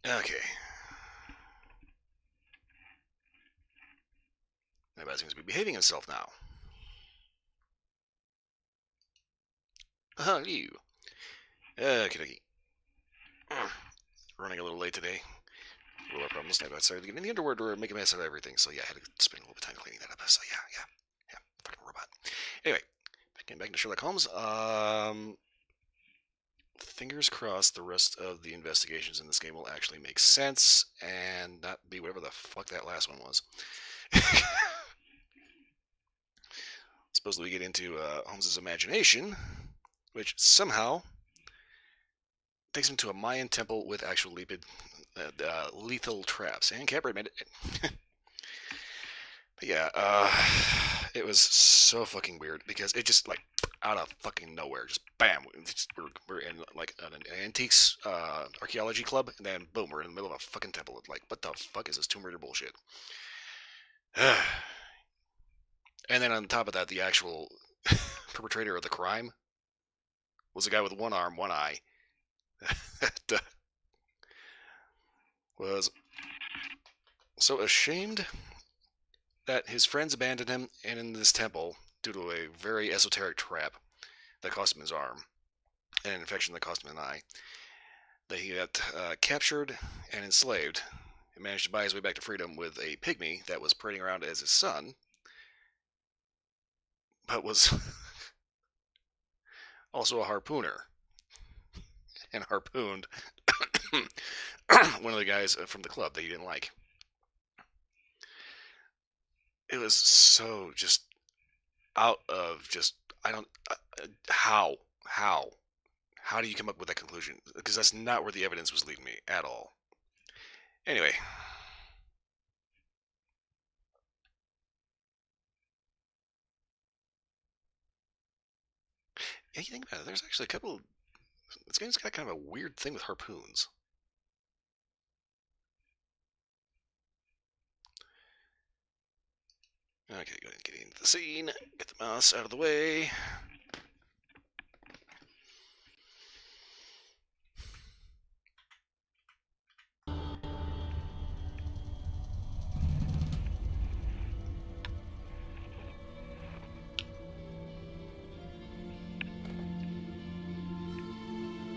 Okay. That guy seems to be behaving himself now. You. Okay. Running a little late today. A little problems. I started getting in the underwear to make a mess of everything. So yeah, I had to spend a little bit of time cleaning that up. So yeah. Fucking robot. Anyway, getting back to Sherlock Holmes. Fingers crossed the rest of the investigations in this game will actually make sense and not be whatever the fuck that last one was. Supposedly we get into Holmes's imagination, which somehow takes him to a Mayan temple with actual lethal traps. And Capra admitted it. But yeah, it was so fucking weird because it just like out of fucking nowhere, just bam, we're in like an antiques archaeology club, and then boom, we're in the middle of a fucking temple. Like, what the fuck is this Tomb Raider bullshit? And then on top of that, the actual perpetrator of the crime was a guy with one arm, one eye. That was so ashamed that his friends abandoned him and in this temple due to a very esoteric trap that cost him his arm and an infection that cost him an eye, that he got captured and enslaved and managed to buy his way back to freedom with a pygmy that was parading around as his son, but was also a harpooner and harpooned one of the guys from the club that he didn't like. It was so just out of just I don't how how do you come up with that conclusion? Because that's not where the evidence was leading me at all. Anyway, yeah, you think about it. There's actually a couple. This game's got kind of a weird thing with harpoons. Okay, go ahead and get into the scene. Get the mouse out of the way.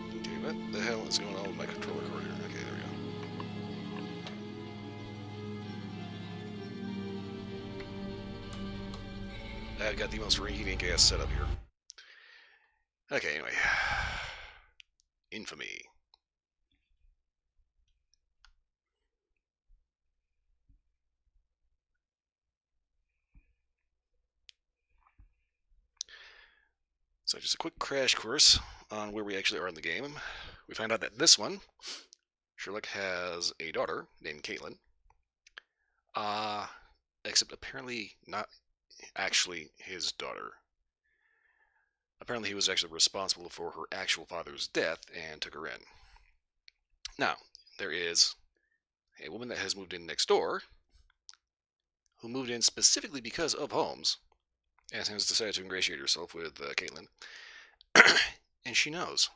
Okay, what the hell is going on with my controller cord here? Okay, there we go. I've got the most rinky-dink ass setup here. Okay, anyway. Infamy. So just a quick crash course on where we actually are in the game. We find out that this one, Sherlock has a daughter named Caitlin. Uh, except apparently not actually his daughter. Apparently he was actually responsible for her actual father's death and took her in. Now, there is a woman that has moved in next door, who moved in specifically because of Holmes, and has decided to ingratiate herself with Caitlin. And she knows.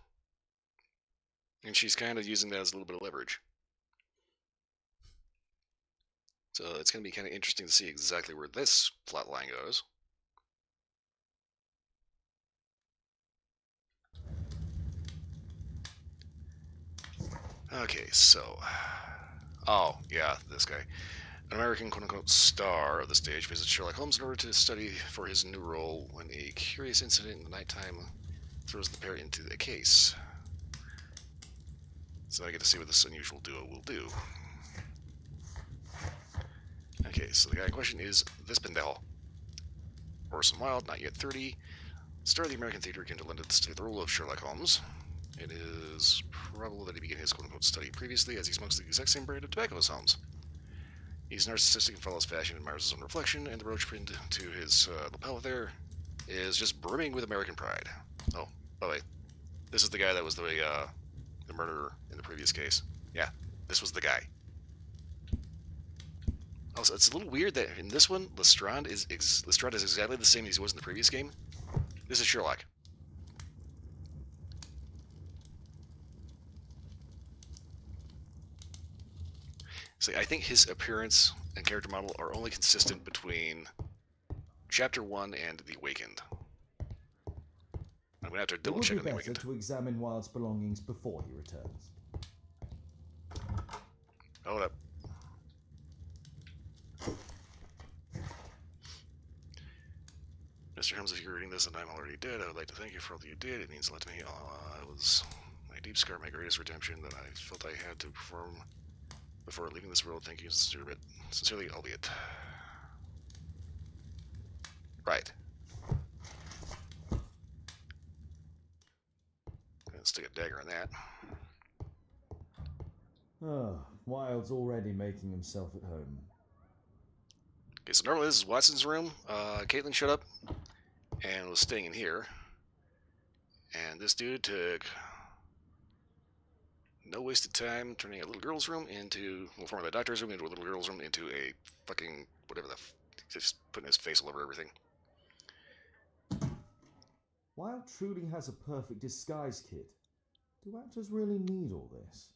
And she's kind of using that as a little bit of leverage. So it's going to be kind of interesting to see exactly where this plot line goes. Okay, so. Oh, yeah, this guy. An American quote-unquote star of the stage visits Sherlock Holmes in order to study for his new role when a curious incident in the nighttime throws the pair into the case. So I get to see what this unusual duo will do. Okay, so the guy in question is this pendejo. Orson Wilde, not yet 30, star of the American theater, came to London to study the role of Sherlock Holmes. It is probable that he began his quote-unquote study previously, as he smokes the exact same brand of tobacco as Holmes. He's narcissistic and follows fashion, admires his own reflection, and the roach print to his lapel there is just brimming with American pride. Oh, by the way, this is the guy that was the murderer in the previous case. Yeah, this was the guy. Also, it's a little weird that in this one, Lestrade is exactly the same as he was in the previous game. This is Sherlock. See, I think his appearance and character model are only consistent between Chapter 1 and The Awakened. I'm going to have to double check on The It would be Awakened. better to examine Wilde's belongings before he returns. Hold up. Mr. Holmes, if you're reading this and I'm already dead, I would like to thank you for all that you did. It means a lot to me. It was my deep scar, my greatest redemption that I felt I had to perform before leaving this world. Thank you, sincerely, albeit. Right. Let's stick a dagger on that. Oh, Wilde's already making himself at home. Okay, so normally this is Watson's room. Caitlin showed up and was staying in here. And this dude took no wasted time turning a little girl's room into, well, from the doctor's room into a little girl's room into a fucking whatever just putting his face all over everything. Wilde truly has a perfect disguise kit. Do actors really need all this?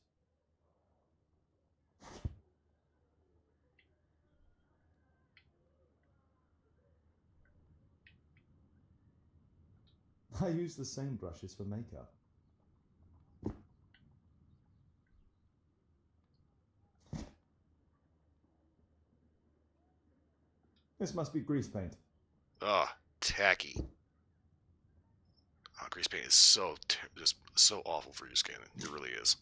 I use the same brushes for makeup. This must be grease paint. Tacky. Grease paint is just so awful for your skin. It really is.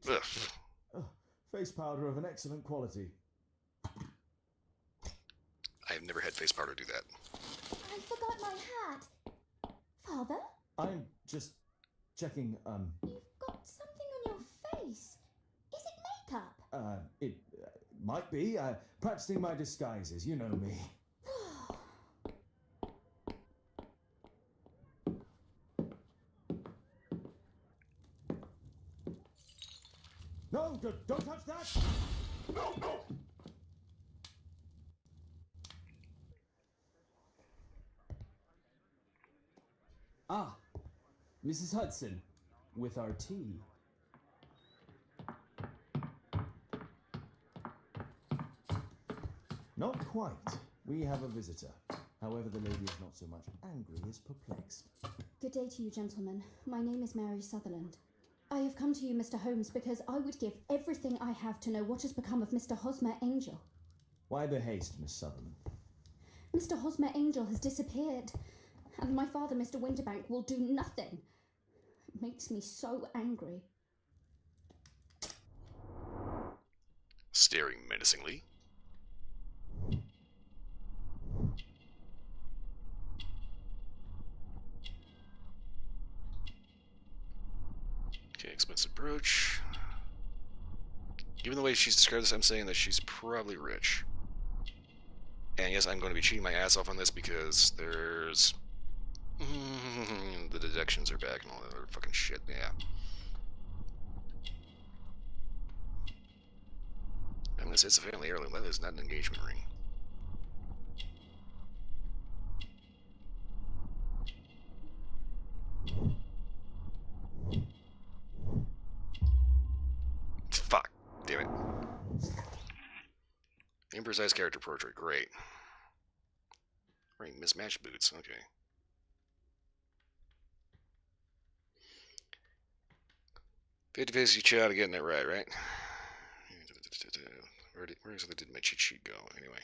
Ugh. Face powder of an excellent quality. I've never had face powder do that. I forgot my hat. Father? I'm just checking, You've got something on your face. Is it makeup? It might be. Practicing my disguises, you know me. No, don't touch that! No! Ah, Mrs. Hudson, with our tea. Not quite. We have a visitor. However, the lady is not so much angry as perplexed. Good day to you, gentlemen. My name is Mary Sutherland. I have come to you, Mr. Holmes, because I would give everything I have to know what has become of Mr. Hosmer Angel. Why the haste, Miss Sutherland? Mr. Hosmer Angel has disappeared, and my father, Mr. Winterbank, will do nothing. It makes me so angry. Staring menacingly. Okay, expensive brooch. Given the way she's described this, I'm saying that she's probably rich. And yes, I'm going to be cheating my ass off on this because there's... the deductions are back and all that other fucking shit, yeah. I'm going to say it's a family heirloom. That is not an engagement ring. Fuck. Damn it. Improvised character portrait. Great. Wearing mismatched boots. Okay. Face you child getting it right? Where exactly did my cheat sheet go? Anyway.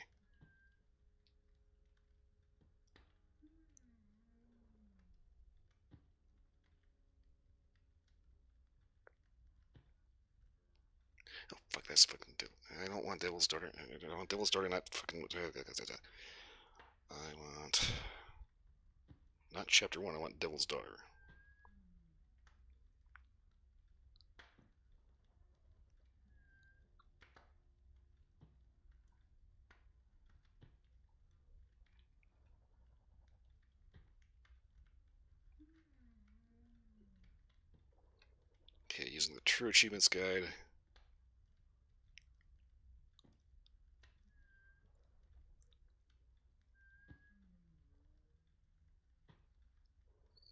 Oh, fuck, that's fucking... I don't want Devil's Daughter. I want Devil's Daughter, not fucking... I want... Not Chapter 1, I want Devil's Daughter. Okay, using the True Achievements Guide.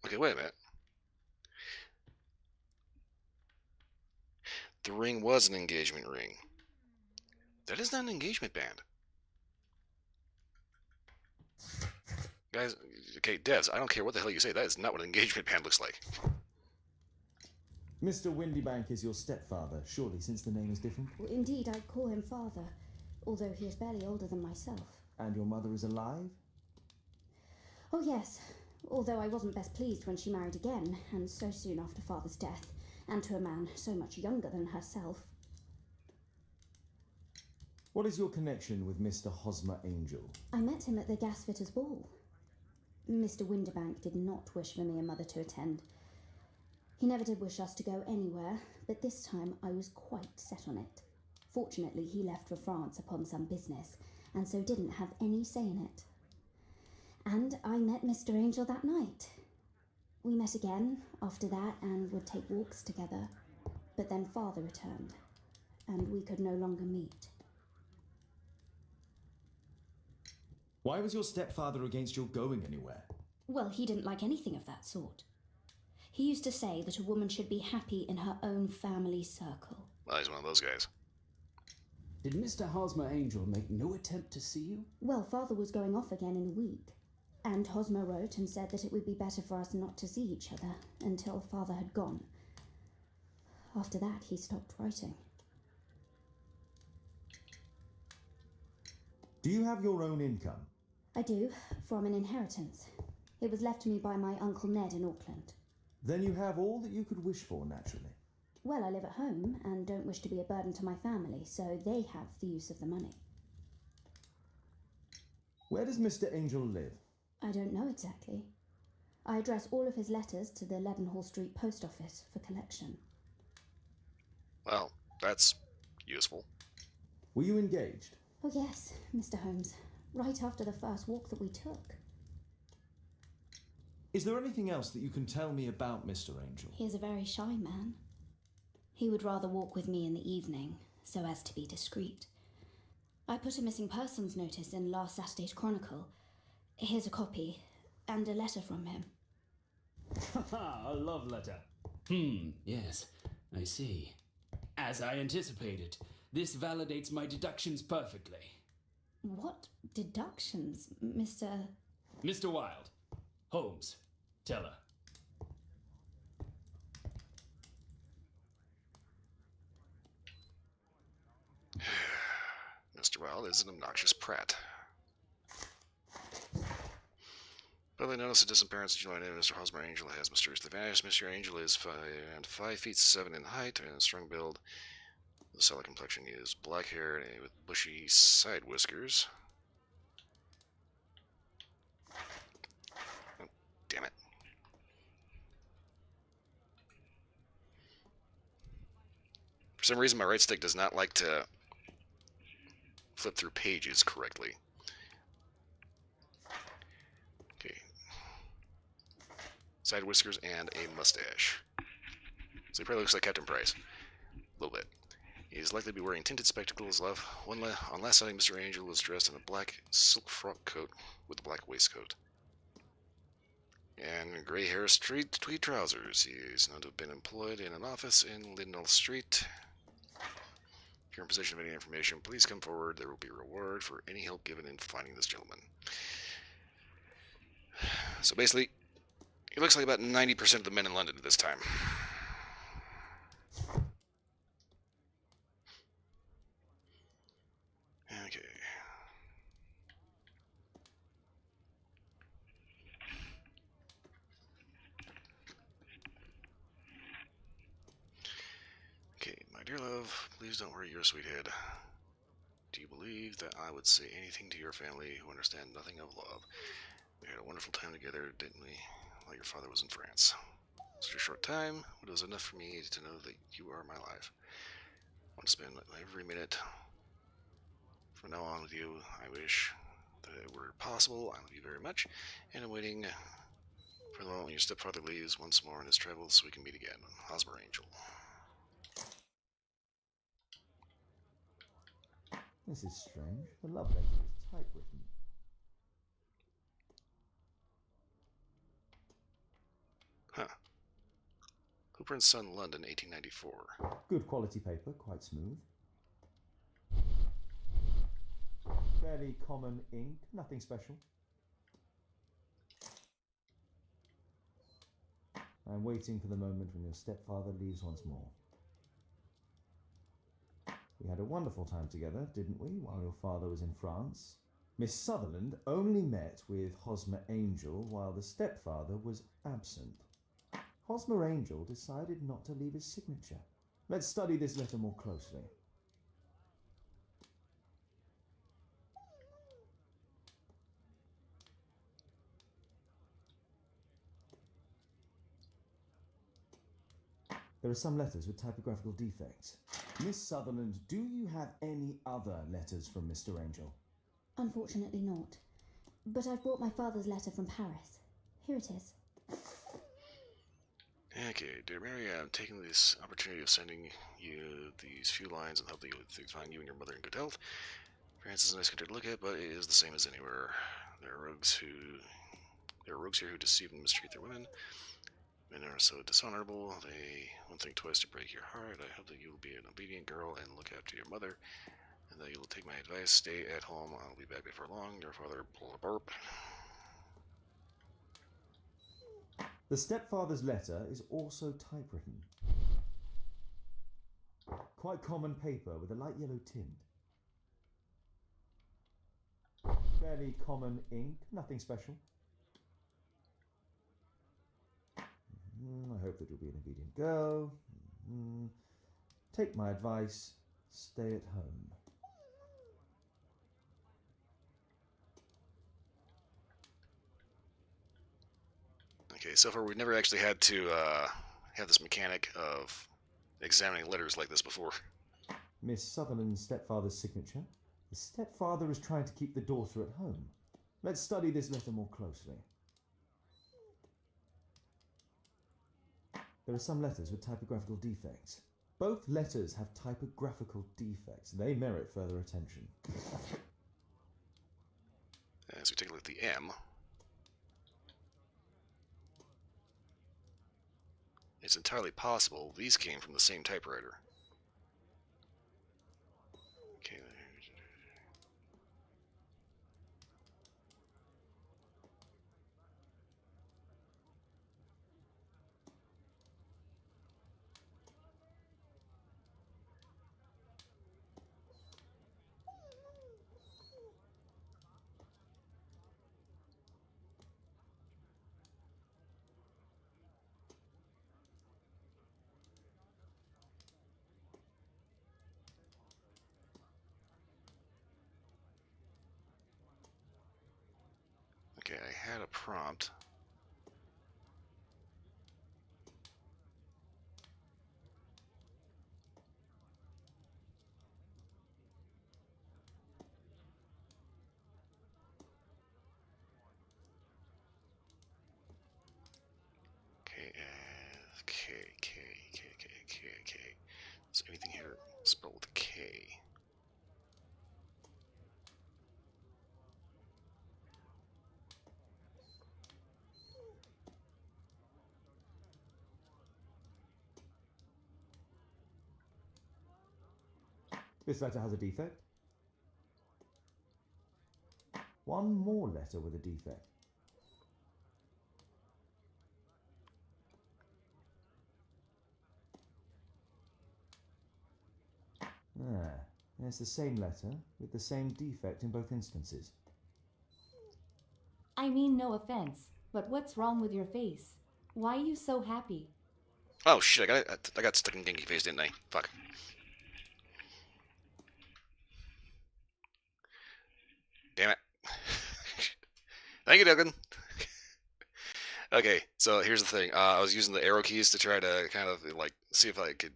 Okay, wait a minute. The ring was an engagement ring. That is not an engagement band. Guys, okay, devs, I don't care what the hell you say. That is not what an engagement band looks like. Mr. Windybank is your stepfather, surely, since the name is different? Well, indeed, I call him father, although he is barely older than myself. And your mother is alive? Oh, yes, although I wasn't best pleased when she married again, and so soon after father's death, and to a man so much younger than herself. What is your connection with Mr. Hosmer Angel? I met him at the gasfitter's ball. Mr. Windybank did not wish for me and mother to attend. He never did wish us to go anywhere, but this time I was quite set on it. Fortunately, he left for France upon some business, and so didn't have any say in it. And I met Mr. Angel that night. We met again after that and would take walks together, but then father returned, and we could no longer meet. Why was your stepfather against your going anywhere? Well, he didn't like anything of that sort. He used to say that a woman should be happy in her own family circle. Well, he's one of those guys. Did Mr. Hosmer Angel make no attempt to see you? Well, father was going off again in a week, and Hosmer wrote and said that it would be better for us not to see each other until father had gone. After that, he stopped writing. Do you have your own income? I do, from an inheritance. It was left to me by my Uncle Ned in Auckland. Then you have all that you could wish for, naturally. Well, I live at home and don't wish to be a burden to my family, so they have the use of the money. Where does Mr. Angel live? I don't know exactly. I address all of his letters to the Leadenhall Street Post Office for collection. Well, that's useful. Were you engaged? Oh yes, Mr. Holmes, right after the first walk that we took. Is there anything else that you can tell me about Mr. Angel? He is a very shy man. He would rather walk with me in the evening, so as to be discreet. I put a missing persons notice in last Saturday's Chronicle. Here's a copy, and a letter from him. Haha, a love letter. Yes, I see. As I anticipated, this validates my deductions perfectly. What deductions, Mr. Mr. Wilde, Holmes, tell her. Mr. Wilde is an obnoxious prat. But I noticed the disappearance of July Mr. Hosmer Angel has mysteriously vanished. Mr. Angel is 5 feet 7 in height and a strong build. The solid complexion is black hair with bushy side whiskers. Oh, damn it. For some reason, my right stick does not like to flip through pages correctly. Okay. Side whiskers and a mustache. So he probably looks like Captain Price. A little bit. He is likely to be wearing tinted spectacles. On last sighting, Mr. Angel was dressed in a black silk frock coat with a black waistcoat. And gray hair, straight tweed trousers. He is known to have been employed in an office in Lindell Street. If you're in possession of any information, please come forward. There will be a reward for any help given in finding this gentleman. So basically, he looks like about 90% of the men in London at this time. Okay. Okay, my dear love, please don't worry your sweet head. Do you believe that I would say anything to your family who understand nothing of love? We had a wonderful time together, didn't we, while your father was in France? Such a short time, but it was enough for me to know that you are my life. I want to spend every minute from now on with you. I wish that it were possible. I love you very much, and I'm waiting for the moment when your stepfather leaves once more on his travels so we can meet again. Hosmer Angel. This is strange. The love letter is typewritten. Huh. Who Blueprint Sun, London, 1894. Good quality paper, quite smooth. Fairly common ink, nothing special. I'm waiting for the moment when your stepfather leaves once more. We had a wonderful time together, didn't we, while your father was in France? Miss Sutherland only met with Hosmer Angel while the stepfather was absent. Hosmer Angel decided not to leave his signature. Let's study this letter more closely. There are some letters with typographical defects. Miss Sutherland, do you have any other letters from Mr. Angel? Unfortunately not. But I've brought my father's letter from Paris. Here it is. Okay, dear Mary, I'm taking this opportunity of sending you these few lines and hope that you'll find you and your mother in good health. France is a nice country to look at, but it is the same as anywhere. There are rogues here who deceive and mistreat their women. Men are so dishonorable, they won't think twice to break your heart. I hope that you will be an obedient girl and look after your mother, and that you will take my advice. Stay at home. I'll be back before long. Your father, burp. The stepfather's letter is also typewritten. Quite common paper with a light yellow tint. Fairly common ink, nothing special. I hope that you'll be an obedient girl. Take my advice, stay at home. Okay, so far we've never actually had to have this mechanic of examining letters like this before. Miss Sutherland's stepfather's signature. The stepfather is trying to keep the daughter at home. Let's study this letter more closely. There are some letters with typographical defects. Both letters have typographical defects. They merit further attention. As we take a look at the M, it's entirely possible these came from the same typewriter. Okay. Okay, I had a prompt. Okay, K. Is anything here spelled with a K? This letter has a defect. One more letter with a defect. There's the same letter with the same defect in both instances. I mean no offense, but what's wrong with your face? Why are you so happy? Oh shit! I got stuck in Genki phase, didn't I? Fuck. Damn it. Thank you, Duncan. Okay, so here's the thing. I was using the arrow keys to try to kind of like see if I could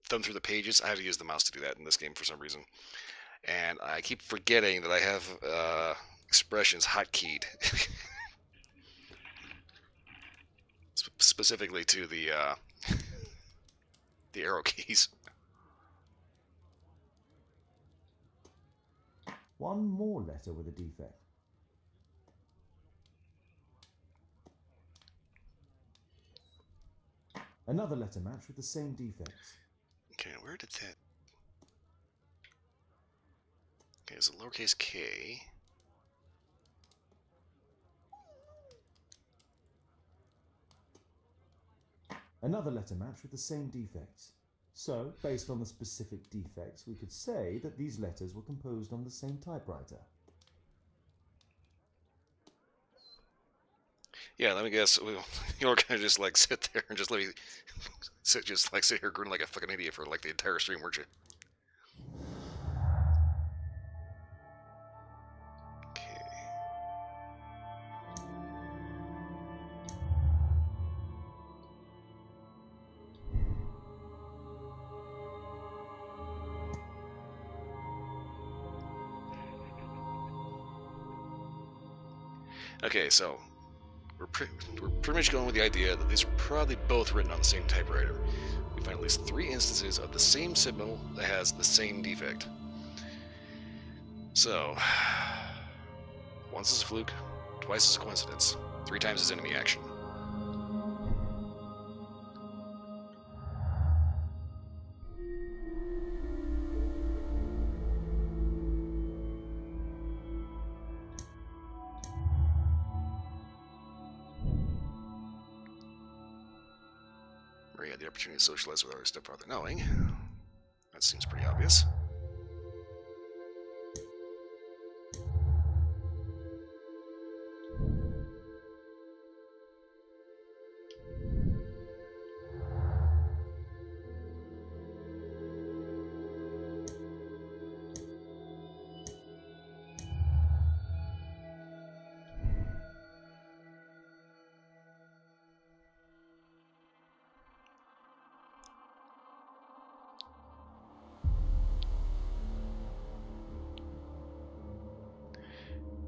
thumb through the pages. I had to use the mouse to do that in this game for some reason, and I keep forgetting that I have expressions hotkeyed, specifically to the arrow keys. One more letter with a defect. Another letter match with the same defects. Okay, where did that... Okay, it's a lowercase k. Another letter match with the same defects. So, based on the specific defects, we could say that these letters were composed on the same typewriter. Yeah, let me guess. You're gonna just like sit there and just let me sit here grinning like a fucking idiot for like the entire stream, weren't you? Okay. Okay, so we're pretty much going with the idea that these are probably both written on the same typewriter. We find at least 3 instances of the same symbol that has the same defect. So, once is a fluke, twice is a coincidence, 3 times is enemy action. Marie had the opportunity to socialize with her stepfather knowing. That seems pretty obvious.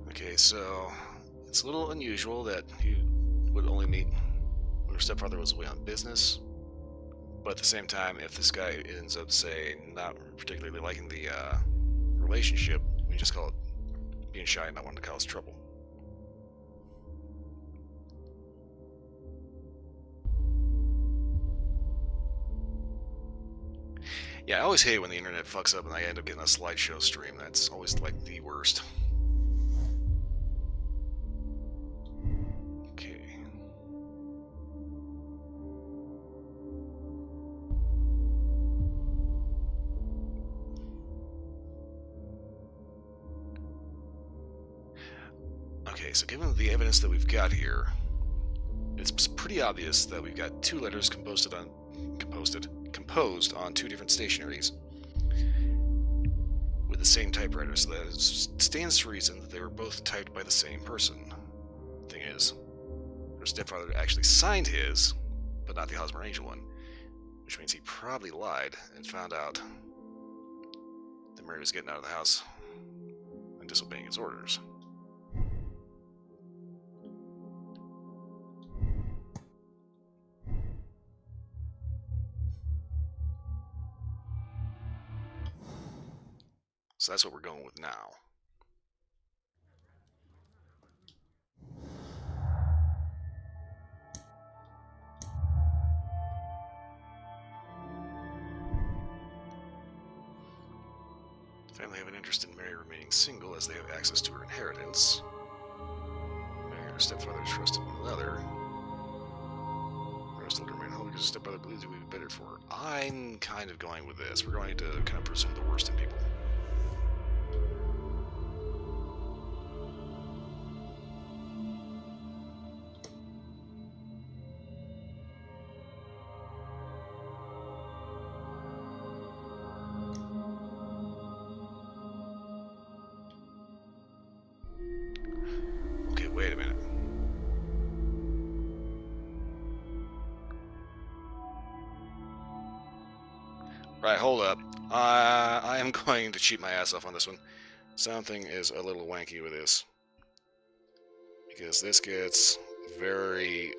Okay, so it's a little unusual that you would only meet when her stepfather was away on business. But at the same time, if this guy ends up, say, not particularly liking the relationship, we just call it being shy and not wanting to cause trouble. Yeah, I always hate when the internet fucks up and I end up getting a slideshow stream. That's always like the worst. Okay. Okay, so given the evidence that we've got here, it's pretty obvious that we've got 2 letters composed on 2 different stationaries with the same typewriter, so that it stands to reason that they were both typed by the same person. Thing is, her stepfather actually signed his, but not the Hosmer Angel one, which means he probably lied and found out that Mary was getting out of the house and disobeying his orders. So that's what we're going with now. The family have an interest in Mary remaining single as they have access to her inheritance. Mary and her stepfather trusted one another. Mary still to remain home because her stepbrother believes it would be better for her. I'm kind of going with this. We're going to kind of presume the worst in people. Okay, wait a minute. Right, hold up. I am going to cheat my ass off on this one. Something is a little wanky with this. Because this gets very,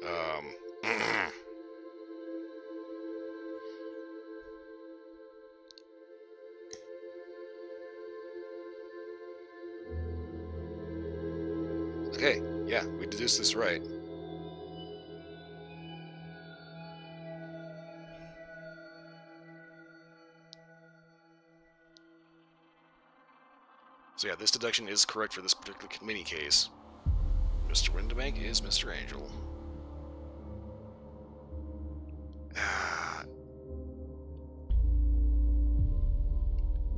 Okay, yeah, we deduced this right. So yeah, this deduction is correct for this particular mini case. Mr. Windibank is Mr. Angel.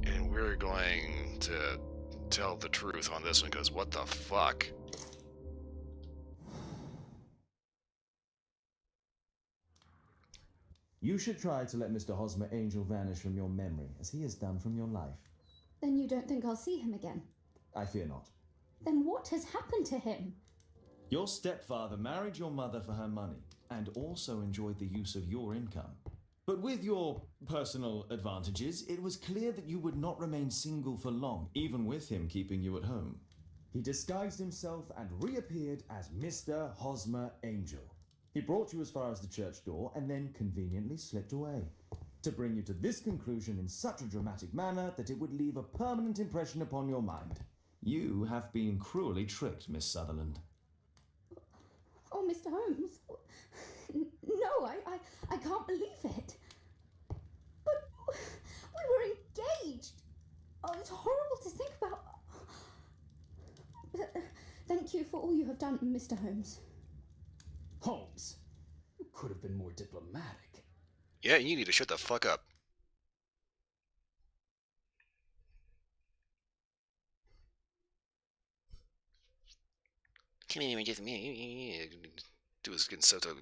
And we're going to tell the truth on this one, because what the fuck? You should try to let Mr. Hosmer Angel vanish from your memory, as he has done from your life. Then you don't think I'll see him again? I fear not. Then what has happened to him? Your stepfather married your mother for her money, and also enjoyed the use of your income. But with your personal advantages, it was clear that you would not remain single for long, even with him keeping you at home. He disguised himself and reappeared as Mr. Hosmer Angel. He brought you as far as the church door and then conveniently slipped away, to bring you to this conclusion in such a dramatic manner that it would leave a permanent impression upon your mind. You have been cruelly tricked, Miss Sutherland. Oh, Mr. Holmes. No, I can't believe it. But we were engaged. Oh, it's horrible to think about. But thank you for all you have done, Mr. Holmes. Holmes, you could have been more diplomatic. Yeah, you need to shut the fuck up. Can't even just me. Do his getting set to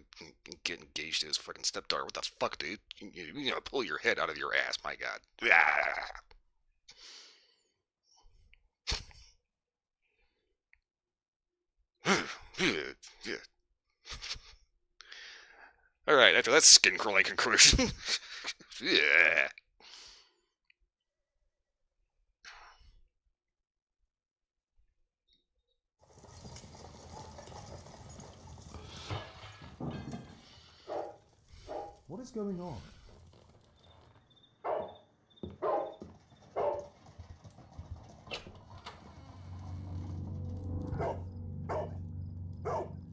get engaged to his fucking stepdaughter. What the fuck, dude? You're gonna pull your head out of your ass, my god. Alright, after that skin crawling conclusion. Yeah. What is going on?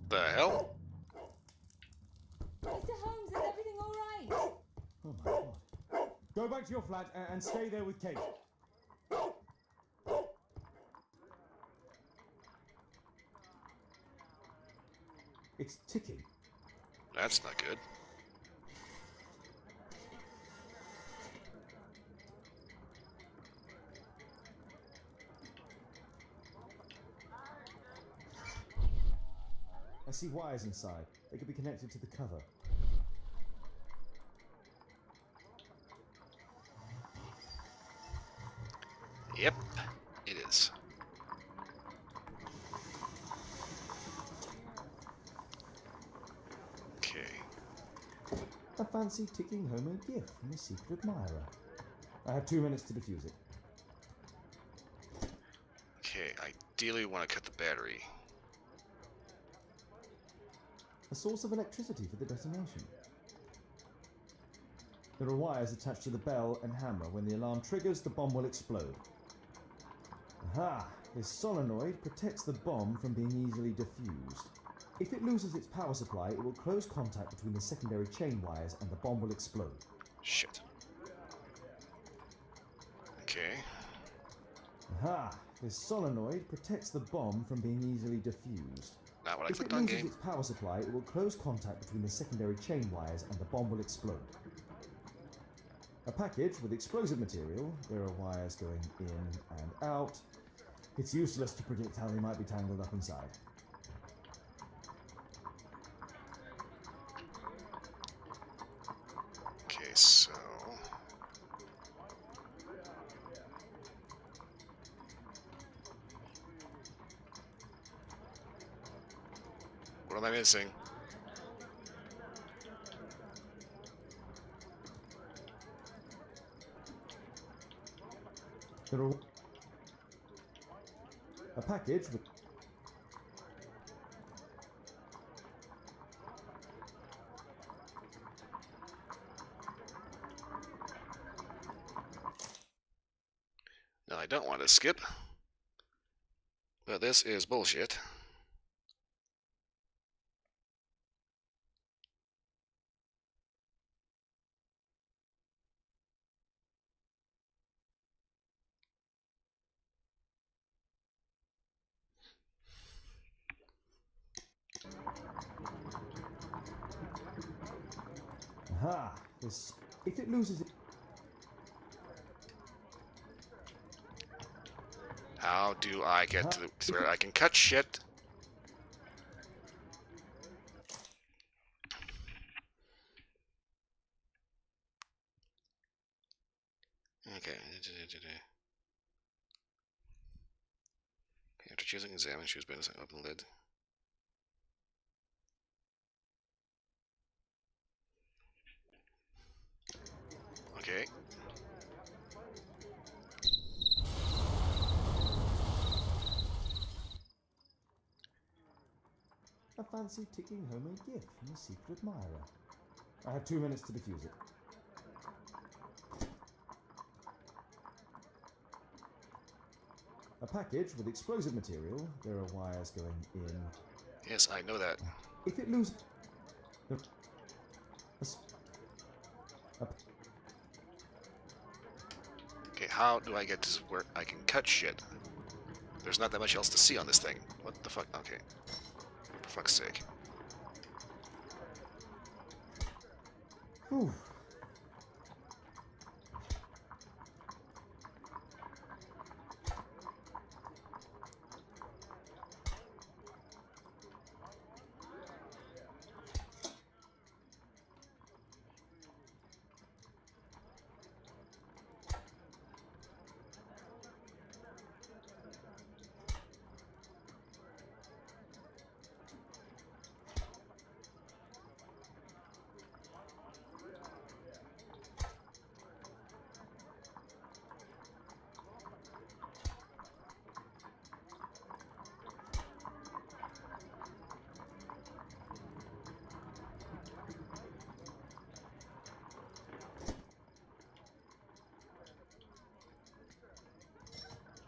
The hell? Mr. Holmes, is everything all right? Oh my god. Go back to your flat and stay there with Kate. It's ticking. That's not good. I see wires inside. They could be connected to the cover. Yep, it is. Okay. A fancy ticking homemade gift from a secret admirer. I have 2 minutes to defuse it. Okay, ideally we want to cut the battery. A source of electricity for the detonation. There are wires attached to the bell and hammer. When the alarm triggers, the bomb will explode. Aha! This solenoid protects the bomb from being easily diffused. If it loses its power supply, it will close contact between the secondary chain wires and the bomb will explode. Shit. Okay. Aha! This solenoid protects the bomb from being easily diffused. Not what I If it clicked on, loses game. its power supply, it will close contact between the secondary chain wires and the bomb will explode. A package with explosive material. There are wires going in and out. It's useless to predict how they might be tangled up inside. Okay, so... What am I missing? There are a package with Now, I don't want to skip, but this is bullshit. Aha! This. If it loses. How do I get to where I can cut shit? Okay. After choosing examine, choose business and open the lid. Okay. A fancy ticking homemade gift from a secret admirer. I have 2 minutes to defuse it. A package with explosive material. There are wires going in. Yes, I know that. If it loses. Okay, how do I get to where I can cut shit? There's not that much else to see on this thing. What the fuck? Okay. For fuck's sake. Whew.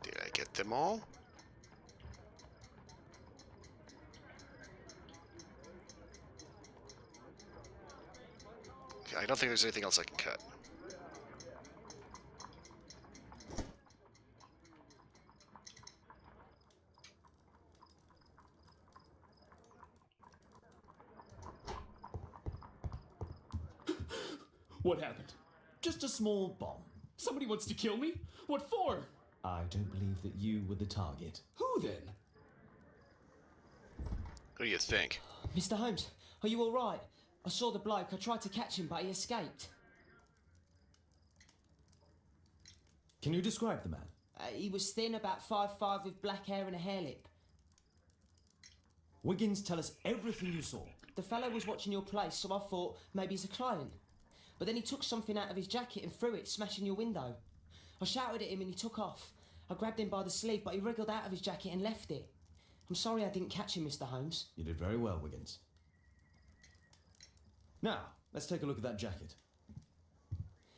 Did I get them all? Okay, I don't think there's anything else I can cut. What happened? Just a small bomb. Somebody wants to kill me? What for? I don't believe that you were the target. Who then? Who do you think? Mr. Holmes, are you all right? I saw the bloke. I tried to catch him, but he escaped. Can you describe the man? He was thin, about 5'5", with black hair and a hair lip. Wiggins, tell us everything you saw. The fellow was watching your place, so I thought maybe he's a client. But then he took something out of his jacket and threw it, smashing your window. I shouted at him and he took off. I grabbed him by the sleeve, but he wriggled out of his jacket and left it. I'm sorry I didn't catch him, Mr. Holmes. You did very well, Wiggins. Now, let's take a look at that jacket.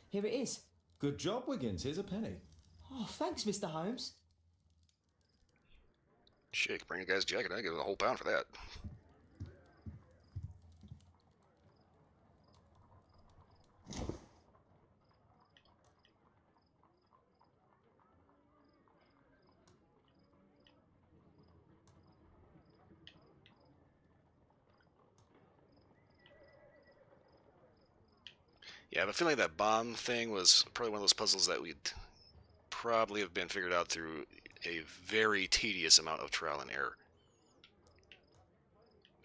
Here it is. Good job, Wiggins. Here's a penny. Oh, thanks, Mr. Holmes. Shit, bring a guy's jacket. I give it a whole pound for that. Yeah, I have a feeling that bomb thing was probably one of those puzzles that we'd probably have been figured out through a very tedious amount of trial and error.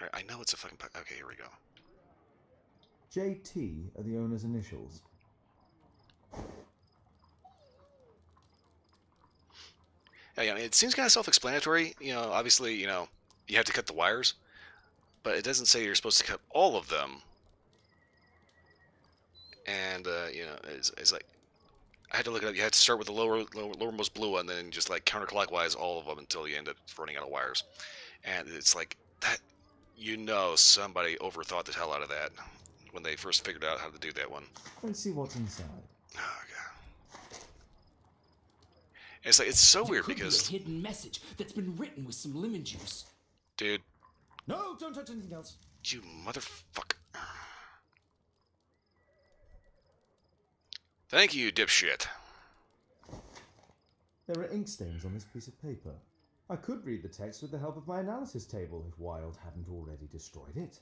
Alright, I know it's a fucking... Okay, here we go. JT are the owner's initials. Yeah, I mean, it seems kind of self-explanatory. You know, obviously, you know, you have to cut the wires, but it doesn't say you're supposed to cut all of them. And, you know, it's like, I had to look it up. You had to start with the lowermost blue one, then just like counterclockwise all of them until you end up running out of wires. And it's like that, you know, somebody overthought the hell out of that when they first figured out how to do that one. Let's see what's inside. Oh god. And it's like, it's so weird Could because, be a hidden message that's been written with some lemon juice. dude, No, don't touch anything else. you motherfucker. Thank you, dipshit. There are ink stains on this piece of paper. I could read the text with the help of my analysis table if Wilde hadn't already destroyed it.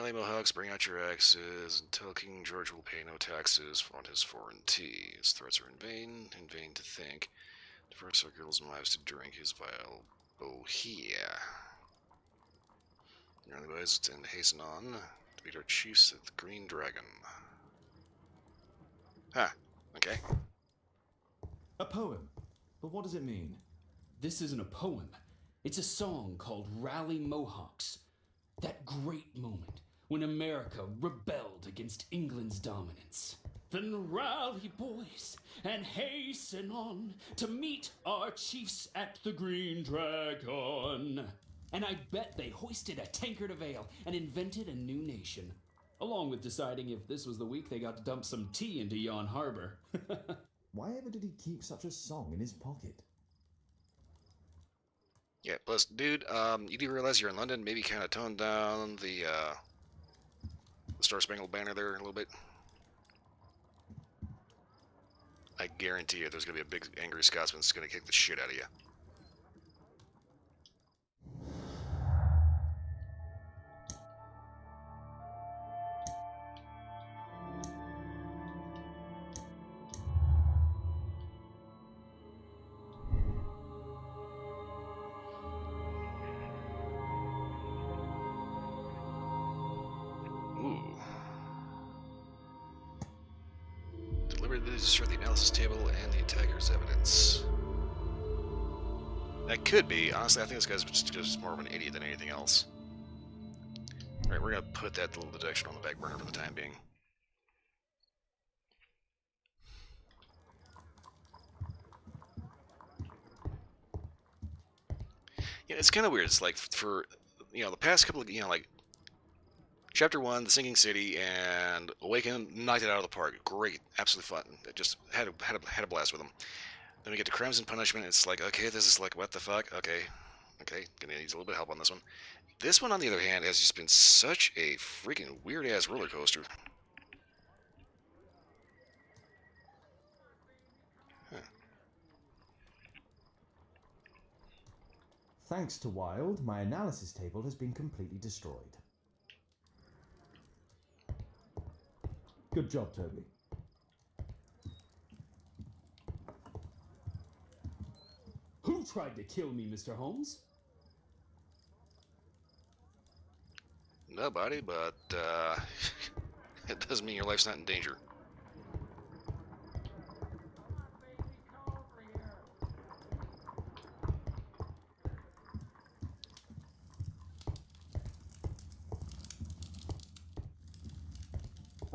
Rally Mohawks, bring out your axes, and tell King George will pay no taxes on his foreign tea. His threats are in vain to think. To force our girls and wives to drink his vile bohea. Rally boys, and hasten on to meet our chiefs at the Green Dragon. Huh, okay. A poem. But what does it mean? This isn't a poem. It's a song called Rally Mohawks. That great moment when America rebelled against England's dominance. Then rally, boys, and hasten on to meet our chiefs at the Green Dragon. And I bet they hoisted a tankard of ale and invented a new nation. Along with deciding if this was the week they got to dump some tea into Yon Harbor. Why ever did he keep such a song in his pocket? Yeah, plus, dude, you do realize you're in London? Maybe kind of tone down the Star Spangled Banner there a little bit. I guarantee you there's going to be a big angry Scotsman that's going to kick the shit out of you. Ooh. Deliver these for the analysis table and the attacker's evidence. That could be. Honestly, I think this guy's just more of an idiot than anything else. Alright, we're going to put that little deduction on the back burner for the time being. Yeah, it's kind of weird. It's like for, the past couple of, like Chapter 1, The Sinking City, and Awaken knocked it out of the park. Great. Absolutely fun. It just had a blast with them. Then we get to Crimes and Punishment. It's like, okay, this is like, what the fuck? Okay, gonna need a little bit of help on this one. This one, on the other hand, has just been such a freaking weird-ass roller coaster. Huh. Thanks to Wilde, my analysis table has been completely destroyed. Good job, Toby. Who tried to kill me, Mr. Holmes? Nobody, but it doesn't mean your life's not in danger.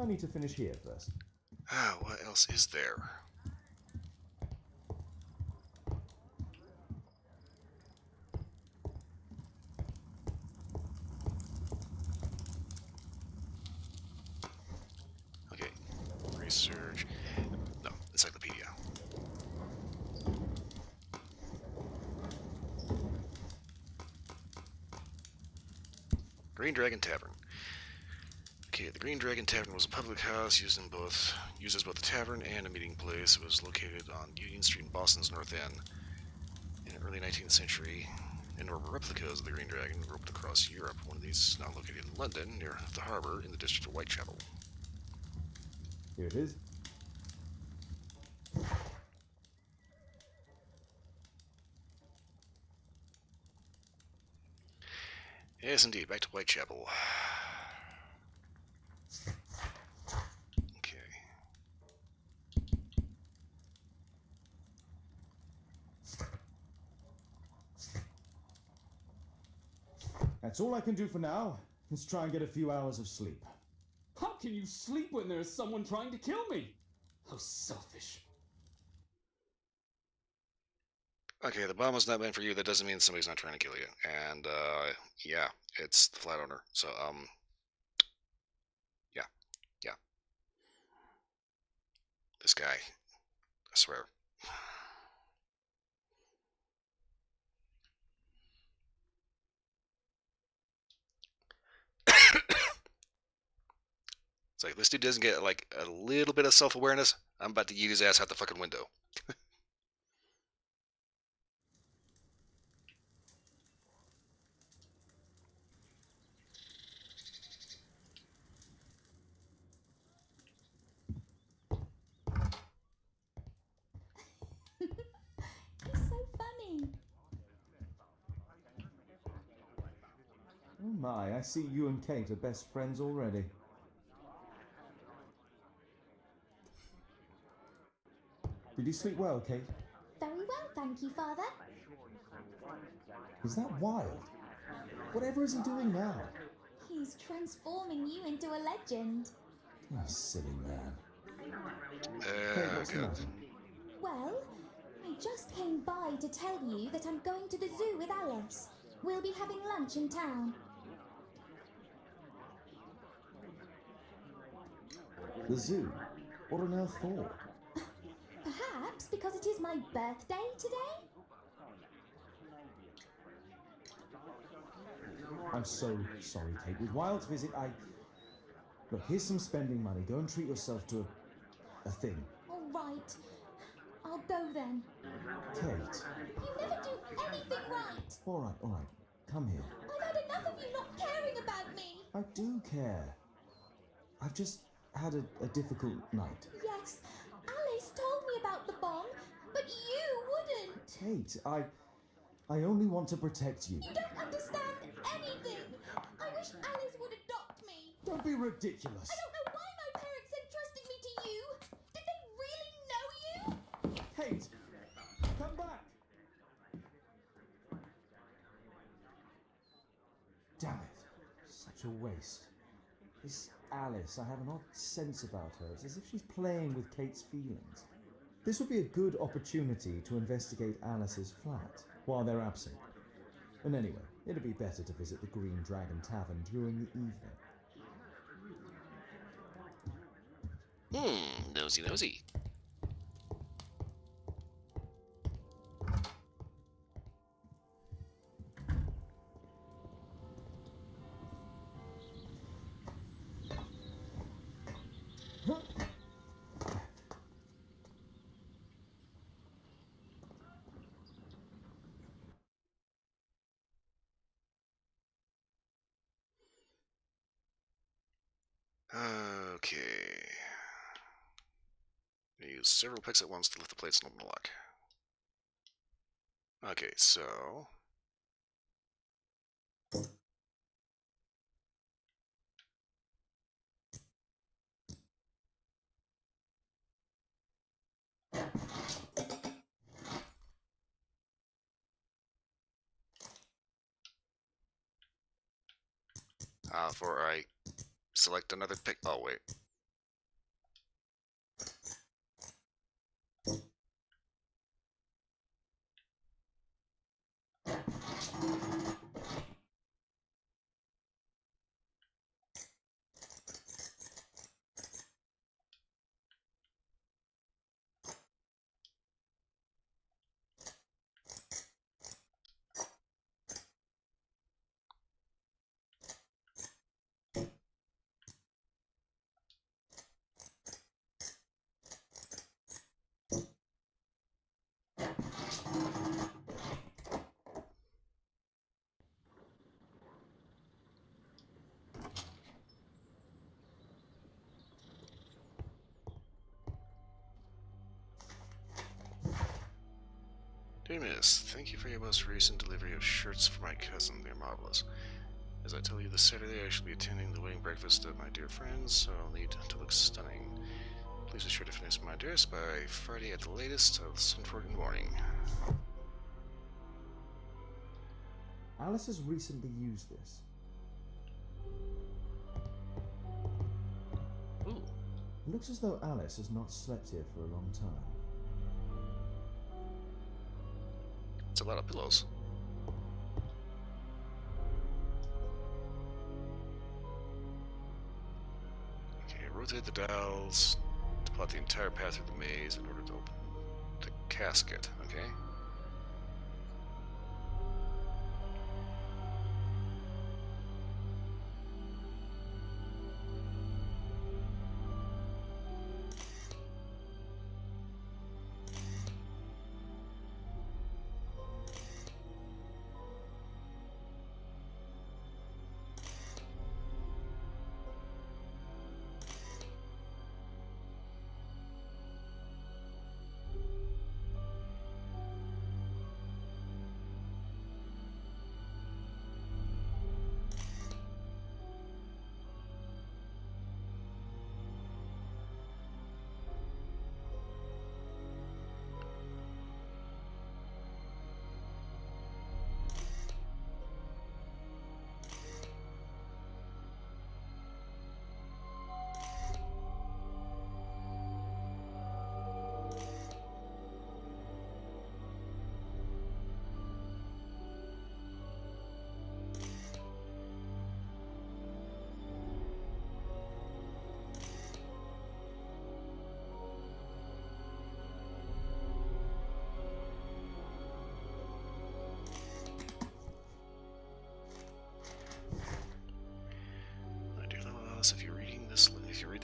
I need to finish here first. What else is there? Okay, research. No, encyclopedia. Green Dragon Tavern. Okay, the Green Dragon Tavern was a public house used as both a tavern and a meeting place. It was located on Union Street in Boston's North End. In the early 19th century, and were replicas of the Green Dragon roped across Europe. One of these is now located in London, near the harbour, in the district of Whitechapel. Here it is. Yes, indeed. Back to Whitechapel. Okay. That's all I can do for now. Let's try and get a few hours of sleep. How can you sleep when there's someone trying to kill me? How selfish. Okay, the bomb was not meant for you. That doesn't mean somebody's not trying to kill you. And, yeah, it's the flat owner. So, yeah. This guy, I swear. It's like, this dude doesn't get, like, a little bit of self-awareness, I'm about to yeet his ass out the fucking window. My, I see you and Kate are best friends already. Did you sleep well, Kate? Very well, thank you, Father. Is that Wild? Whatever is he doing now? He's transforming you into a legend. Oh, silly man. Kate, what's the Good. matter? Well, I just came by to tell you that I'm going to the zoo with Alice. We'll be having lunch in town. The zoo? What on earth for? Perhaps because it is my birthday today? I'm so sorry, Kate. With Wild's visit, Look, here's some spending money. Go and treat yourself to a thing. All right. I'll go then. Kate. You never do anything right. All right. Come here. I've had enough of you not caring about me. I do care. I've just had a difficult night. Yes, Alice told me about the bomb, but you wouldn't. Kate, I only want to protect you. You don't understand anything. I wish Alice would adopt me. Don't be ridiculous. I don't know why my parents entrusted me to you. Did they really know you? Kate, come back. Damn it. Such a waste. This Alice, I have an odd sense about her. It's as if she's playing with Kate's feelings. This would be a good opportunity to investigate Alice's flat while they're absent. And anyway, it'd be better to visit the Green Dragon Tavern during the evening. Nosy. Okay. Use several picks at once to lift the plates and open the lock. Okay, so... before I select another pick... Oh, wait. Dear Miss, thank you for your most recent delivery of shirts for my cousin. They're marvelous. As I told you this Saturday, I shall be attending the wedding breakfast of my dear friends, so I'll need to look stunning. Please be sure to finish my dress by Friday at the latest. I'll send for it in the morning. Alice has recently used this. Ooh. It looks as though Alice has not slept here for a long time. It's a lot of pillows. Okay, rotate the dials to plot the entire path through the maze in order to open the casket, okay?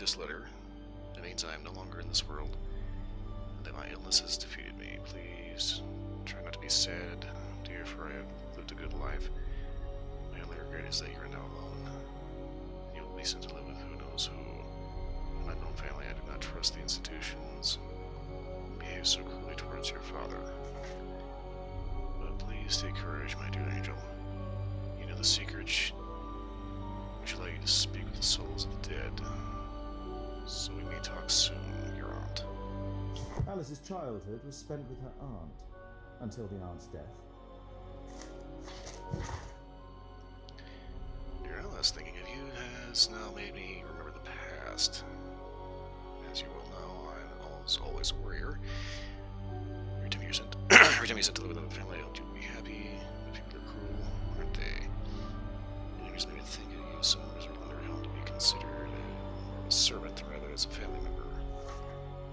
this letter. It means I am no longer in this world, and that my illness has defeated me. Please try not to be sad, dear, for I have lived a good life. My only regret is that you are now alone. You will be sent to live with who knows who. In my own family, I do not trust the institutions. You behave so cruelly towards your father. But please take courage, my dear angel. You know the secret which allow you to speak with the souls of the dead. So we may talk soon, your aunt. Alice's childhood was spent with her aunt, until the aunt's death. Dear Alice, thinking of you has now made me remember the past. As you well know, I'm always a warrior. Every time you're sent, every time you sent to live with a family, I hoped you'd be happy. But people are cruel, aren't they? It just made me think of you so as we learn how to be considered more of a servant rather as a family member.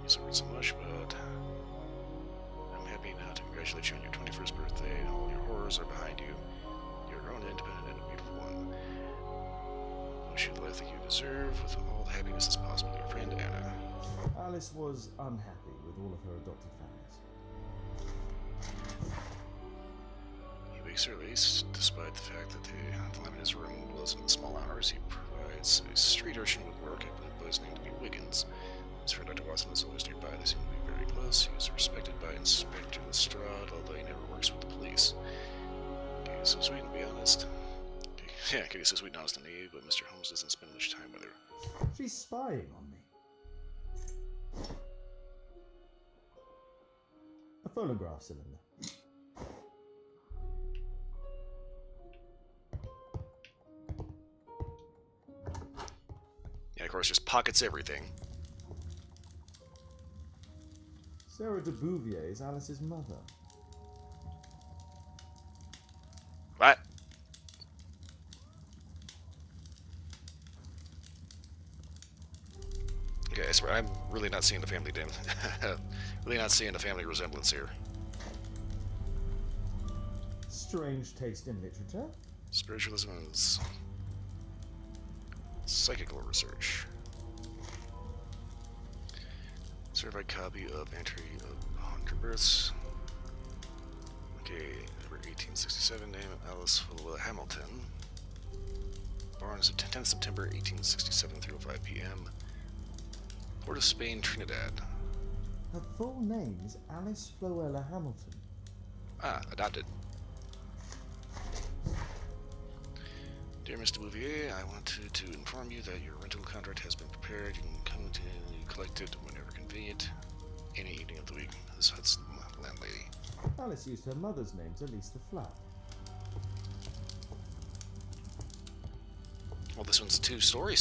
You suffered so much, but I'm happy now to congratulate you on your 21st birthday. All your horrors are behind you. You're a grown, independent, and a beautiful one. I wish you the life that you deserve with all the happiness that's possible. Your friend, Anna. Alice was unhappy with all of her adopted families. He wakes early, despite the fact that the lamp in his room dwells in small hours. He provides a street urchin with work, who is named to be Wiggins. His friend Dr. Watson is always nearby. They seem to be very close. He is respected by Inspector Lestrade, although he never works with the police. Katie is so sweet and be honest. Yeah, Katie's so sweet and honest to me, but Mr. Holmes doesn't spend much time with her. She's spying on me. A phonograph cylinder. Yeah, of course, just pockets everything. Sarah de Bouvier is Alice's mother. What? Okay, I swear, I'm really not seeing the family really not seeing the family resemblance here. Strange taste in literature. Spiritualism and psychical research. Certified copy of entry of 100 births. Okay, number 1867, name Alice Fuller Hamilton. Born 10th September 1867, 3:05 p.m. Port of Spain, Trinidad. Her full name is Alice Floella Hamilton. Ah, adopted. Dear Mr. Bouvier, I wanted to inform you that your rental contract has been prepared. You can come to collect it whenever convenient, any evening of the week. This hut's landlady. Alice used her mother's name to lease the flat. Well, this one's a two-story.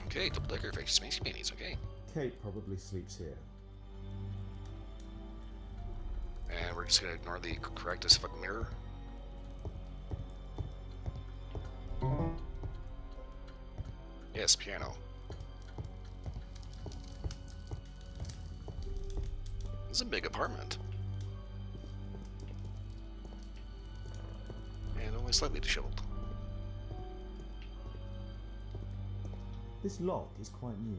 Okay, double-decker, very fancy panties. Okay, Kate probably sleeps here. and we're just gonna ignore the correct as fuck mirror. Yes, piano. This is a big apartment. And only slightly disheveled. This lock is quite new.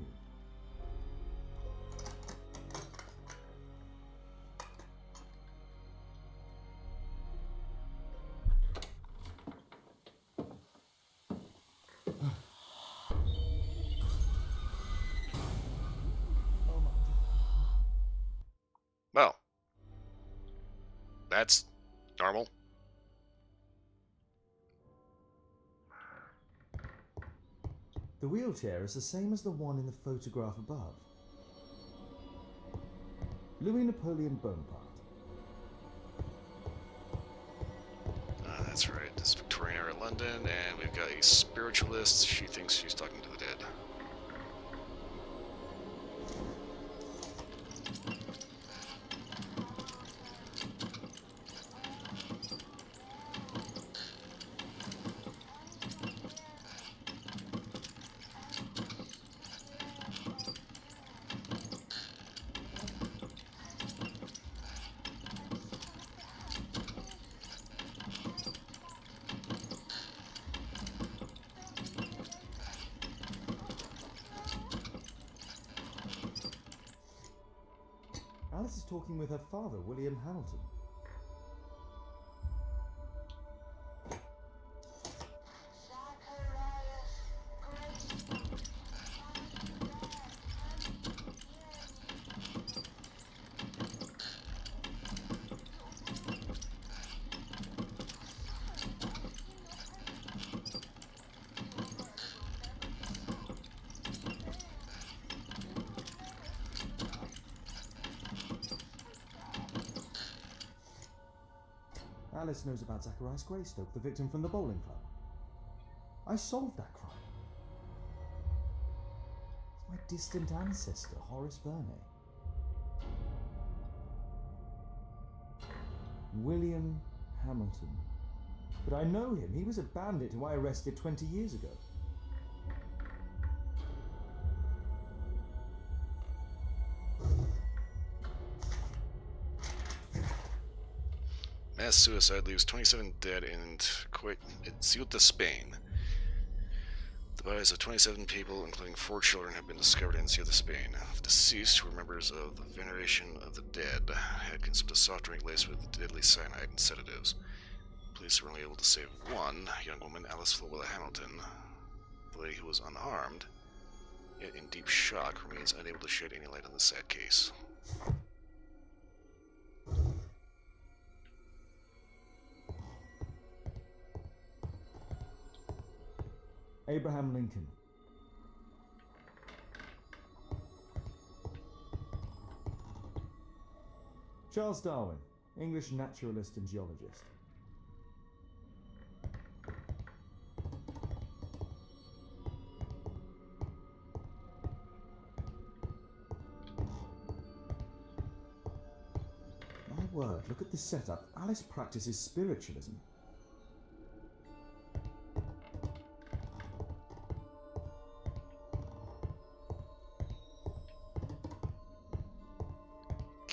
Well, that's normal. The wheelchair is the same as the one in the photograph above. Louis Napoleon Bonaparte. That's right. This is Victorian era London, and we've got a spiritualist. She thinks she's talking to the dead. Alice is talking with her father, William Hamilton. Alice knows about Zacharias Greystoke, the victim from the bowling club. I solved that crime. It's my distant ancestor, Horace Verney. William Hamilton. But I know him. He was a bandit who I arrested 20 years ago. Mass suicide leaves 27 dead in Ceuta, Spain. The bodies of 27 people, including 4 children, have been discovered in Ceuta, Spain. The deceased, who were members of the Veneration of the Dead, had consumed a soft drink laced with deadly cyanide and sedatives. Police were only able to save one young woman, Alice Florilla Hamilton. The lady who was unharmed, yet in deep shock, remains unable to shed any light on the sad case. Abraham Lincoln. Charles Darwin, English naturalist and geologist. My word, look at this setup. Alice practices spiritualism.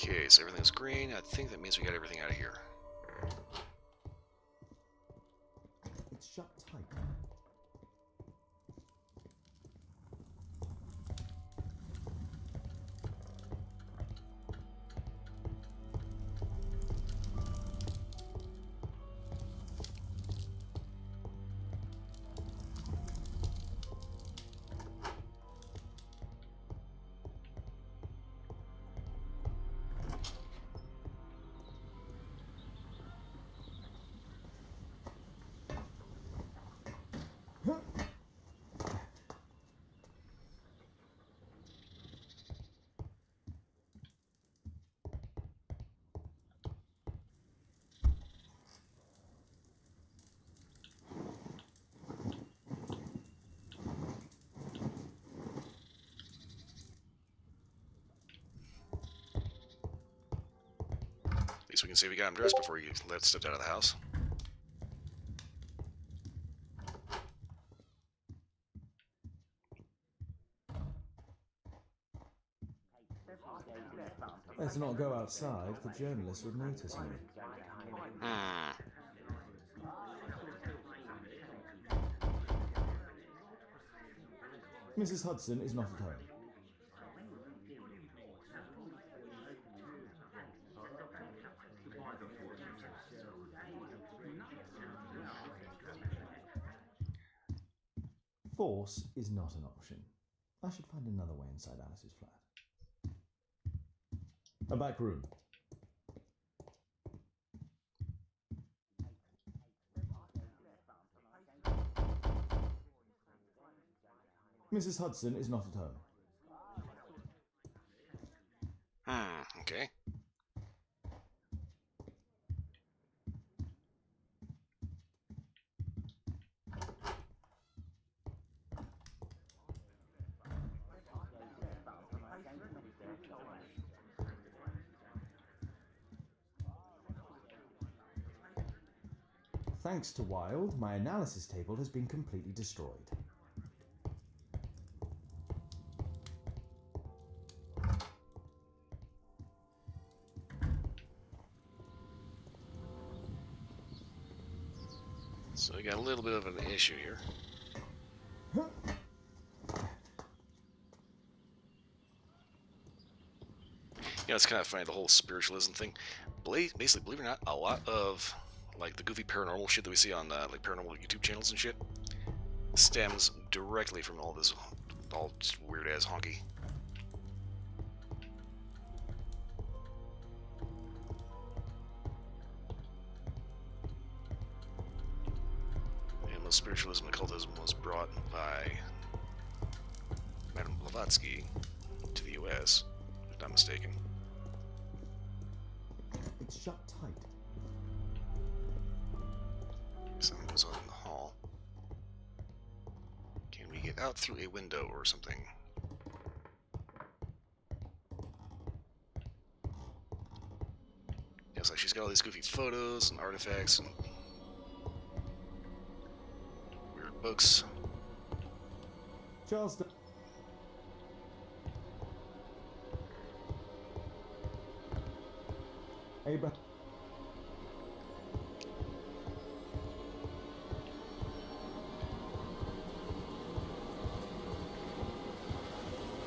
Okay, so everything's green. I think that means we got everything out of here. It's shut tight. At least we can see we got him dressed before he stepped out of the house. Let's not go outside. The journalists would notice me. Mrs. Hudson is not at home. Force is not an option. I should find another way inside Alice's flat. A back room. Mrs. Hudson is not at home. Okay. Thanks to Wilde, my analysis table has been completely destroyed. So we got a little bit of an issue here. It's kind of funny, the whole spiritualism thing. Basically, believe it or not, a lot of like the goofy paranormal shit that we see on like paranormal YouTube channels and shit stems directly from all this, all just weird ass honky. And most spiritualism and occultism was brought by Madame Blavatsky to the U.S., if I'm not mistaken. It's shut tight. Something goes on in the hall. Can we get out through a window or something? It's like she's got all these goofy photos and artifacts and weird books. Charles. Abraham.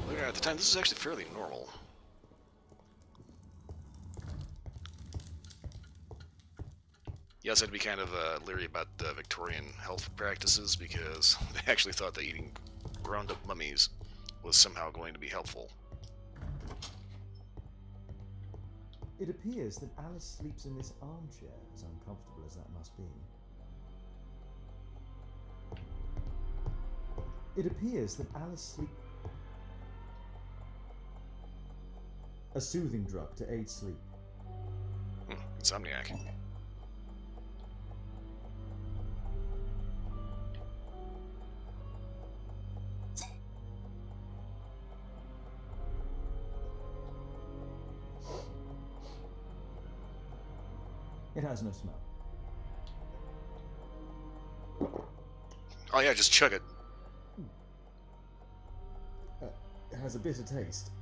Later at the time, this is actually fairly normal. Yes, I'd be kind of leery about the Victorian health practices because they actually thought that eating ground-up mummies was somehow going to be helpful. It appears that Alice sleeps in this armchair, as uncomfortable as that must be. It appears that Alice sleeps... A soothing drug to aid sleep. Insomniac. It has no smell. Oh yeah, just chug it. It has a bitter taste.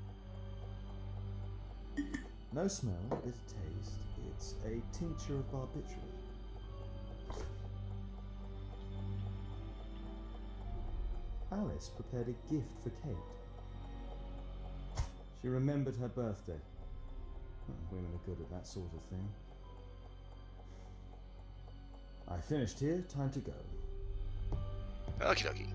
No smell, bitter taste. It's a tincture of barbiturate. Alice prepared a gift for Kate. She remembered her birthday. Women are good at that sort of thing. I finished here, time to go. Okie dokie.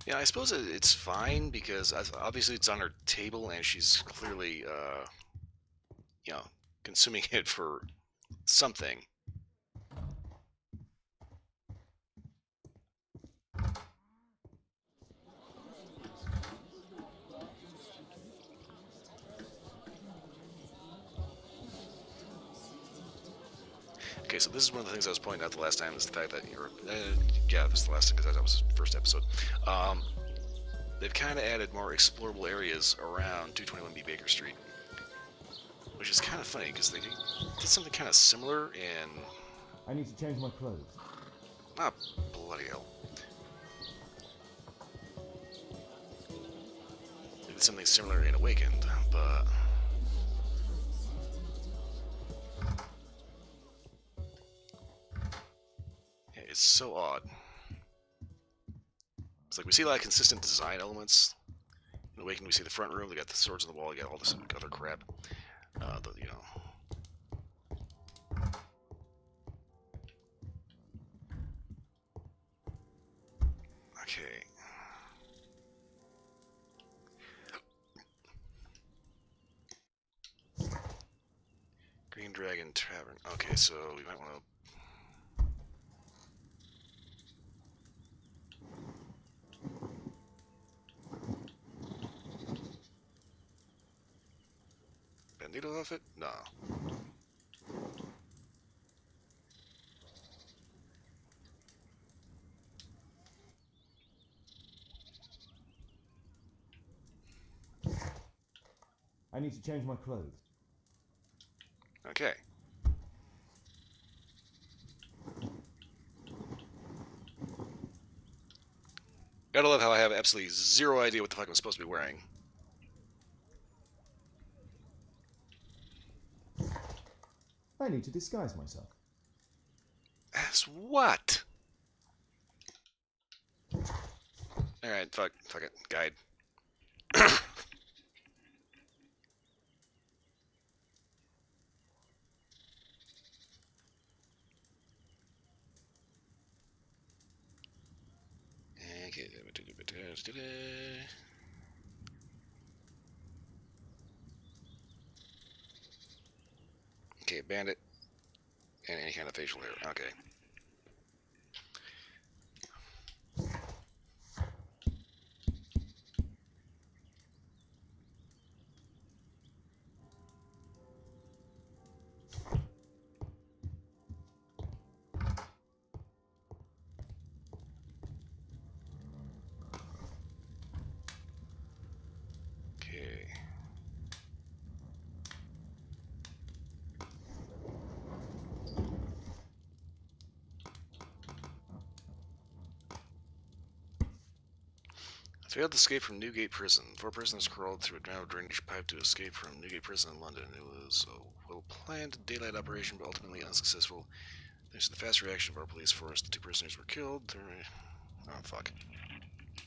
Yeah, I suppose it's fine because obviously it's on her table and she's clearly, consuming it for something. Okay, so this is one of the things I was pointing out the last time is the fact that yeah, this is the last thing because that was the first episode. They've kind of added more explorable areas around 221B Baker Street, which is kind of funny because they did something kind of similar in... I need to change my clothes. Ah, bloody hell. They did something similar in Awakened, but... yeah, it's so odd. It's like we see a lot of consistent design elements. In Awakened, we see the front room, they got the swords on the wall, you got all this other crap. Okay. Green Dragon Tavern. Okay, so we might want to... Bandito outfit? No. I need to change my clothes. Okay. Got gotta love how I have absolutely zero idea what the fuck I'm supposed to be wearing. I need to disguise myself. As what? Alright, fuck it. Guide. Okay, bandit. And any kind of facial hair. Okay. Okay. Failed to escape from Newgate Prison. 4 prisoners crawled through a narrow drainage pipe to escape from Newgate Prison in London. It was a well-planned daylight operation, but ultimately unsuccessful. Thanks to the fast reaction of our police force, the 2 prisoners were killed. Oh, fuck.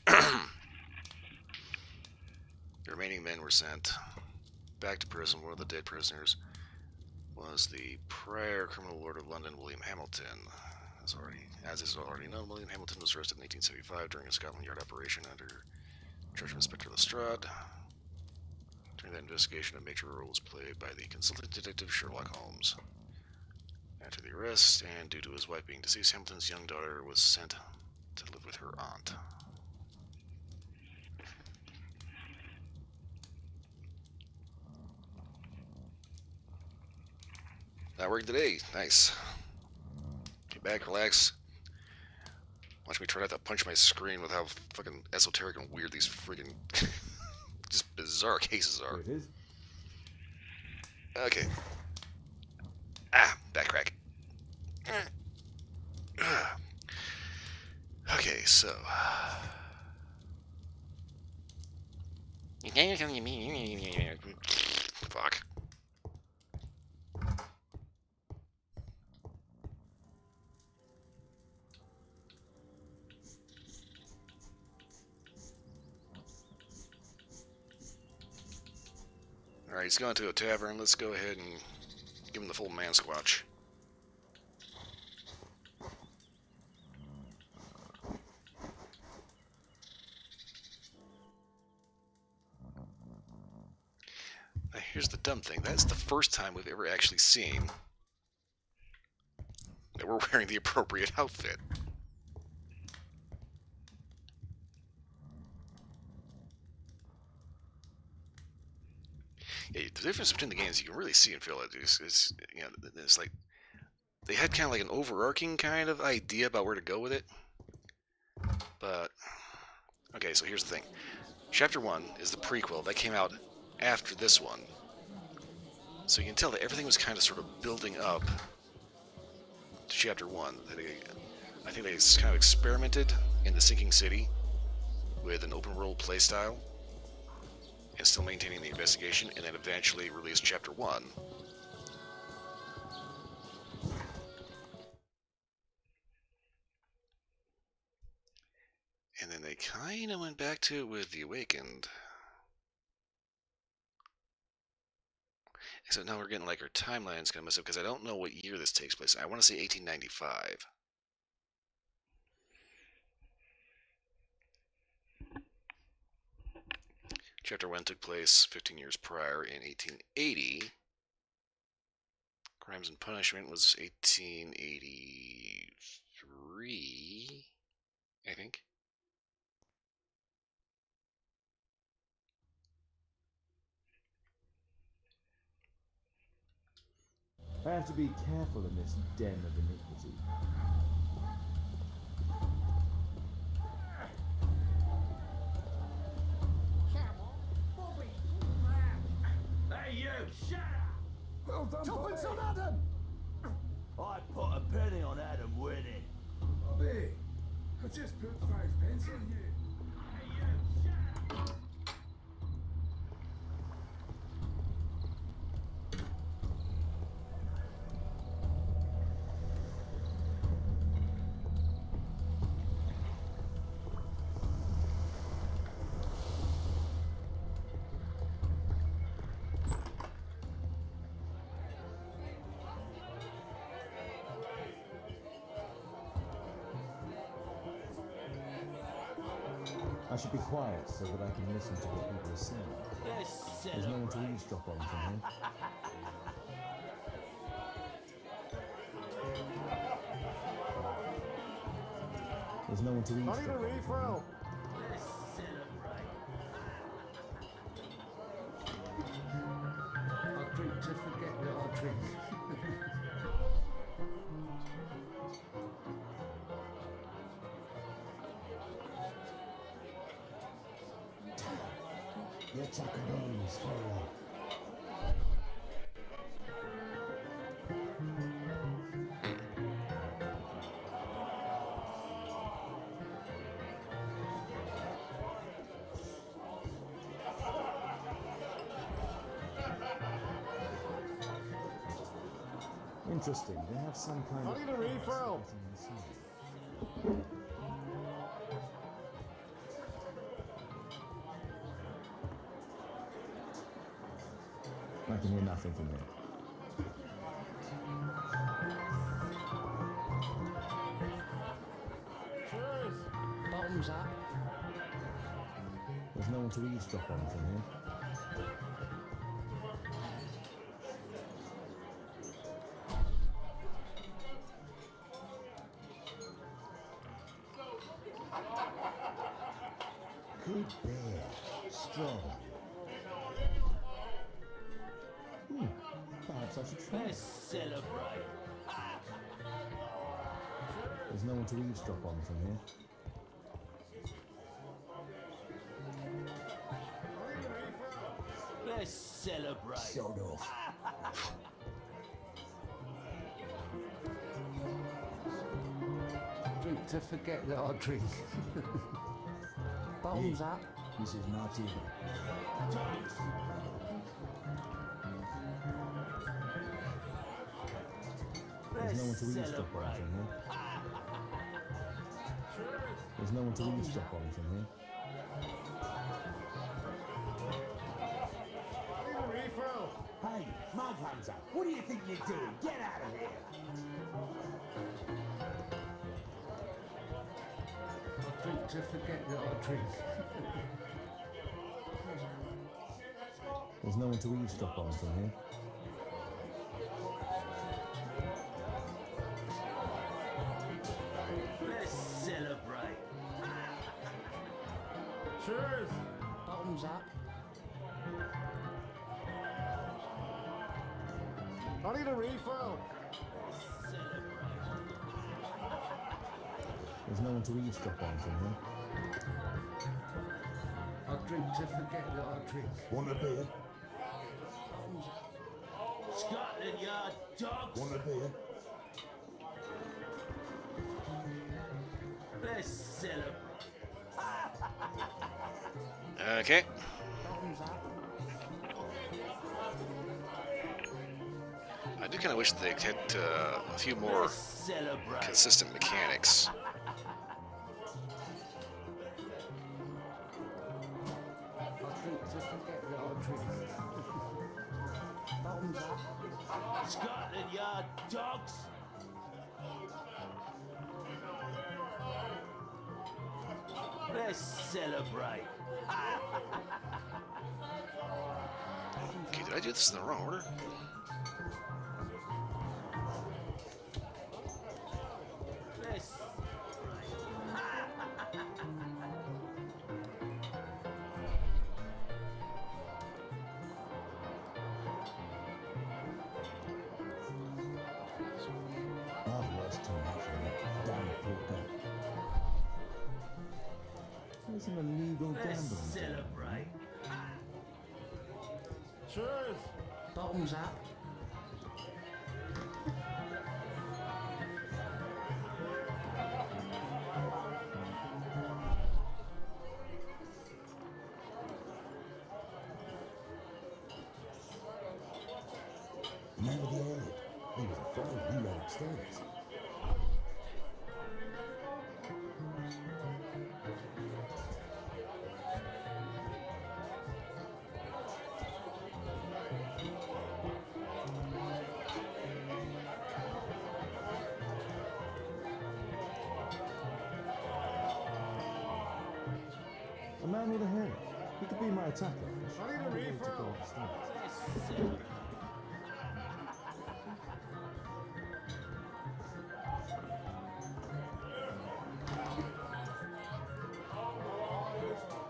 The remaining men were sent back to prison. One of the dead prisoners was the prior criminal lord of London, William Hamilton. As is already known, William Hamilton was arrested in 1875 during a Scotland Yard operation under Treasure Inspector Lestrade. During that investigation, a major role was played by the consultant detective Sherlock Holmes. After the arrest, and due to his wife being deceased, Hamilton's young daughter was sent to live with her aunt. That worked today. Nice. Get back, relax. Watch me try not to punch my screen with how fucking esoteric and weird these freaking just bizarre cases are. Here it is. Okay. Ah, back crack. Okay, so. Fuck. Alright, he's going to a tavern. Let's go ahead and give him the full man squatch. Now, here's the dumb thing. That's the first time we've ever actually seen that we're wearing the appropriate outfit. Yeah, the difference between the games, you can really see and feel it. It's you know, it's like they had kind of like an overarching kind of idea about where to go with it. But okay, so here's the thing. Chapter 1 is the prequel that came out after this one. So you can tell that everything was kind of sort of building up to Chapter 1. I think they kind of experimented in the Sinking City with an open world playstyle and still maintaining the investigation, and then eventually released Chapter 1. And then they kind of went back to it with The Awakened. Except now we're getting like our timeline's gonna mess up because I don't know what year this takes place. I want to say 1895. Chapter 1 took place 15 years prior in 1880. Crimes and Punishment was 1883, I think. I have to be careful in this den of iniquity. Hey, you! Shut up! Well done, Tuppence on Adam! I put a penny on Adam winning. Bobby, I just put 5 pence on you. should be quiet so that I can listen to what people are saying. There's no one to eavesdrop on from here. There's no one to eavesdrop on from here. I drink to forget that I drink. You're Tucker Holmes for real. Interesting. They have some kind of. I need a refill. I can hear nothing from here. Bottoms up. There's no one to eavesdrop on from here. Good bear. Strong. Perhaps I should try. Let's celebrate. There's no one to eavesdrop on from here. Let's celebrate. Showed off. Drink to forget that I drink. Bottoms up. This is Martina. There's no one to eavesdrop on from here. There's no one to eavesdrop on from here. Hey, Mug Hunter, what do you think you're doing? Get out of here! I drink to forget that I drink. There's no one to eavesdrop on from here. Let's celebrate. Cheers. Bottoms up. I need a refill. There's no one to eavesdrop on from here. I drink to forget that I drink. Want a beer? Scotland Yard dogs. Want a beer? Let's celebrate. Okay. Bottoms up. I do kind of wish they had a few more Let's celebrate. consistent mechanics. I drink to forget that I drink. Bottoms up. Scotland Yard dogs. Let's celebrate. Okay, did I do this in the wrong order? Let's I've lost too much of it. Damn Porter. There's some illegal Let's gambling. celebrate. Cheers. Bottoms up. Remember the earlier? He was afraid. He ran upstairs. man with a hairnet. He could be my attacker. I should find a way to go upstairs.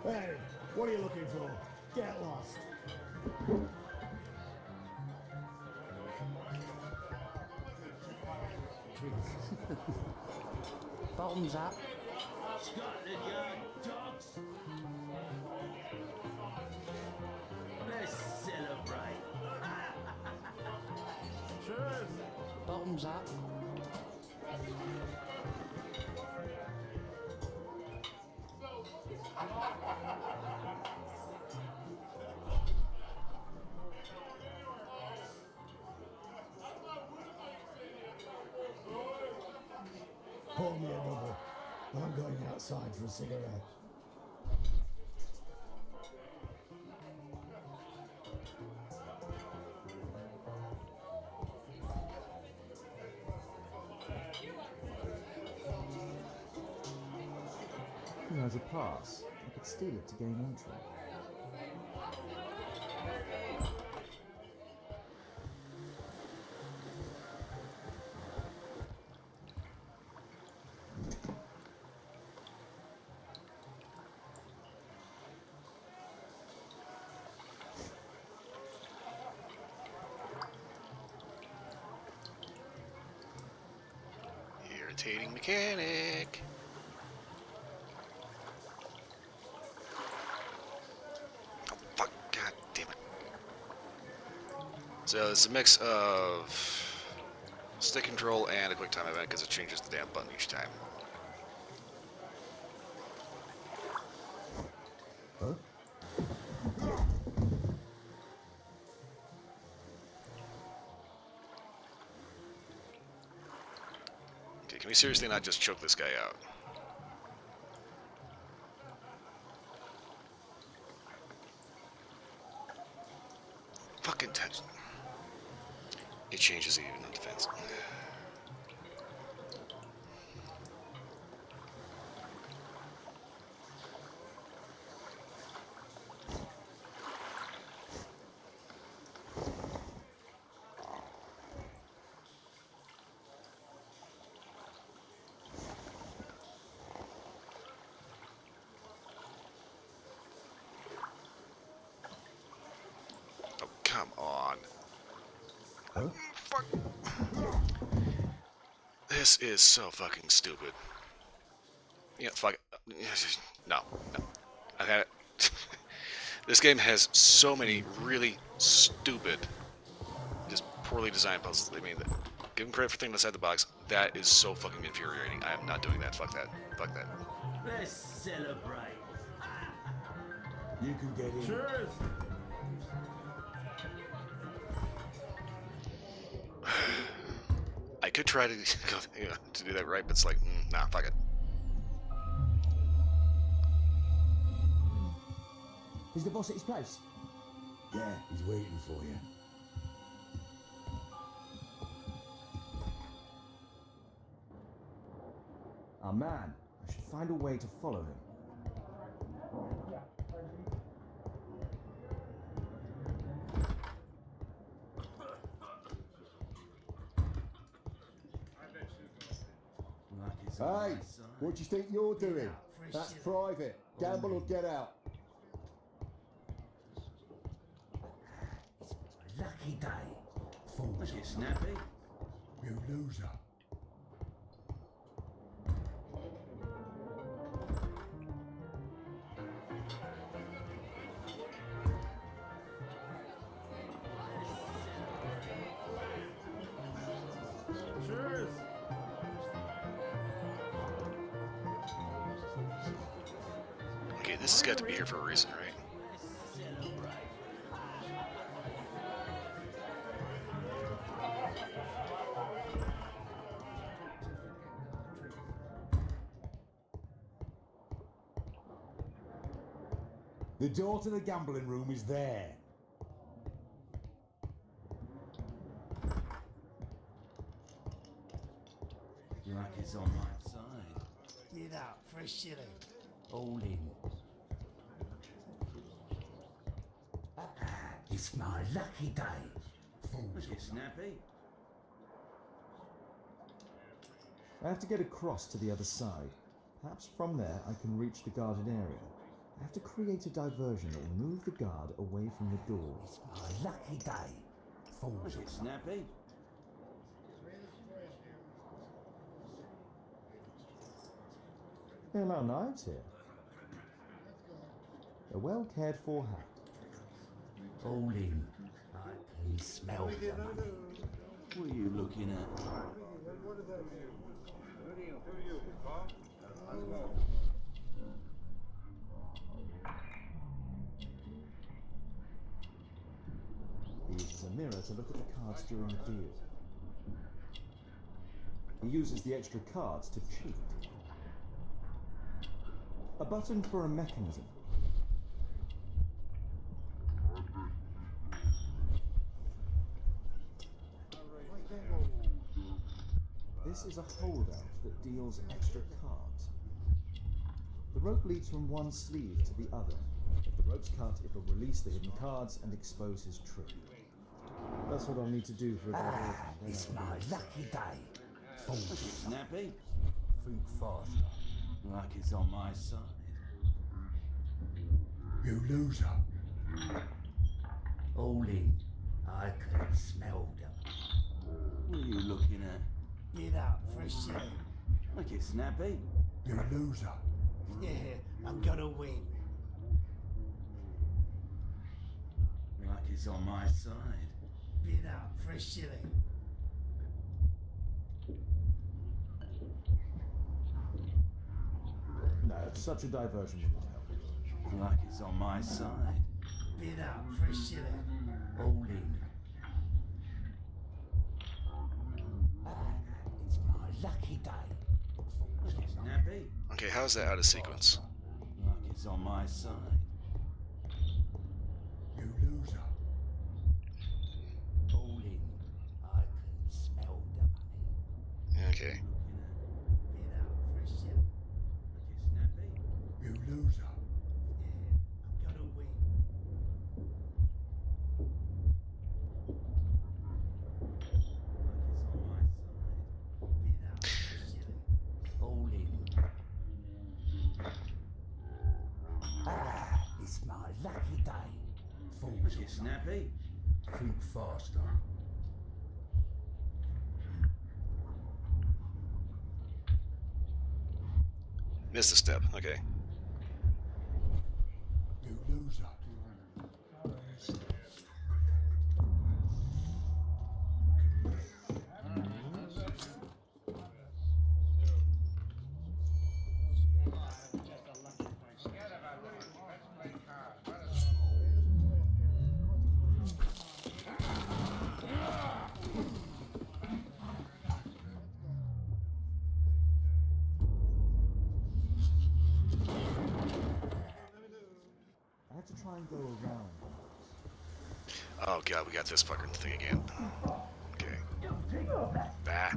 Hey, what are you looking for? Get lost. Bottoms up. Scotland Yard dogs. Let's celebrate. Cheers. Bottoms up. Pour me a double. I'm going outside for a cigarette. He has a pass. I could steal it to gain entry. Irritating mechanic. Oh, fuck. God damn it. So it's a mix of stick control and a quick time event because it changes the damn button each time. Huh? Okay, can we seriously not just choke this guy out? Fucking tension. It changes even on defense. Oh, come on. Huh? Fuck. This is so fucking stupid. Yeah, fuck it. No, no. I've had it. This game has so many really stupid, just poorly designed puzzles. I mean, give them credit for thinking outside the box. That is so fucking infuriating. I am not doing that. Fuck that. Fuck that. Let's celebrate. You can get in. Cheers. I could try to to do that right, but it's like, nah, fuck it. Is the boss at his place? Yeah, he's waiting for you. Our man. I should find a way to follow him. Hey, what do you think you're doing? That's private. Gamble or get out. Lucky day. Was you snappy? You loser. Cheers. Okay, this has got to be here for a reason, right? The door to the gambling room is there. Luck is on my side. Get out for a shilling. All in. It's my lucky day. Let's get snappy. I have to get across to the other side. Perhaps from there I can reach the guarded area. I have to create a diversion that will move the guard away from the door. It's my lucky day. Let's get snappy. There are knives here. A well cared for hat. All in. I can smell the money. What are you looking at? He uses a mirror to look at the cards during the deal. He uses the extra cards to cheat. A button for a mechanism. This is a holdout that deals extra cards. The rope leads from one sleeve to the other. If the rope's cut, it will release the hidden cards and expose his trick. That's what I'll need to do for a diversion. It's my lucky day. Let's get snappy. Think faster. Like it's on my side. You loser. All in. I can smell them. What are you looking at? Get up for a shilling. Like it's snappy. You loser. Yeah, I'm gonna win. Like it's on my side. Bid up for a shilling. No, such a diversion will not help. Like it's on my side. Bid up for a shilling. All in. It's my lucky day. Let's get snappy. Okay, how's that out of sequence? Like it's on my side. You loser. All in. I can smell the money. Okay. Bid up for a shilling. Like it's snappy. You loser. Yeah, I'm gonna win. Like it's on my side. Bid up for a shilling. All in. It's my lucky day. Let's Fools. get snappy. Think faster. Missed a step. Okay. You loser. I have to try and go around. Oh god, we got this fucking thing again. Okay. Bah.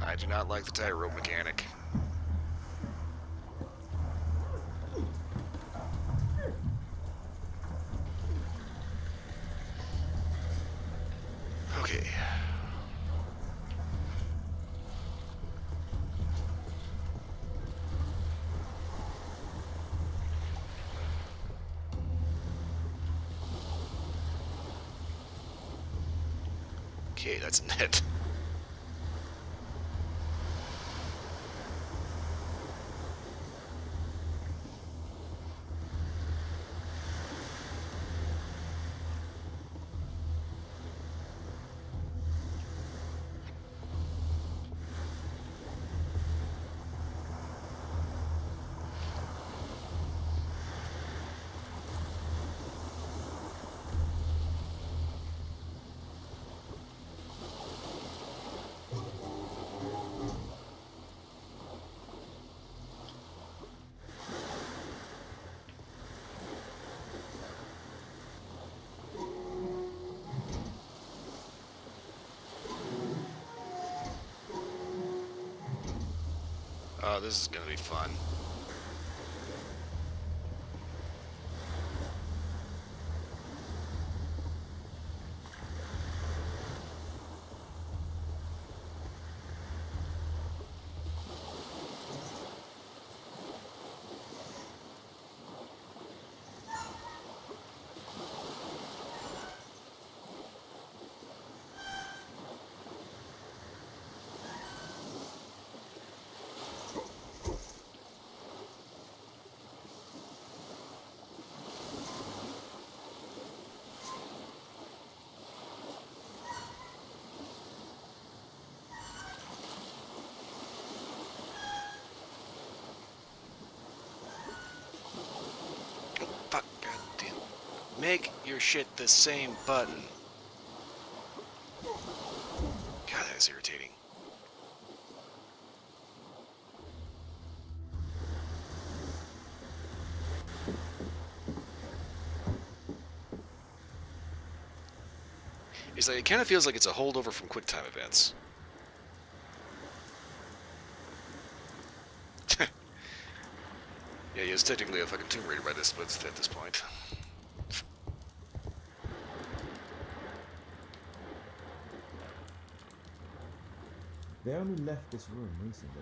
I do not like the tightrope mechanic. Okay. Okay, that's net. Oh, this is gonna be fun. Fuck, goddamn. Make your shit the same button. God, that is irritating. It's like, it kind of feels like it's a holdover from QuickTime events. Yeah, he is technically a fucking Tomb Raider by this, at this point. They only left this room recently.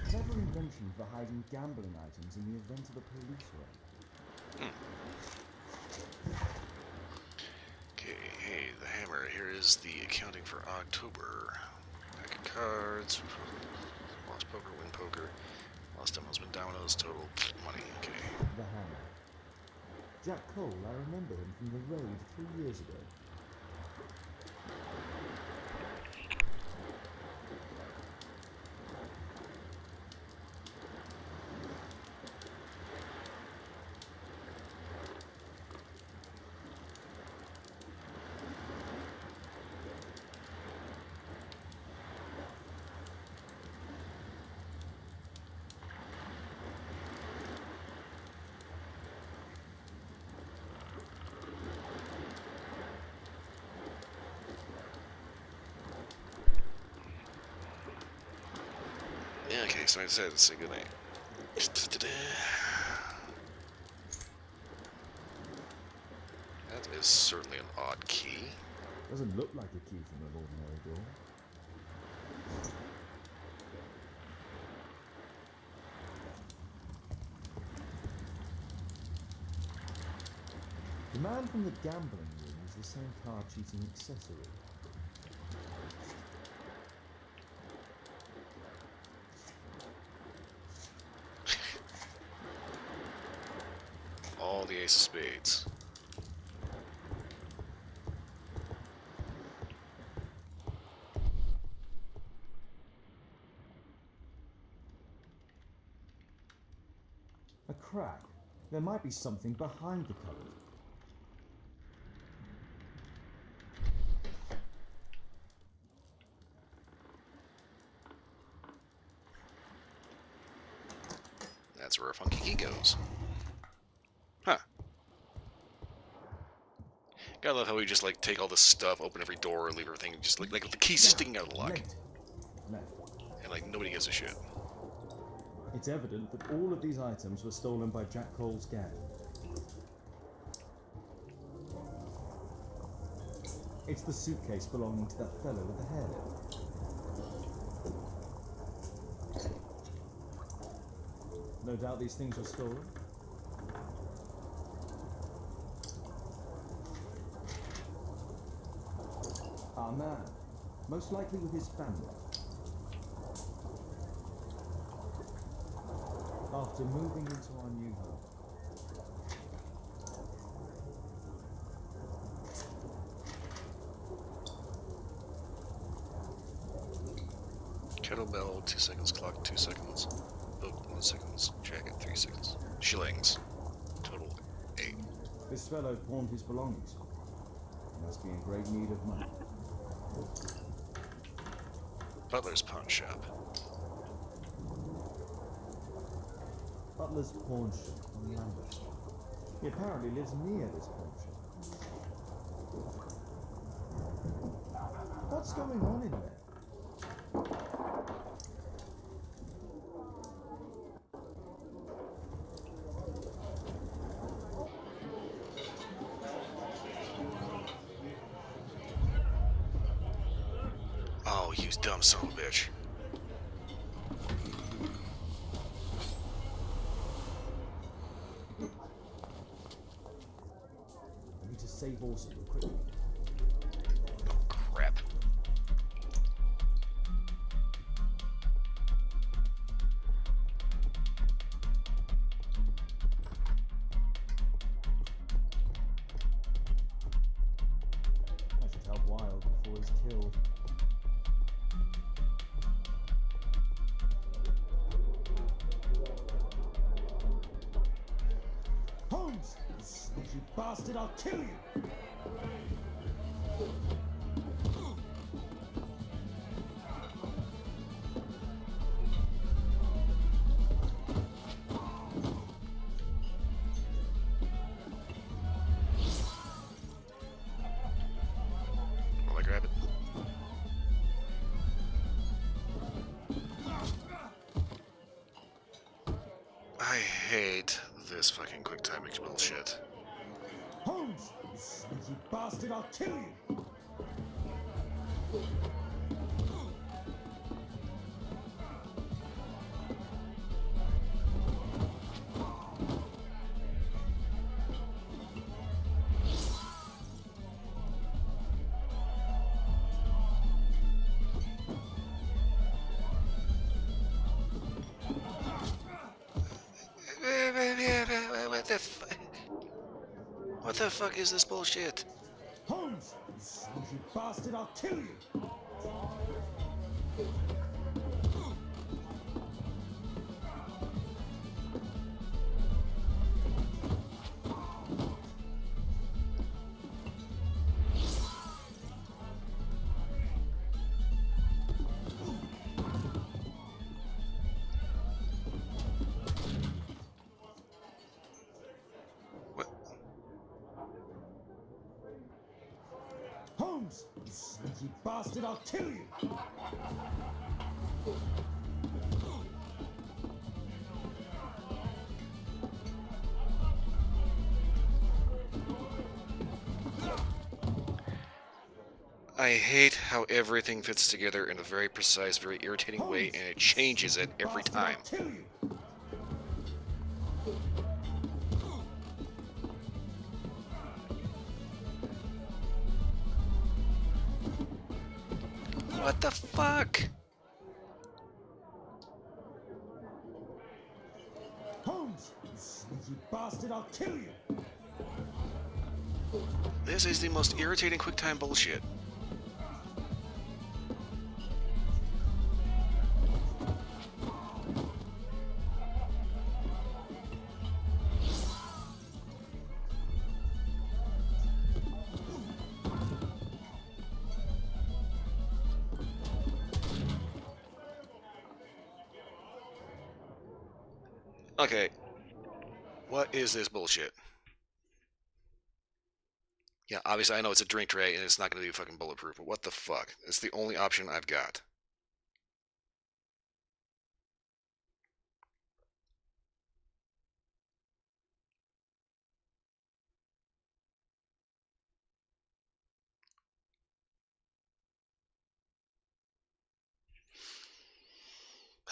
Clever invention for hiding gambling items in the event of a police raid. Okay, hey, the hammer. Here is the accounting for October. Pack of cards. Lost poker, win poker. Lost dominoes, win dominoes. Total money. Okay. The hammer. Jack Cole, I remember him from the raid 3 years ago. Yeah, okay, so I said, say goodnight. That is certainly an odd key. Doesn't look like a key from an ordinary door. The man from the gambling room is the same card cheating accessory. All the ace of spades. A crack. There might be something behind the cupboard. That's where a funky key goes. Huh. Gotta love how we just like take all this stuff, open every door, leave everything, just like the keys sticking out of the lock, Left. and like nobody gives a shit. It's evident that all of these items were stolen by Jack Cole's gang. It's the suitcase belonging to that fellow with the hairnet. No doubt these things were stolen. Our man, most likely with his family. After moving into our new home. Kettlebell, 2 seconds, clock, 2 seconds, boat, 1 second, jacket, 3 seconds. Shillings. Total 8. This fellow pawned his belongings. He must be in great need of money. Butler's pawn shop. butler's pawn shop on Lambeth Street. He apparently lives near this pawn shop. What's going on in there? Oh, you dumb son of a bitch. I need to save also real quickly. Oh, crap. I should help Wilde before he's killed. Holmes! You sneaky bastard, I'll kill you! Will I grab it? I hate this fucking quick time bullshit. Holmes! You sneaky bastard, I'll kill you! What the fuck is this bullshit? Holmes! You sneaky bastard, I'll kill you! What? Holmes! You sneaky bastard, I'll kill you! I hate how everything fits together in a very precise, very irritating way, and it changes it every time. Bastard, I'll kill you! What the fuck? Holmes! You sneaky bastard, I'll kill you! This is the most irritating QuickTime bullshit. Okay. What is this bullshit? Yeah, obviously I know it's a drink tray and it's not going to be fucking bulletproof, but what the fuck? It's the only option I've got.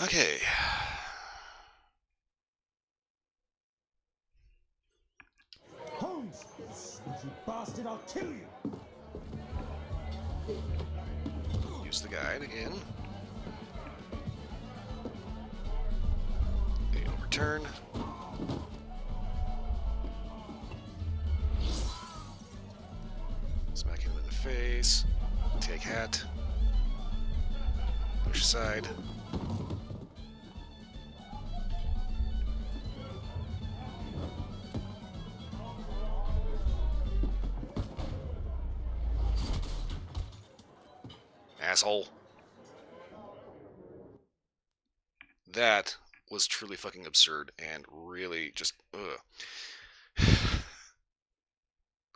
Okay. Holmes! You sneaky bastard, I'll kill you! Use the guide again. Okay, overturn. Smack him in the face. Take hat. Push aside. Asshole. That was truly fucking absurd and really just ugh.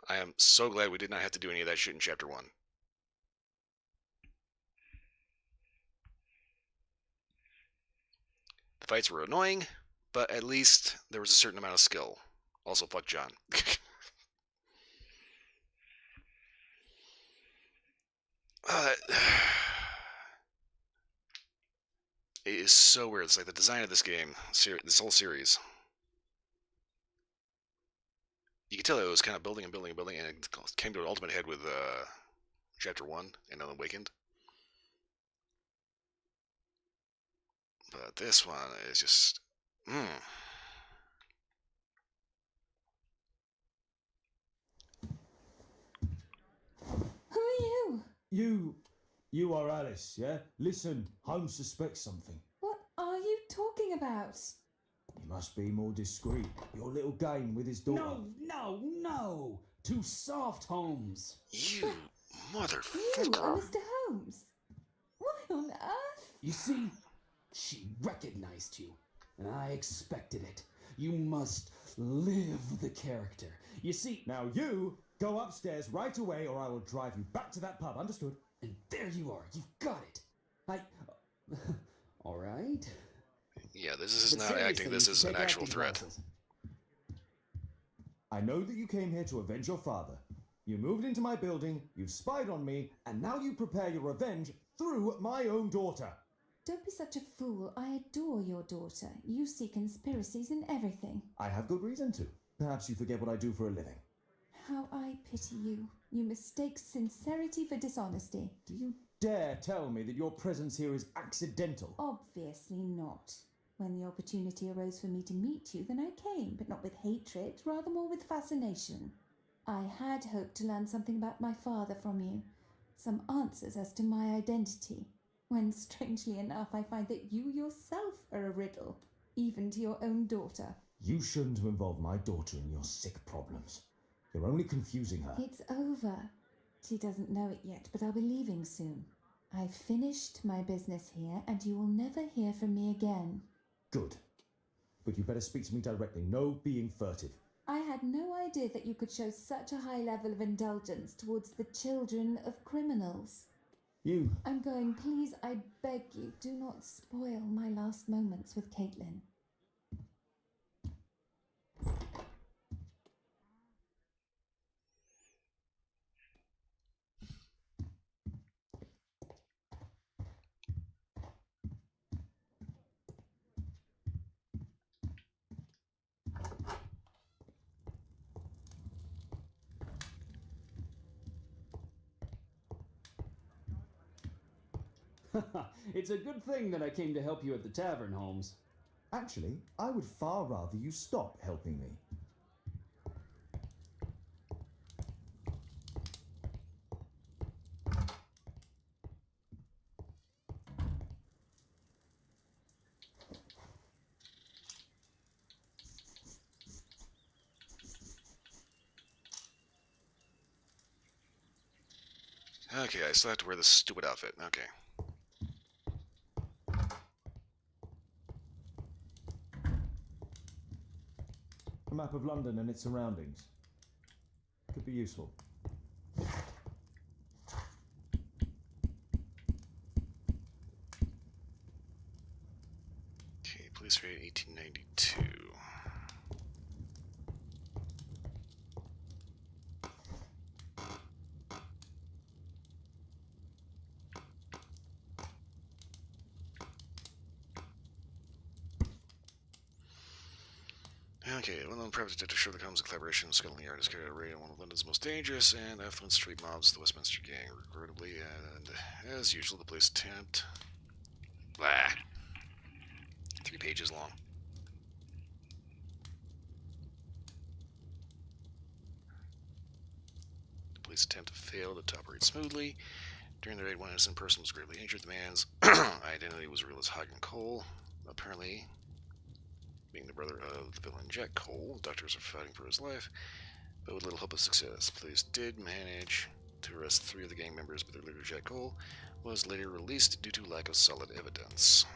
I am so glad we did not have to do any of that shit in chapter 1. The fights were annoying, but at least there was a certain amount of skill. Also, fuck John. It is so weird. It's like the design of this game, this whole series. You can tell it was kind of building and building and building, and it came to an ultimate head with chapter 1 and Unawakened. But this one is just... Who are you? You are Alice, yeah? Listen, Holmes suspects something. What are you talking about? You must be more discreet. Your little game with his daughter. No! Too soft, Holmes. You You motherfucker. are Mr. Holmes. Why on earth? You see, she recognized you, and I expected it. You must live the character. You see, Now you go upstairs right away or I will drive you back to that pub, understood? and there you are. You've got it. All right. Yeah, this is But not seriously, acting. This you is should an take actual acting threat. classes. I know that you came here to avenge your father. You moved into my building, you've spied on me, and now you prepare your revenge through my own daughter. Don't be such a fool. I adore your daughter. You see conspiracies in everything. I have good reason to. Perhaps you forget what I do for a living. How I pity you. You mistake sincerity for dishonesty. Do you dare tell me that your presence here is accidental? Obviously not. When the opportunity arose for me to meet you, then I came, but not with hatred, rather more with fascination. I had hoped to learn something about my father from you, some answers as to my identity, when strangely enough I find that you yourself are a riddle, even to your own daughter. You shouldn't have involved my daughter in your sick problems. You're only confusing her. It's over. She doesn't know it yet, but I'll be leaving soon. I've finished my business here, and you will never hear from me again. Good. But you better speak to me directly. No being furtive. I had no idea that you could show such a high level of indulgence towards the children of criminals. You. I'm going, please, I beg you, do not spoil my last moments with Caitlin. It's a good thing that I came to help you at the tavern, Holmes. Actually, I would far rather you stop helping me. Okay, I still have to wear this stupid outfit. Okay. A map of London and its surroundings. Could be useful. Okay, police raid 1892. Okay, well-known private detective Sherlock Holmes' collaboration with Scotland Yard has carried out a raid on one of London's most dangerous and affluent street mobs, the Westminster Gang, regrettably, and as usual, the police attempt... Blah. 3 pages long. The police attempt failed to operate smoothly. During the raid, one innocent person was greatly injured. The man's identity was revealed as Hagen Cole. Apparently, being the brother of the villain Jack Cole, doctors are fighting for his life, but with little hope of success. Police did manage to arrest 3 of the gang members, but their leader, Jack Cole, was later released due to lack of solid evidence.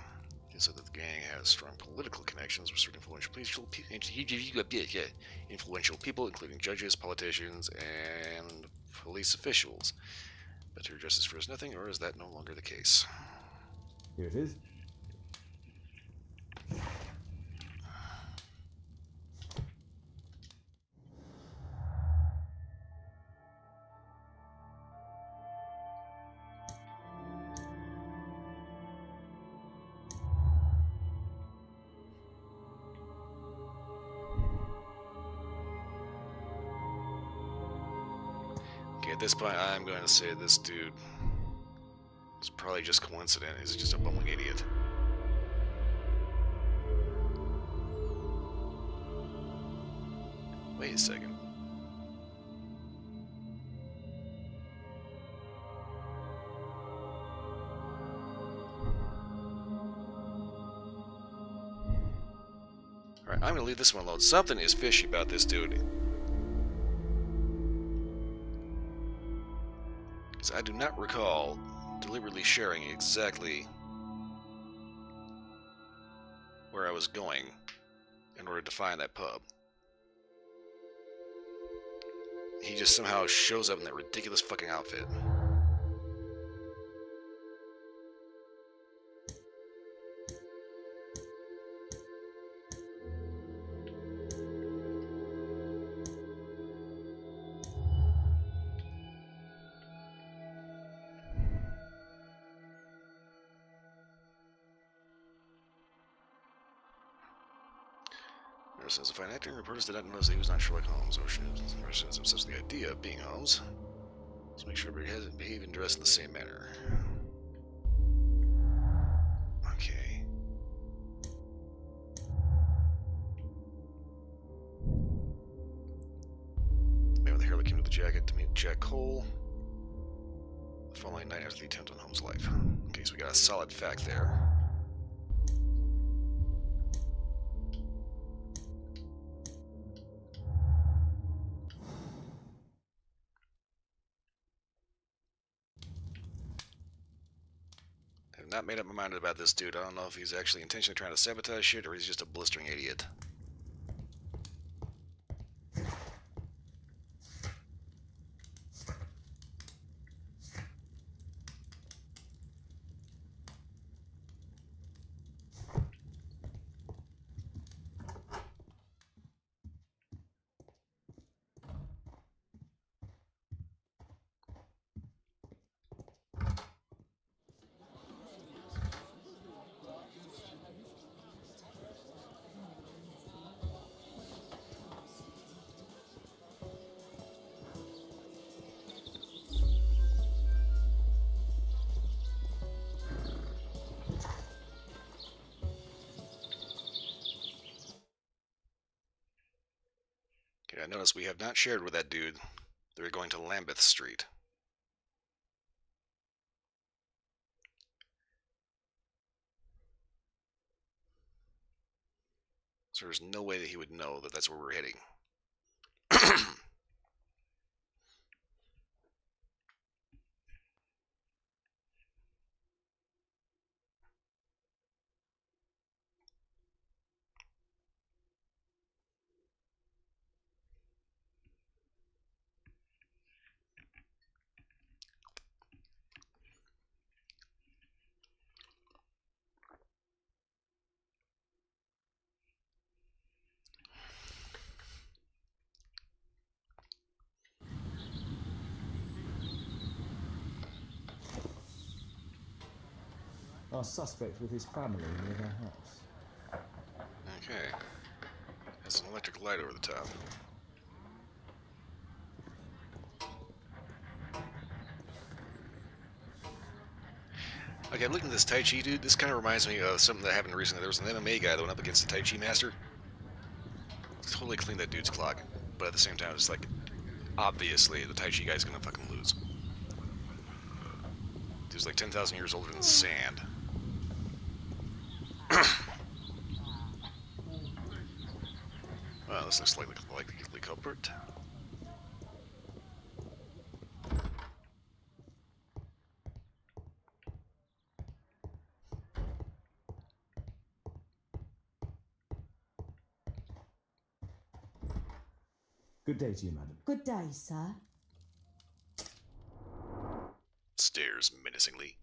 said that the gang has strong political connections with certain influential people, including judges, politicians, and police officials. But your justice fears nothing, or is that no longer the case? Here it is. Okay, at this point, I'm going to say this dude is probably just coincident. He's just a bumbling idiot. Wait a second. Alright, I'm gonna leave this one alone. Something is fishy about this dude. Because I do not recall deliberately sharing exactly where I was going in order to find that pub. He just somehow shows up in that ridiculous fucking outfit. Since the fine actor, reporters did not notice that he was not Sherlock Holmes, or residents obsessed with the idea of being Holmes. Let's make sure everybody has behave and dress in the same manner. Okay. The man with the hair that came with the jacket to meet Jack Cole the following night after the attempt on Holmes' life. Okay, so we got a solid fact there. Not made up my mind about this dude. I don't know if he's actually intentionally trying to sabotage shit or he's just a blistering idiot. Okay, I notice we have not shared with that dude that we're going to Lambeth Street. So there's no way that he would know that that's where we're heading. Our suspect with his family near their house. Okay. Has an electric light over the top. Okay, I'm looking at this Tai Chi dude. This kind of reminds me of something that happened recently. There was an MMA guy that went up against the Tai Chi master. Totally cleaned that dude's clock. But at the same time, it's like, obviously, the Tai Chi guy's gonna fucking lose. Dude's like 10,000 years older than sand. Well, this looks like the culprit. Good day to you, madam. Good day, sir. Stares menacingly.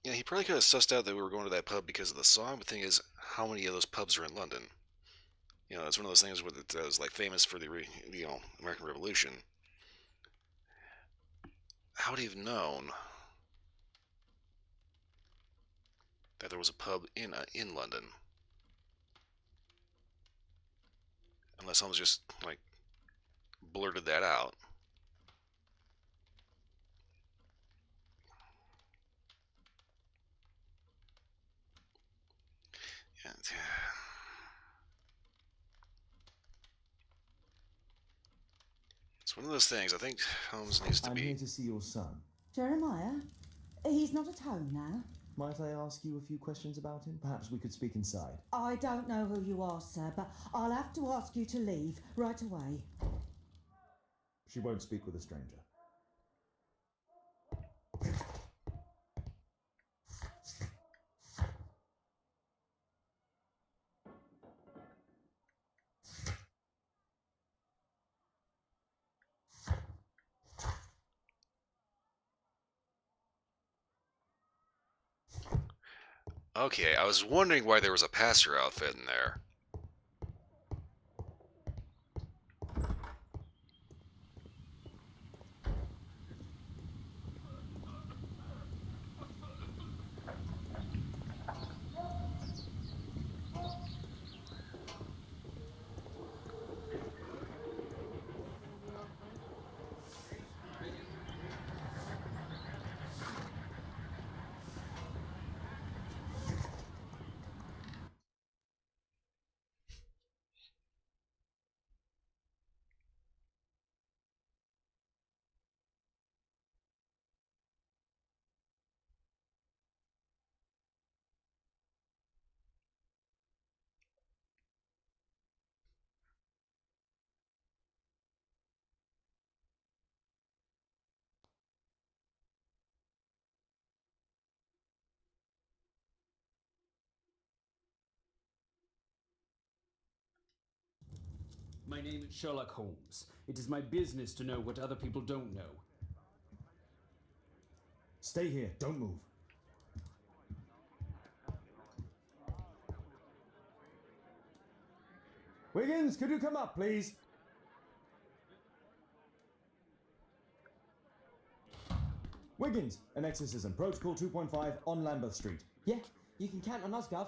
Yeah, he probably could have sussed out that we were going to that pub because of the song. But the thing is, how many of those pubs are in London? You know, it's one of those things where it was like famous for the American Revolution. How would he have known that there was a pub in London? Unless someone's just like blurted that out. And, it's one of those things. I think Holmes needs to I'm be. here to see your son. Jeremiah? He's not at home now. Might I ask you a few questions about him? Perhaps we could speak inside. I don't know who you are, sir, but I'll have to ask you to leave right away. She won't speak with a stranger. Okay, I was wondering why there was a pastor outfit in there. My name is Sherlock Holmes. It is my business to know what other people don't know. Stay here. Don't move. Wiggins, could you come up, please? Wiggins, an exorcism. Protocol 2.5 on Lambeth Street. Yeah, you can count on us, Gov.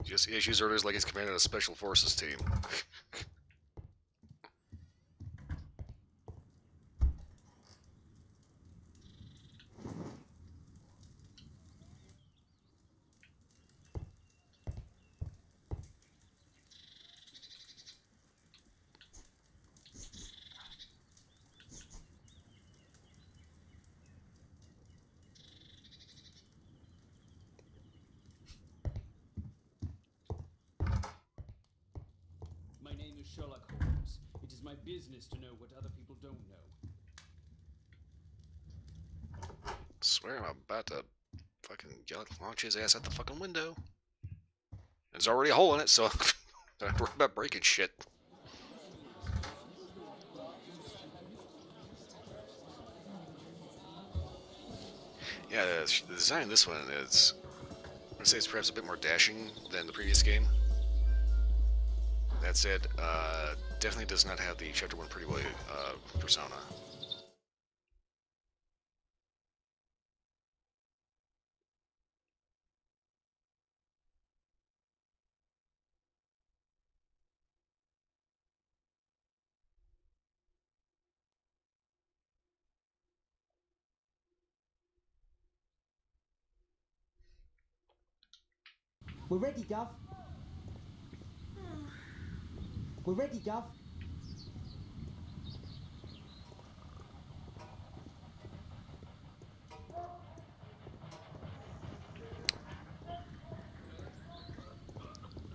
Just issues orders like he's commanding a special forces team. My name is Sherlock Holmes. It is my business to know what other people don't know. Swear I'm about to fucking launch his ass out the fucking window. There's already a hole in it, so don't have to worry about breaking shit. Yeah, the design of this one is, I'd say it's perhaps a bit more dashing than the previous game. That said, definitely does not have the Chapter 1 Pretty Boy persona. We're ready, Gov. We're ready, Gov.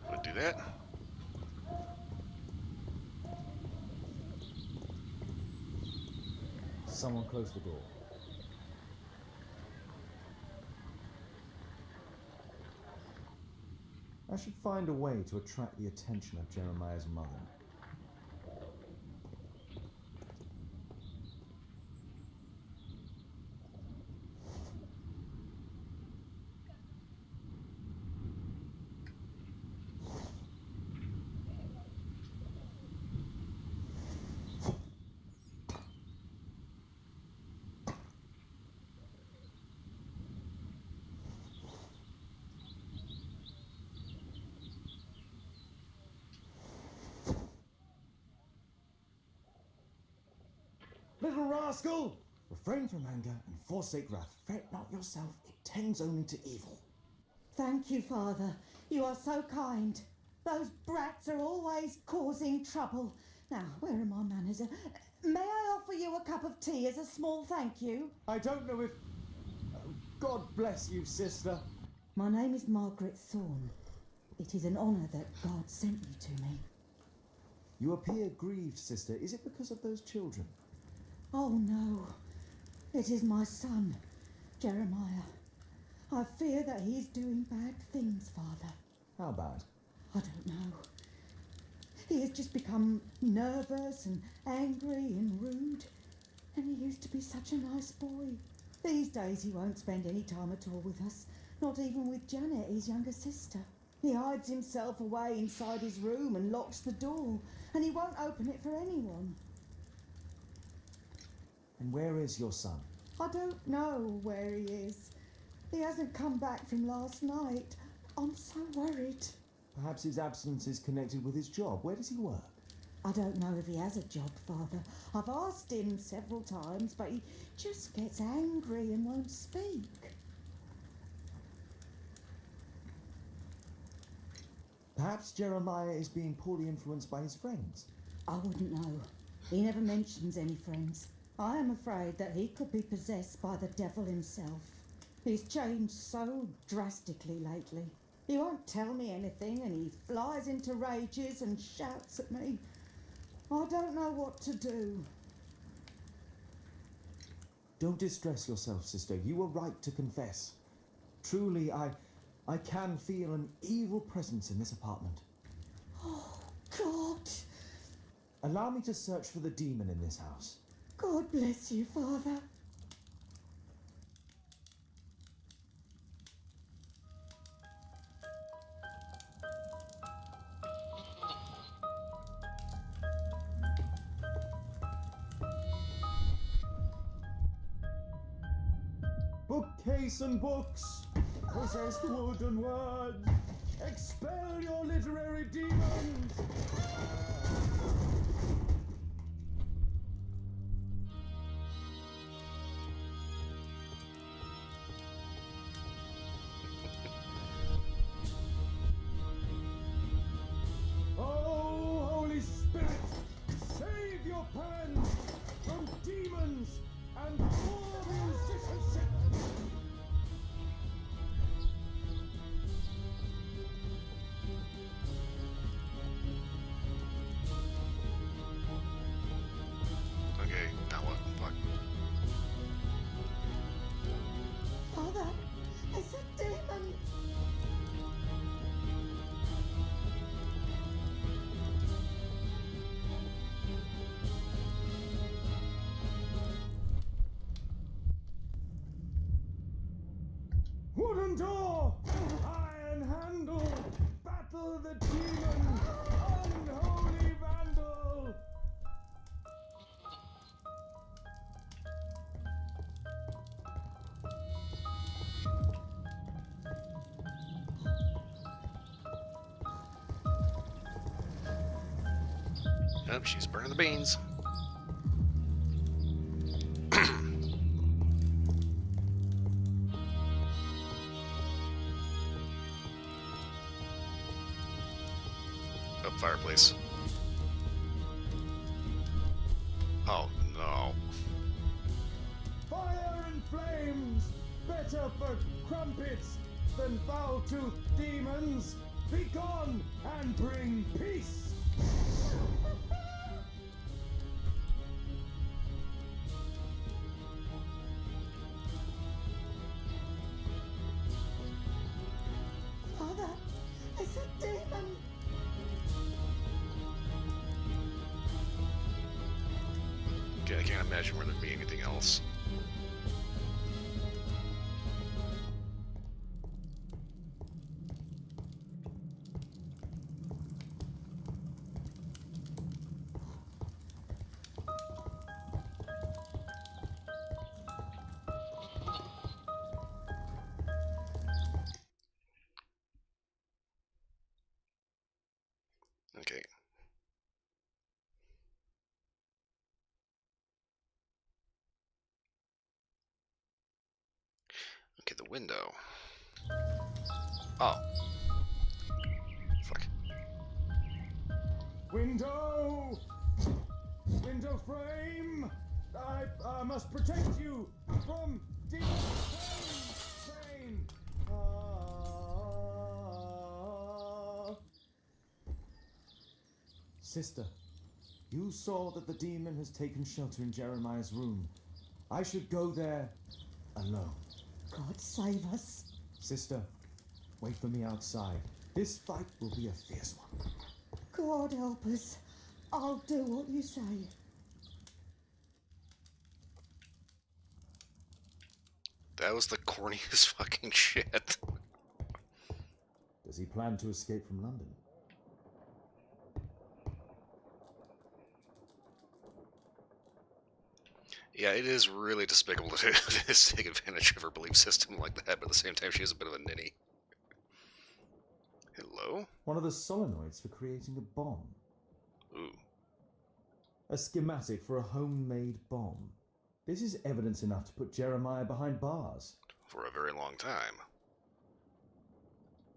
Would do that. Someone close the door. I should find a way to attract the attention of Jeremiah's mother. Little rascal! Refrain from anger and forsake wrath. Fret not yourself, it tends only to evil. Thank you, Father. You are so kind. Those brats are always causing trouble. Now, where are my manners? May I offer you a cup of tea as a small thank you? I don't know if... God bless you, sister. My name is Margaret Thorne. It is an honour that God sent you to me. You appear grieved, sister. Is it because of those children? Oh, no. It is my son, Jeremiah. I fear that he's doing bad things, Father. How bad? I don't know. He has just become nervous and angry and rude. And he used to be such a nice boy. These days he won't spend any time at all with us, not even with Janet, his younger sister. He hides himself away inside his room and locks the door, and he won't open it for anyone. And where is your son? I don't know where he is. He hasn't come back from last night. I'm so worried. Perhaps his absence is connected with his job. Where does he work? I don't know if he has a job, Father. I've asked him several times, but he just gets angry and won't speak. Perhaps Jeremiah is being poorly influenced by his friends. I wouldn't know. He never mentions any friends. I am afraid that he could be possessed by the devil himself. He's changed so drastically lately. He won't tell me anything and he flies into rages and shouts at me. I don't know what to do. Don't distress yourself, sister. You were right to confess. Truly, I can feel an evil presence in this apartment. Oh, God. Allow me to search for the demon in this house. God bless you, Father. Bookcase and books, possessed wood and words, expel your literary demons! Oh, Holy Spirit, save your pen from demons and poor musicianship! Okay, now what? Fuck. Father, it's a demon. Wooden door! Iron handle! Battle the demon! Unholy vandal! Oh, she's burning the beans. place. Oh no. Fire and flames! Better for crumpets than foul-toothed demons! Be gone and bring peace! Father, it's a demon. Okay, I can't imagine where there'd be anything else. Okay. Okay, the window. Oh. Fuck. Window! Window frame! I must protect you from demon pain! Sister, you saw that the demon has taken shelter in Jeremiah's room. I should go there alone. God save us. Sister, wait for me outside. This fight will be a fierce one. God help us. I'll do what you say. That was the corniest fucking shit. Does he plan to escape from London? Yeah, it is really despicable to take advantage of her belief system like that, but at the same time, she is a bit of a ninny. Hello? One of the solenoids for creating a bomb. Ooh. A schematic for a homemade bomb. This is evidence enough to put Jeremiah behind bars. For a very long time.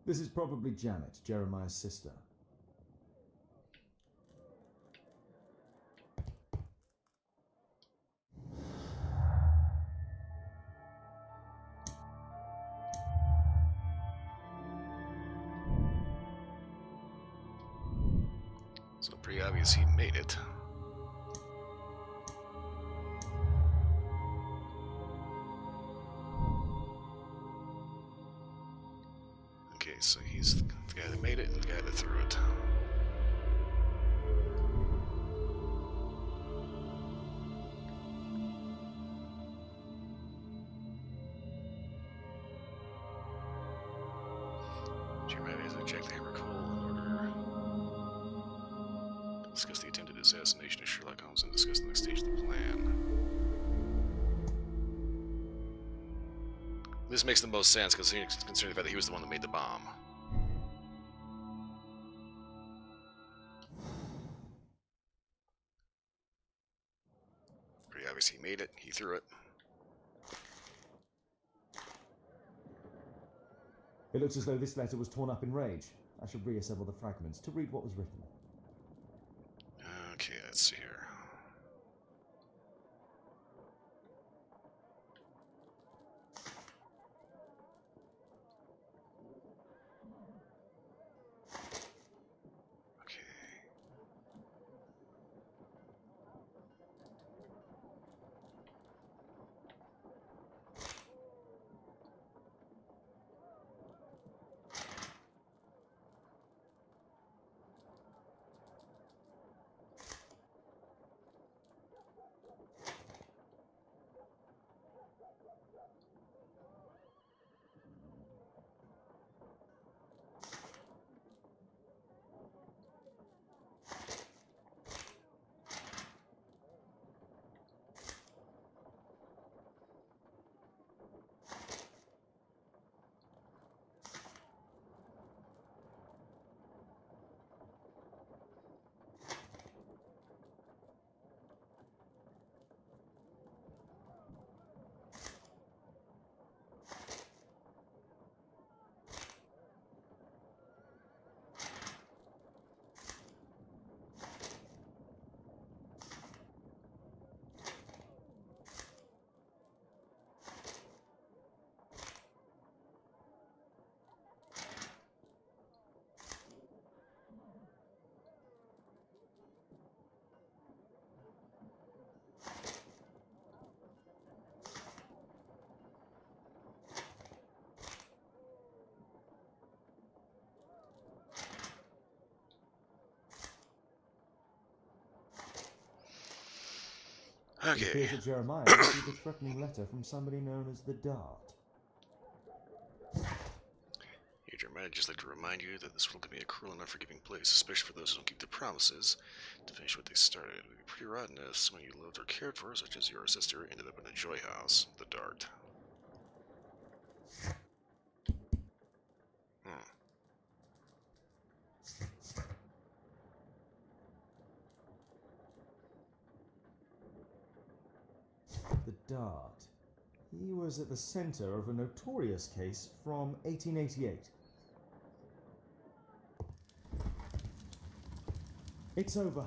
This is probably Janet, Jeremiah's sister. So pretty obvious he made it. Okay, so he's the guy that made it and the guy that threw it. Jeremiah has checked the hammer coal in order. Discuss the attempted assassination of Sherlock Holmes and discuss the next stage of the plan. This makes the most sense considering the fact that he was the one that made the bomb. Pretty obvious he made it, he threw it. It looks as though this letter was torn up in rage. I should reassemble the fragments to read what was written. Okay, let's see here. Okay. It Okay. appears that Jeremiah received a threatening letter from somebody known as the Dart. Here, Jeremiah, I'd just like to remind you that this world can be a cruel and unforgiving place, especially for those who don't keep their promises to finish what they started. It would be pretty rotten if someone you loved or cared for, such as your sister, ended up in a joy house, the Dart. The Dart. He was at the center of a notorious case from 1888. It's over.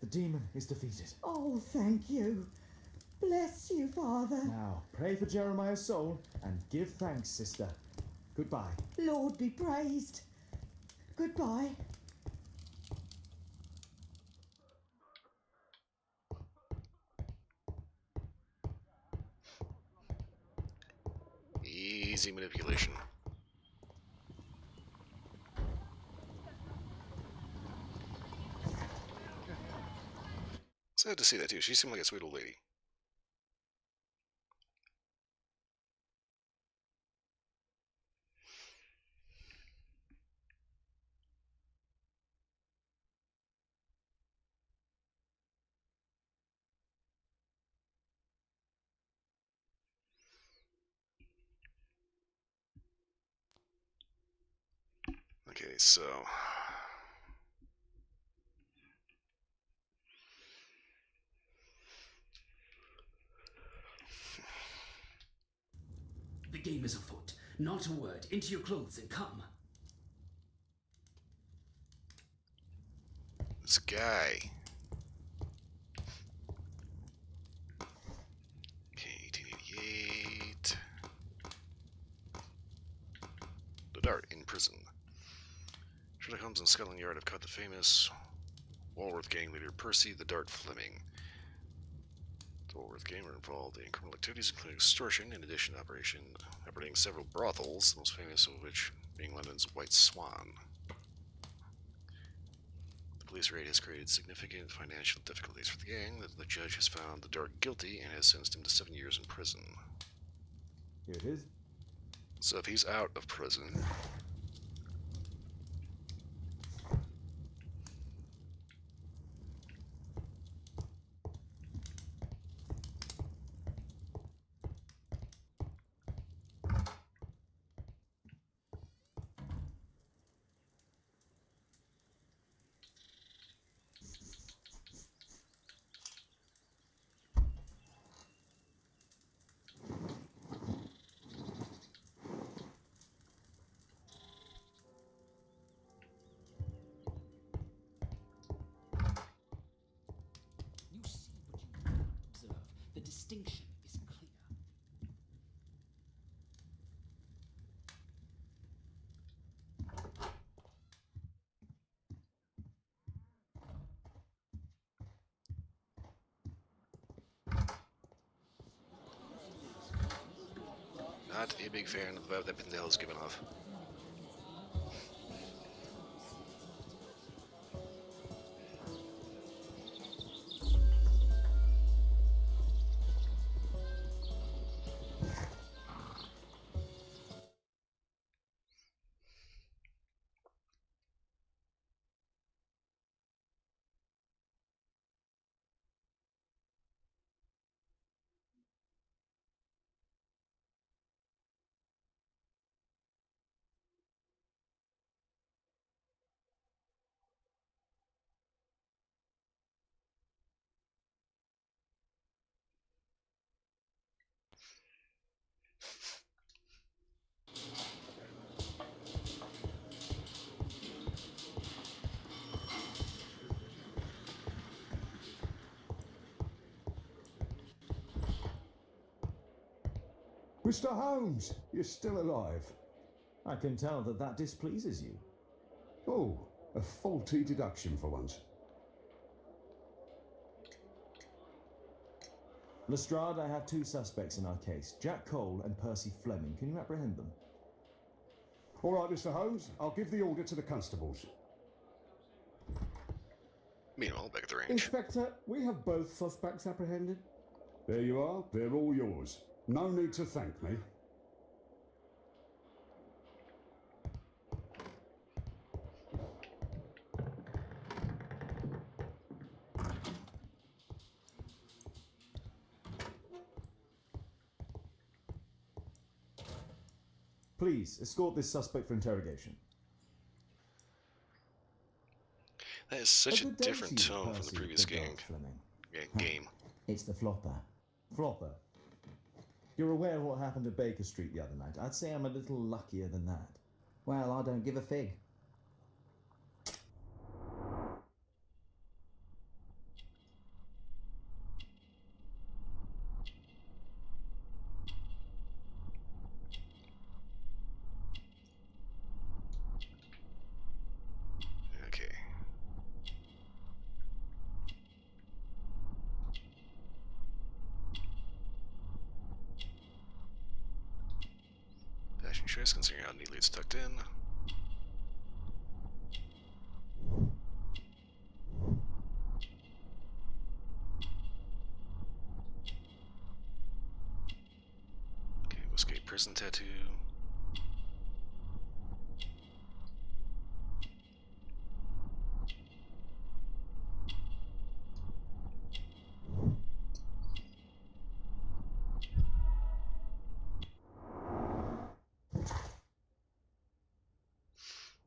The demon is defeated. Oh, thank you. Bless you, Father. Now, pray for Jeremiah's soul and give thanks, sister. Goodbye. Lord be praised. Goodbye. Easy manipulation. Sad to see that too. She seemed like a sweet old lady. Okay, so The game is afoot. Not a word. Into your clothes and come. this guy. Okay, 1888. The Dart in prison. Sherlock Holmes and Scotland Yard have caught the famous Walworth gang leader Percy the Dart Fleming. The Walworth gang were involved in criminal activities including extortion, in addition to operating several brothels, the most famous of which being London's White Swan. The police raid has created significant financial difficulties for the gang. The judge has found the Dart guilty and has sentenced him to 7 years in prison. Here it is. So if he's out of prison, You see what you cannot observe. The distinction is clear. not a big fan of the vibe that Pindale is giving off. Mr. Holmes, you're still alive. I can tell that that displeases you. Oh, a faulty deduction for once. Lestrade, I have 2 suspects in our case, Jack Cole and Percy Fleming. Can you apprehend them? All right, Mr. Holmes, I'll give the order to the constables. Meanwhile, back at the range. Inspector, we have both suspects apprehended. There you are. They're all yours. No need to thank me. Please, escort this suspect for interrogation. That is such a Good day different to you, tone from the Percy previous the Dog game. Fleming. Game. It's the flopper. Flopper. You're aware of what happened at Baker Street the other night. I'd say I'm a little luckier than that. Well, I don't give a fig. Okay. Fashion choice, considering how neatly it's tucked in. Okay, Westgate prison tattoo.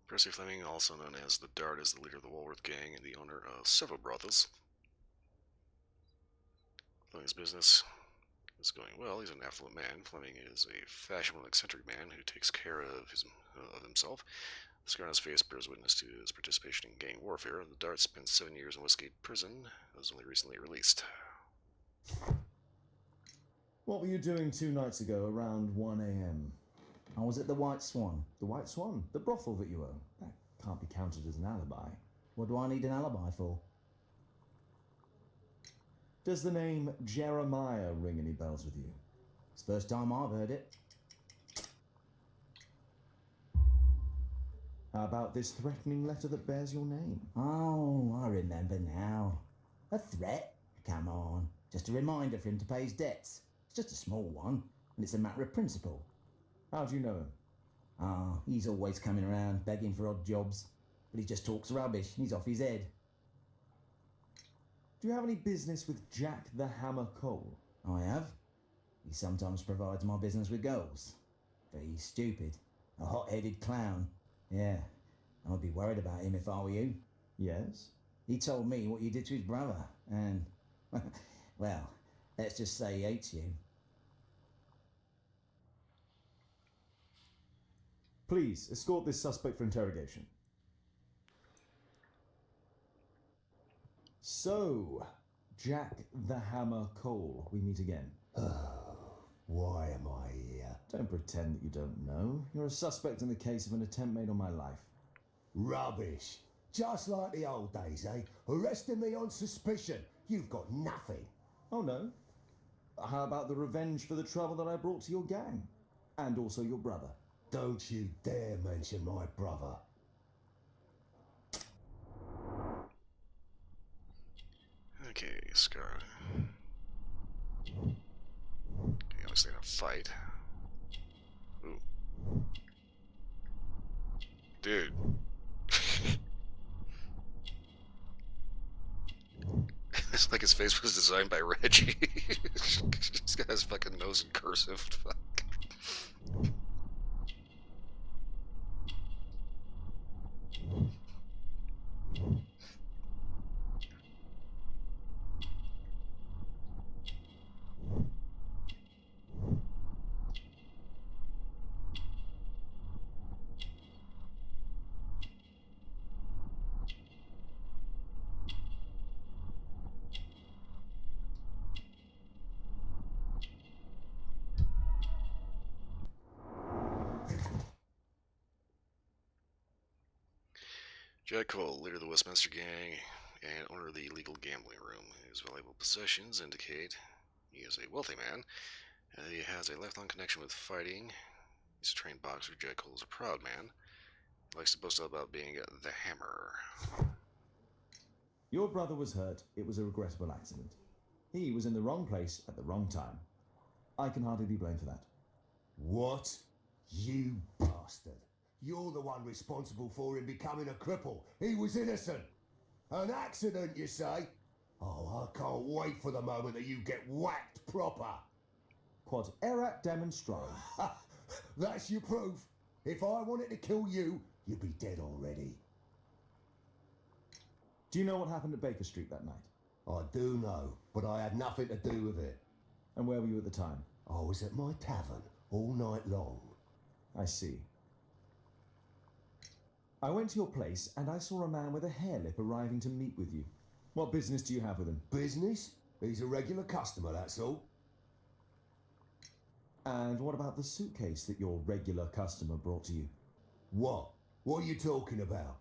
Percy Fleming, also known as the Dart, is the leader of the Walworth Gang and the owner of several brothels. Fleming's business is going well. He's an affluent man. Fleming is a fashionable and eccentric man who takes care of himself. The scar on his face bears witness to his participation in gang warfare. The Dart spent 7 years in Westgate Prison and was only recently released. What were you doing 2 nights ago around 1 a.m.? I was at the White Swan. The White Swan? The brothel that you own? That can't be counted as an alibi. What do I need an alibi for? Does the name Jeremiah ring any bells with you? It's the first time I've heard it. How about this threatening letter that bears your name? Oh, I remember now. A threat? Come on. Just a reminder for him to pay his debts. It's just a small one, and it's a matter of principle. How do you know him? Ah, he's always coming around begging for odd jobs. But he just talks rubbish and he's off his head. Do you have any business with Jack the Hammer Cole? I have. He sometimes provides my business with goals. But he's stupid. A hot-headed clown. Yeah, I'd be worried about him if I were you. Yes? He told me what you did to his brother, and... well, let's just say he hates you. Please, escort this suspect for interrogation. So, Jack the Hammer Cole, we meet again. Why am I here? Don't pretend that you don't know. You're a suspect in the case of an attempt made on my life. Rubbish. Just like the old days, eh? Arresting me on suspicion. You've got nothing. Oh no? How about the revenge for the trouble that I brought to your gang? And also your brother. Don't you dare mention my brother. Okay, Scar. Okay, at least they don't fight. Ooh. Dude. It's like his face was designed by Reggie. He's got his fucking nose in cursive. Fuck. Jack Cole, leader of the Westminster Gang and owner of the illegal gambling room. His valuable possessions indicate he is a wealthy man, and he has a lifelong connection with fighting. He's a trained boxer. Jack Cole is a proud man. He likes to boast about being the Hammer. Your brother was hurt. It was a regrettable accident. He was in the wrong place at the wrong time. I can hardly be blamed for that. What? You bastard. You're the one responsible for him becoming a cripple. He was innocent. An accident, you say? Oh, I can't wait for the moment that you get whacked proper. Quod erat demonstrare. That's your proof. If I wanted to kill you, you'd be dead already. Do you know what happened at Baker Street that night? I do know, but I had nothing to do with it. And where were you at the time? I was at my tavern all night long. I see. I went to your place and I saw a man with a hare lip arriving to meet with you. What business do you have with him? Business? He's a regular customer, that's all. And what about the suitcase that your regular customer brought to you? What? What are you talking about?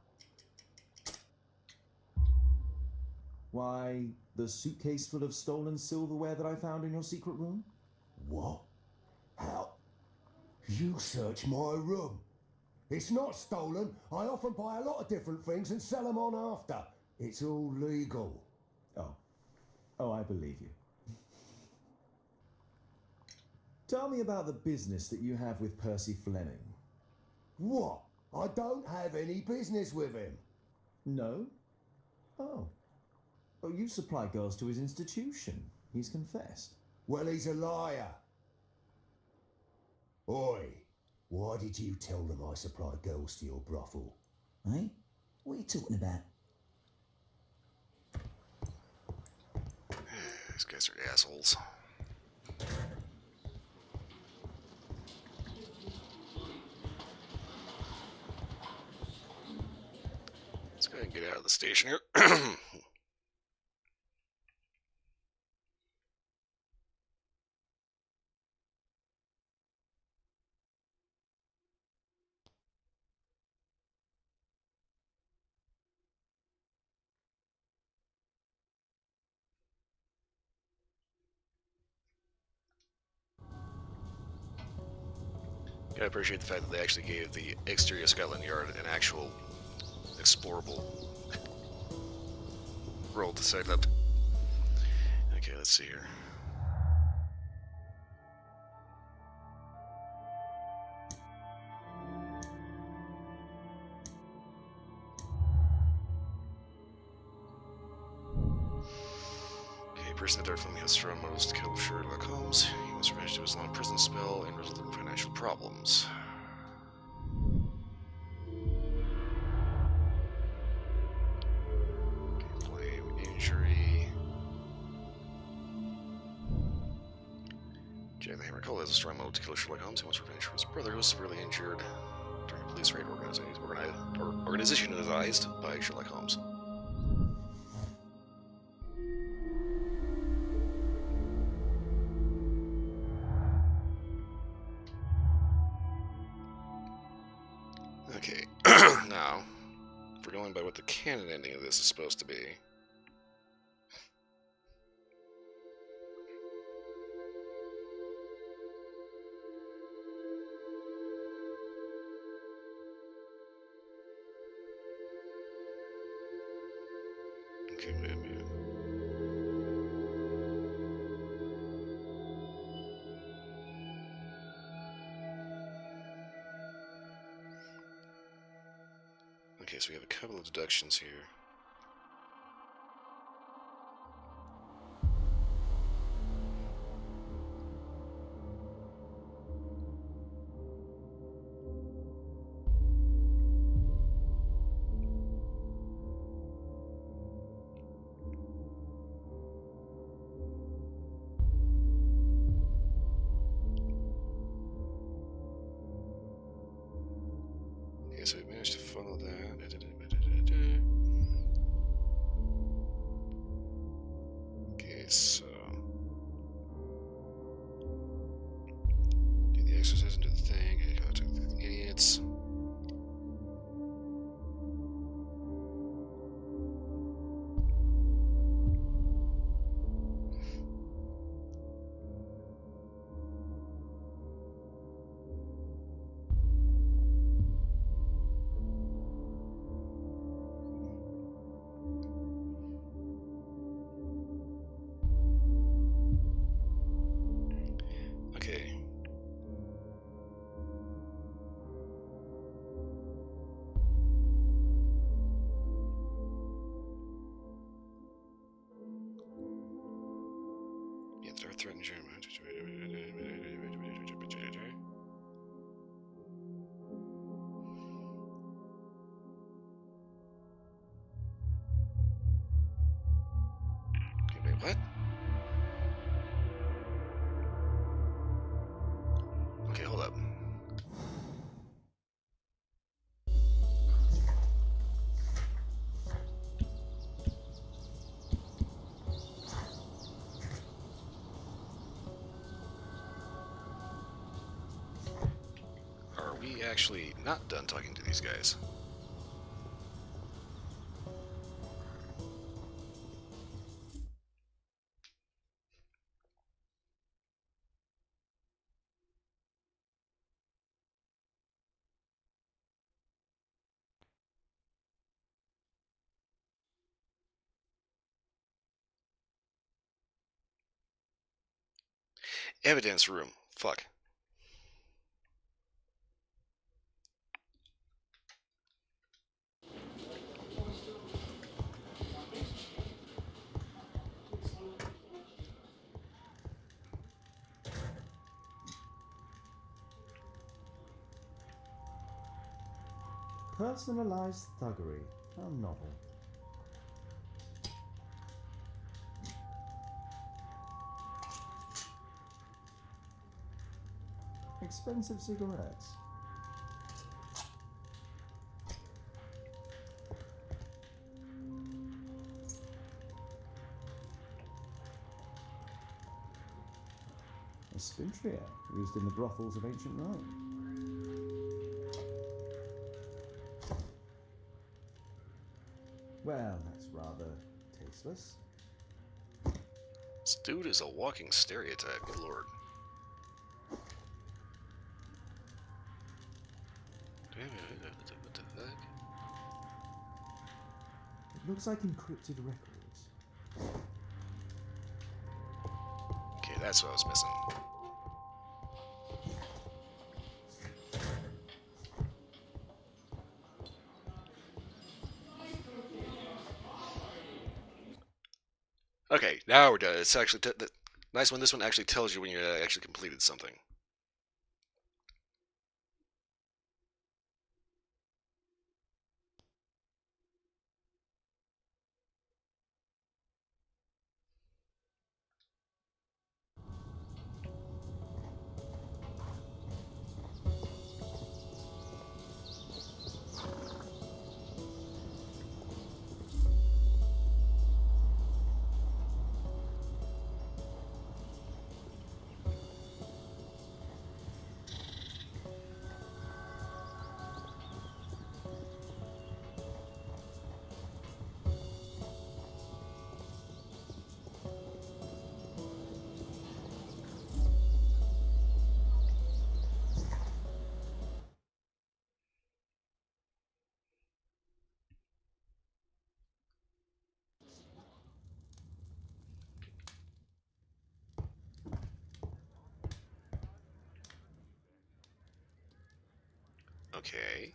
Why, the suitcase full of stolen silverware that I found in your secret room? What? How? You searched my room. It's not stolen. I often buy a lot of different things and sell them on after. It's all legal. Oh, I believe you. Tell me about the business that you have with Percy Fleming. What? I don't have any business with him. No? Oh, you supply girls to his institution. He's confessed. Well, he's a liar. Oi, why did you tell them I supply girls to your brothel? Eh? What are you talking about? These guys are assholes. Let's go ahead and get out of the station here. I appreciate the fact that they actually gave the exterior of Scotland Yard an actual explorable world to set up. Okay, let's see here. Okay, person that from has strong motives to kill Sherlock Holmes. He was revenge to his long prison spell and resulted in financial problems. Injury. Jack the Hammer Cole has a strong motive to kill Sherlock Holmes. He wants revenge for his brother who was severely injured during a police raid organizationalized by Sherlock Holmes. Okay, now, if we're going by what the canon ending of this is supposed to be, okay, wait a minute. Okay, so we have a couple of deductions here. Okay, so we managed to follow that. Okay, wait, what? Okay, hold up. Are we actually not done talking to these guys? Evidence room. Fuck. Personalized thuggery. How novel. Expensive cigarettes. A spintria used in the brothels of ancient Rome. Well, that's rather tasteless. This dude is a walking stereotype, good lord. What the fuck? It looks like encrypted records. Okay, that's what I was missing. Okay, now we're done. It's actually nice when this one actually tells you when you actually completed something. Okay.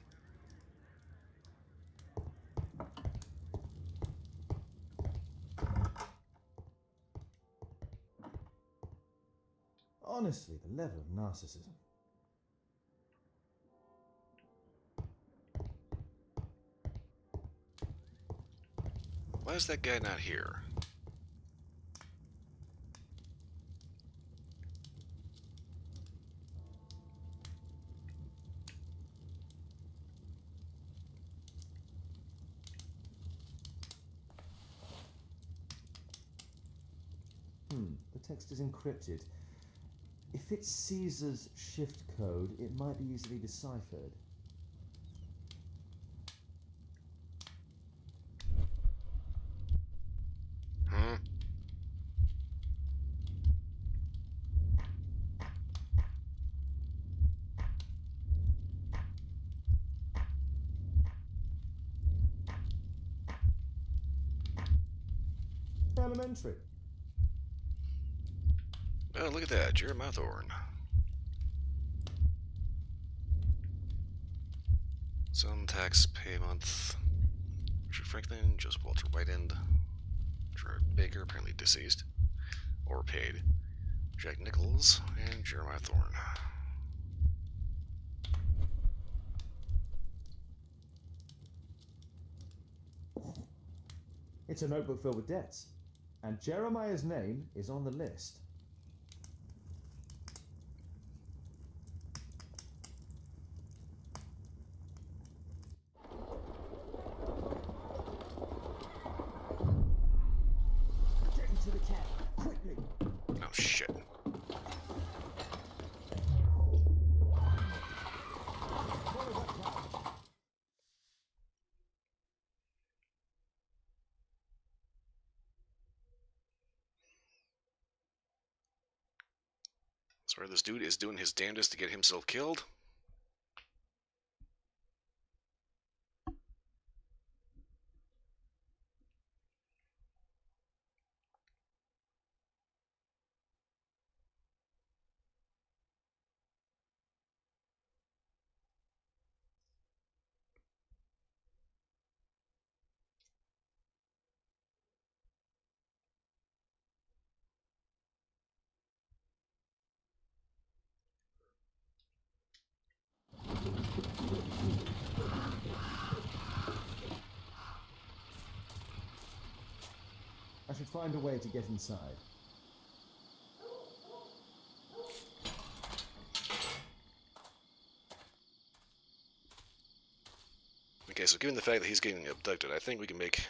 Honestly, the level of narcissism. Why is that guy not here? The text is encrypted. If it's Caesar's shift code, it might be easily deciphered. Hmm? Elementary. Oh, look at that. You're a Mouthorn. Some tax pay month. Richard Franklin, Joseph Walter Whiteend, Gerard Baker, apparently deceased. Or paid. Jack Nichols, and Jeremiah Thorne. It's a notebook filled with debts, and Jeremiah's name is on the list. Get into the cab, quickly. Oh, shit. Swear this dude is doing his damnedest to get himself killed. I should find a way to get inside. Okay, so given the fact that he's getting abducted, I think we can make...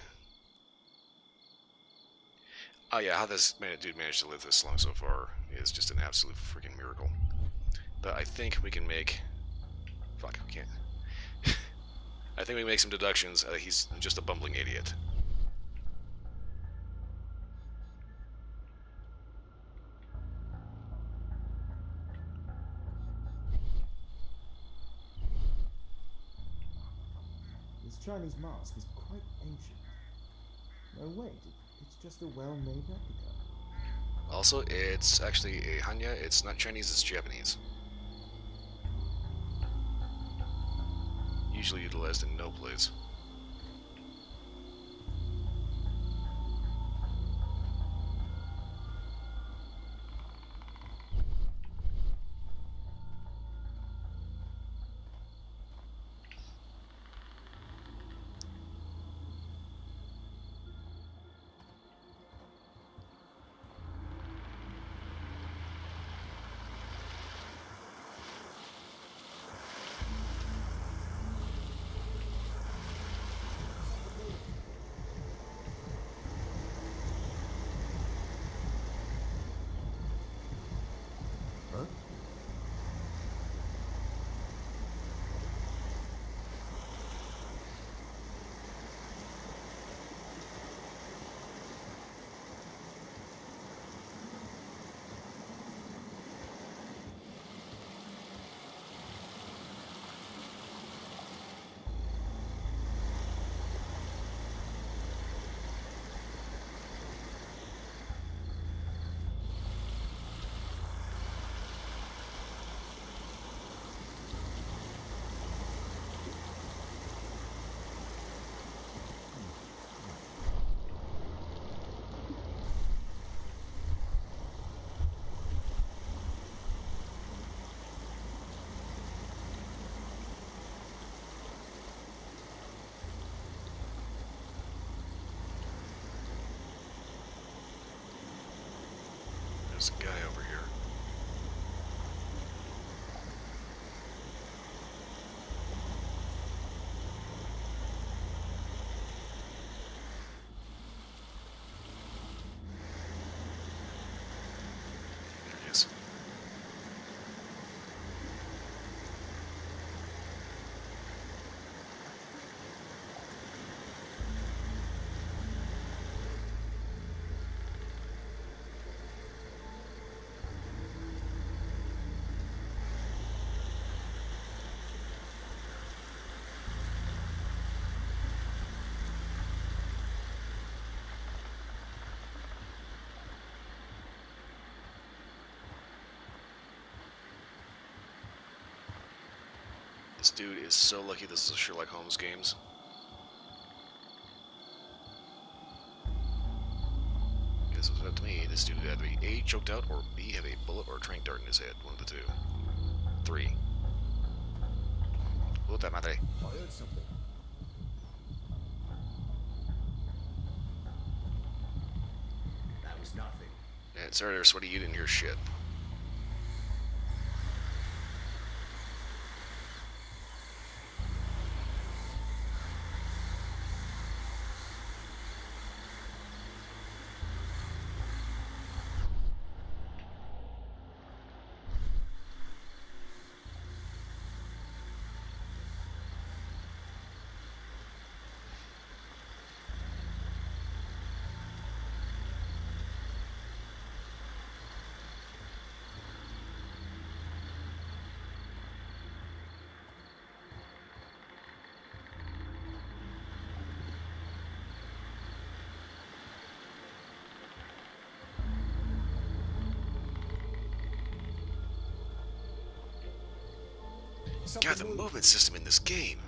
Oh yeah, how this dude managed to live this long so far is just an absolute freaking miracle. But I think we can make... Fuck, we can't. I think we can make some deductions. He's just a bumbling idiot. This Chinese mask is quite ancient. No, wait, it's just a well-made replica. Also, it's actually a Hanya. It's not Chinese, it's Japanese. Usually utilized in no plays. There's a guy over here. There he is. This dude is so lucky this is a Sherlock Holmes games. Because it was up to me, this dude had to be A, choked out, or B, have a bullet or a trank dart in his head. One of the two. 3. Puta madre. I heard something. That was nothing. Yeah, sorry there, Sweaty, you didn't hear shit. God, the movement system in this game.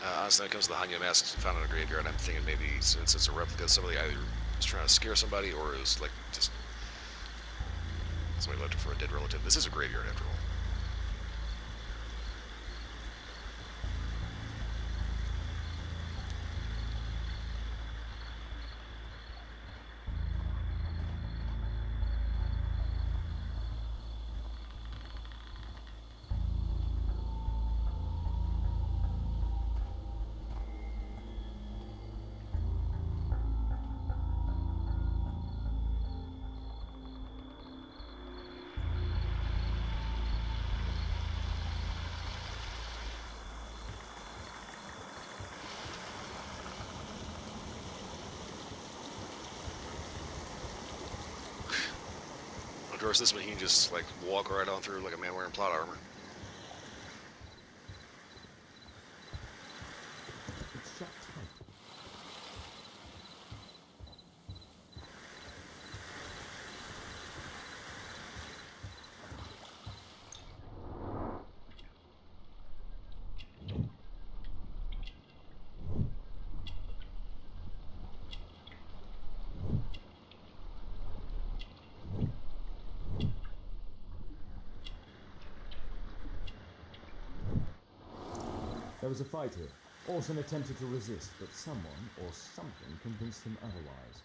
Honestly, when it comes to the Hanya masks found in a graveyard, I'm thinking maybe since it's a replica, somebody either was trying to scare somebody or it was like just somebody left it for a dead relative. This is a graveyard after all. Of course, this one he can just like walk right on through like a man wearing plot armor. It's shut tight. There was a fight here. Orson attempted to resist, but someone or something convinced him otherwise.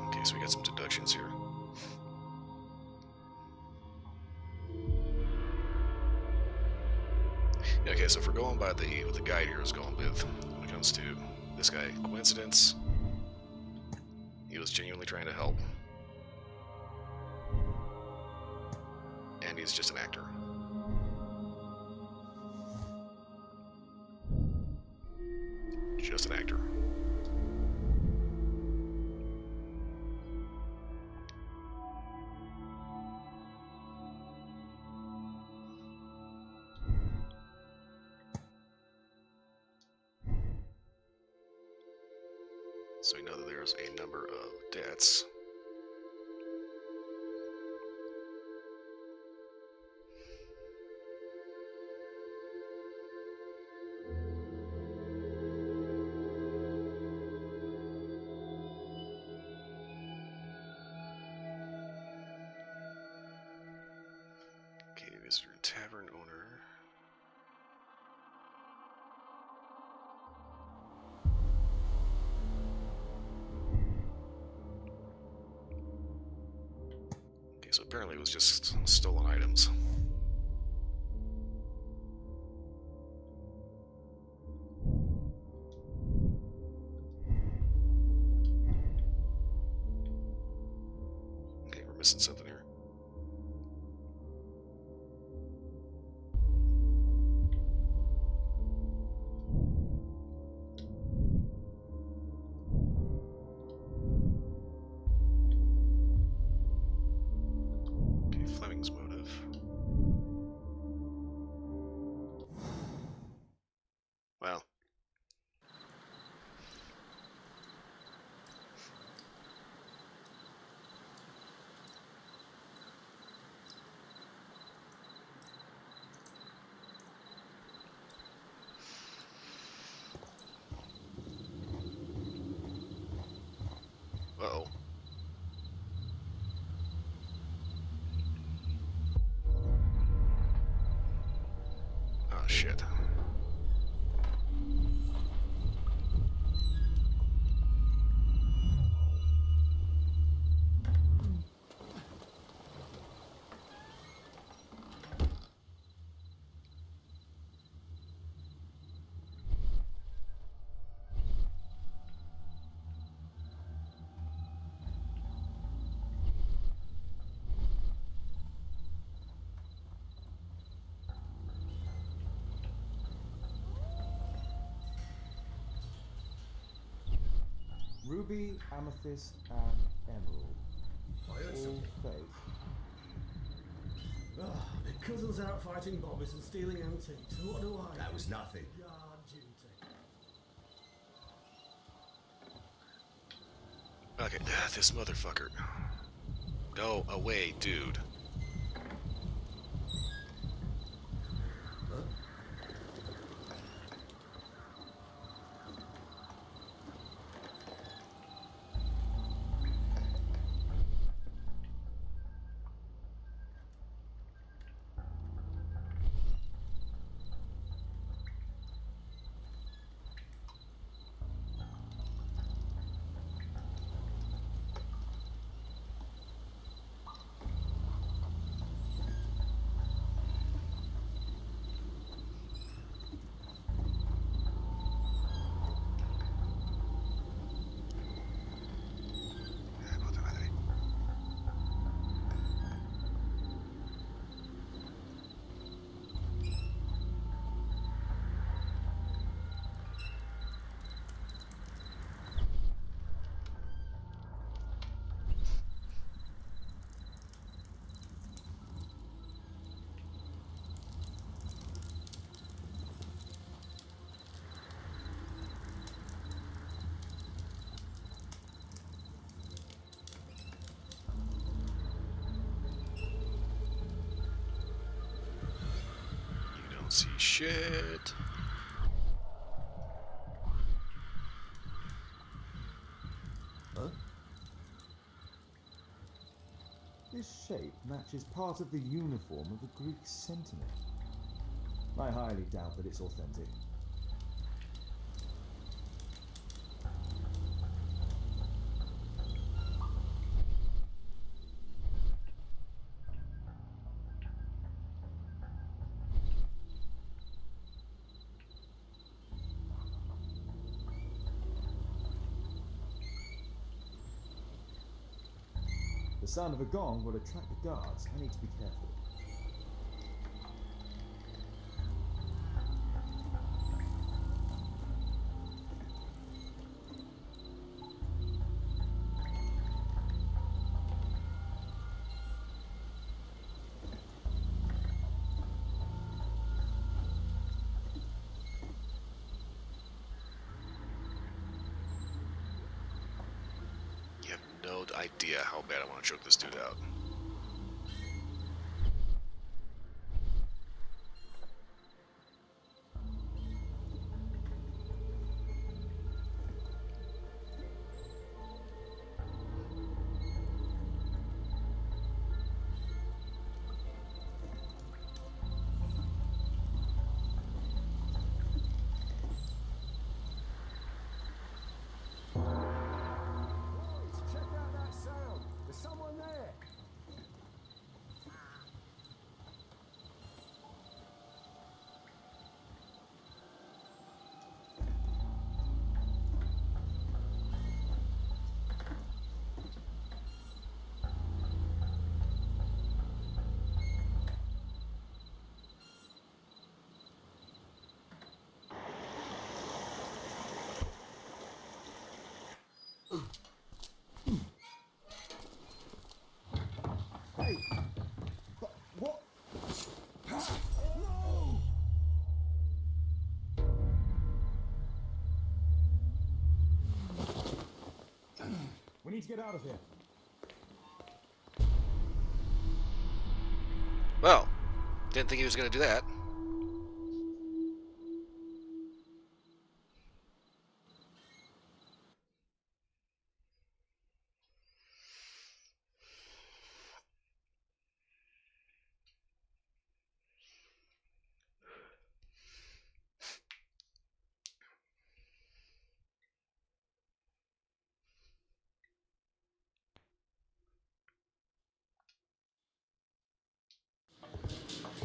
Okay, so we got some deductions here. Okay, so if we're going by what the guide here is going with, when it comes to this guy, coincidence, he was genuinely trying to help, and he's just an actor. Just an actor. So we know that there's a number of debts. Okay, visitor tavern owner. Okay, so apparently it was just stolen items. Okay, we're missing something here. shit. Ruby, amethyst, and emerald. I heard All something. fake. My cousin's out fighting bobbies and stealing antiques. What do I? That was nothing. Yard duty. Okay, this motherfucker. Go away, dude. You don't see shit. Huh? This shape matches part of the uniform of a Greek sentinel. I highly doubt that it's authentic. The sound of a gong will attract the guards. I need to be careful. You have no idea how bad I want to choke this dude out. Check out that sound. There's someone there. Hey! What? No! We need to get out of here. Well, didn't think he was going to do that.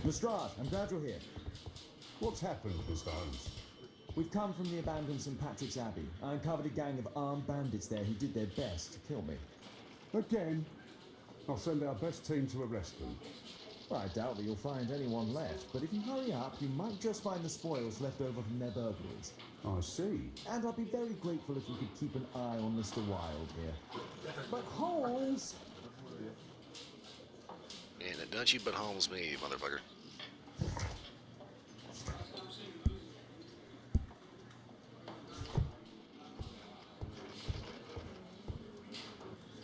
Lestrade, I'm glad you're here. What's happened, Mr. Holmes? We've come from the abandoned St. Patrick's Abbey. I uncovered a gang of armed bandits there who did their best to kill me. Again? I'll send our best team to arrest them. Well, I doubt that you'll find anyone left, but if you hurry up, you might just find the spoils left over from their burglaries. I see. And I'll be very grateful if you could keep an eye on Mr. Wilde here. But Holmes... And don't you but Holmes me, motherfucker.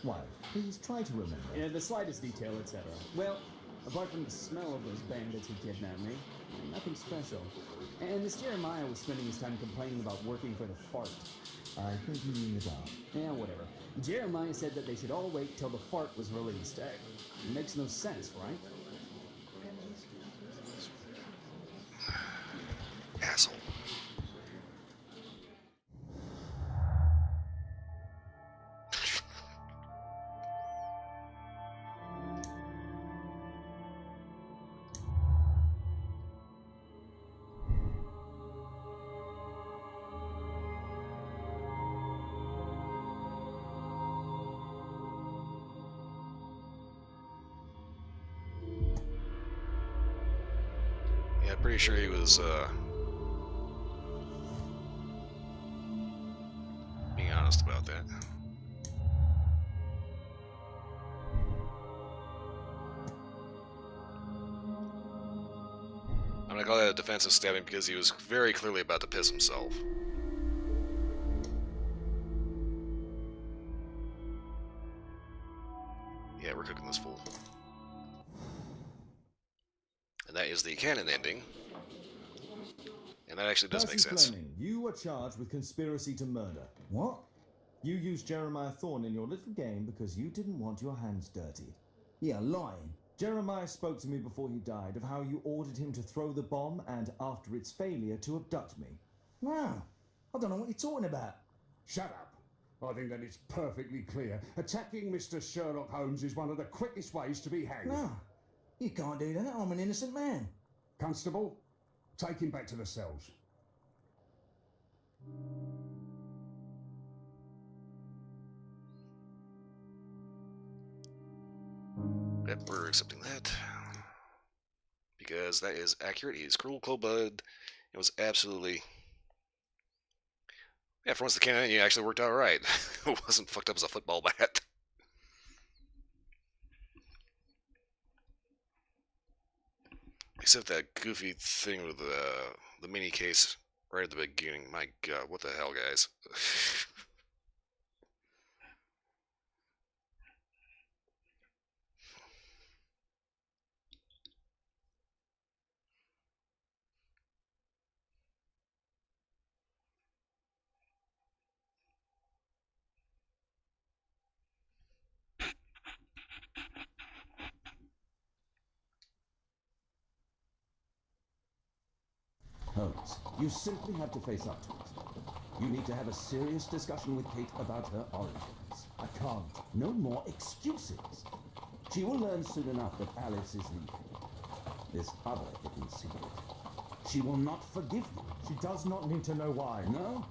Wilde, please try to remember. Yeah, the slightest detail, etc. Well, apart from the smell of those bandits who kidnapped me, nothing special. And this Jeremiah was spending his time complaining about working for the fart. I think you mean the dog. Yeah, whatever. Jeremiah said that they should all wait till the fart was released. It makes no sense, right? Asshole. Yeah, pretty sure he was, being honest about that. I'm gonna call that a defensive stabbing because he was very clearly about to piss himself. Yeah, we're cooking this fool. And that is the canon ending. And that actually does make sense. Fleming, you are charged with conspiracy to murder. What? You used Jeremiah Thorne in your little game because you didn't want your hands dirty. Yeah, lying. Jeremiah spoke to me before he died of how you ordered him to throw the bomb and, after its failure, to abduct me. No, I don't know what you're talking about. Shut up. I think that it's perfectly clear. Attacking Mr. Sherlock Holmes is one of the quickest ways to be hanged. No, you can't do that. I'm an innocent man. Constable, take him back to the cells. Yep, we're accepting that. Because that is accurate. He's cruel, cold-blooded. It was absolutely... Yeah, for once the canon ending actually worked out right. It wasn't fucked up as a football bat. Except that goofy thing with the mini case right at the beginning. My god, what the hell, guys? Holmes, you simply have to face up to it. You need to have a serious discussion with Kate about her origins. I can't. No more excuses. She will learn soon enough that Alice is leaving. This other hidden secret. She will not forgive you. She does not need to know why. No?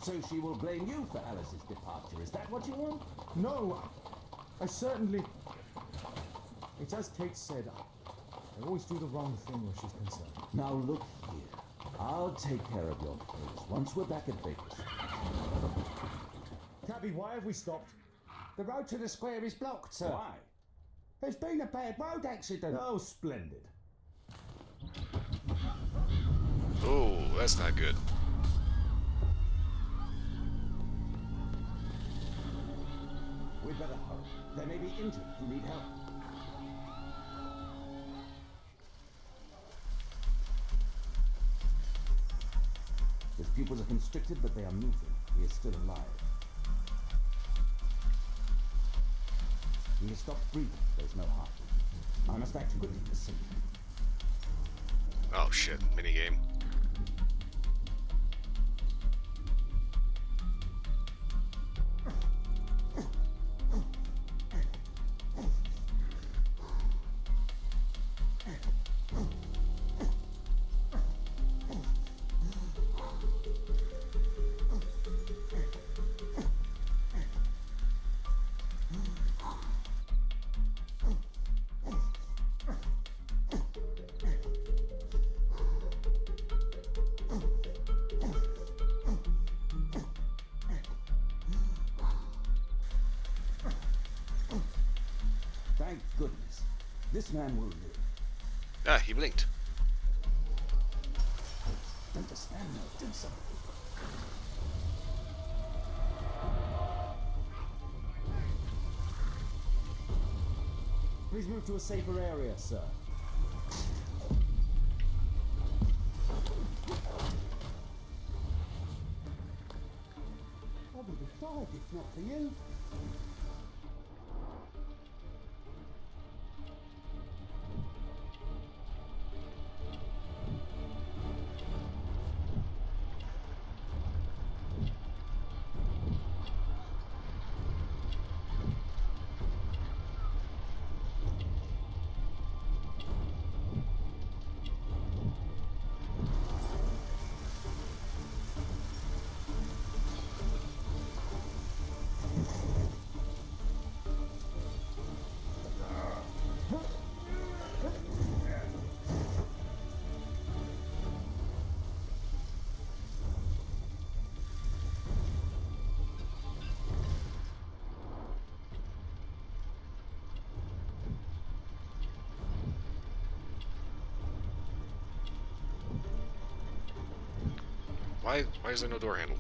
So she will blame you for Alice's departure. Is that what you want? No, I certainly... It's as Kate said, I always do the wrong thing where she's concerned. Now look here. I'll take care of your case once we're back at Baker's. Cabby, why have we stopped? The road to the square is blocked, sir. Why? There's been a bad road accident. Oh, splendid. Oh, that's not good. We'd better hurry. There may be injured who need help. His pupils are constricted, but they are moving. He is still alive. He has stopped breathing. There's no heart. I must act quickly to save him. Oh shit, minigame. This man will live. Ah, he blinked. Understand now, do something. Please move to a safer area, sir. I would have died if not for you. Why is there no door handle?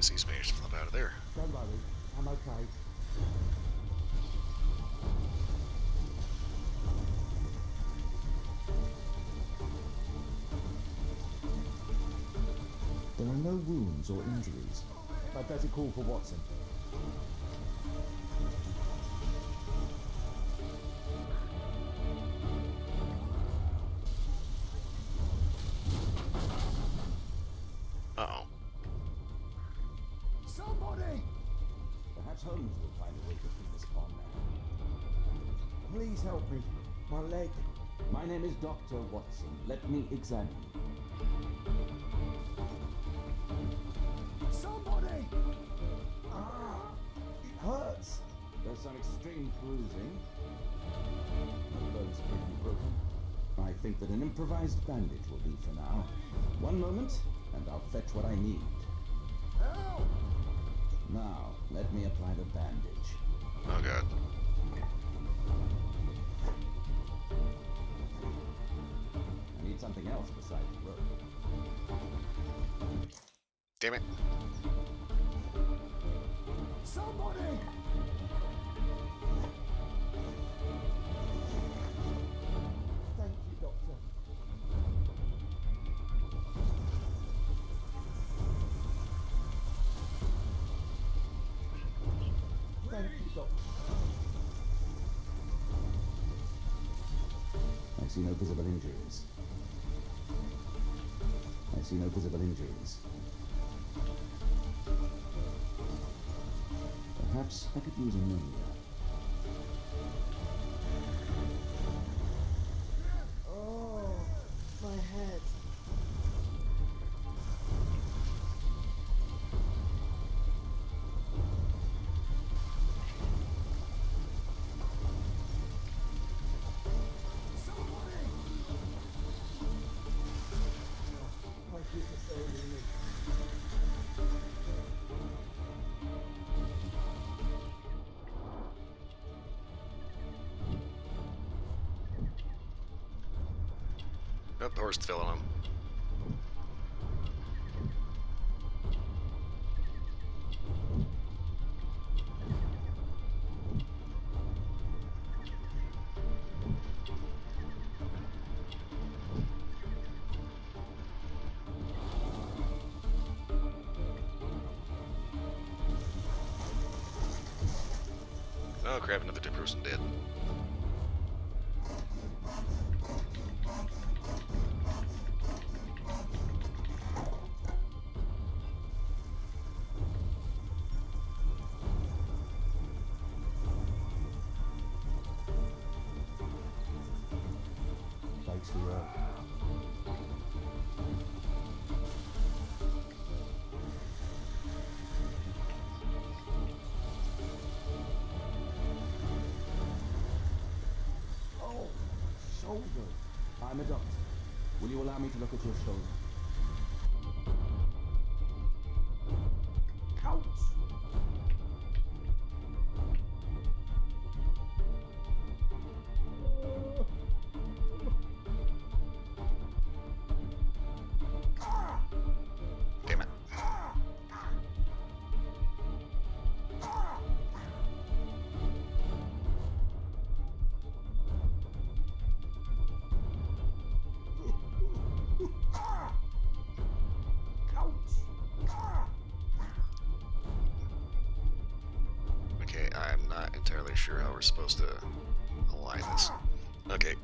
Guess he's managed to flip out of there. Don't worry, I'm okay. There are no wounds or injuries. I'd better call for Watson. Uh-oh. Somebody! Perhaps Holmes will find a way to free this pawn man. Please help me. My leg. My name is Dr. Watson. Let me examine you. Somebody! Ah! It hurts! There's some extreme bruising. The bones appear to be broken. I think that an improvised bandage will do for now. One moment, and I'll fetch what I need. Help! Now, let me apply the bandage. Oh, God. I need something else besides rope. Damn it. Somebody! Thank you, Doctor. Thank you, Doctor. I see no visible injuries. I see no visible injuries. Perhaps I could use ammonia. Oh, my head. Thank you for saving me. Oh, the horse fell on him. Oh crap, another dead person dead. Thanks for your help. Oh, shoulder. I'm a doctor. Will you allow me to look at your shoulder? Ouch! Damn it. Okay, I'm not entirely sure how we're supposed to align this. Okay.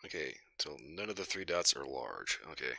Okay, until none of the three dots are large. Okay.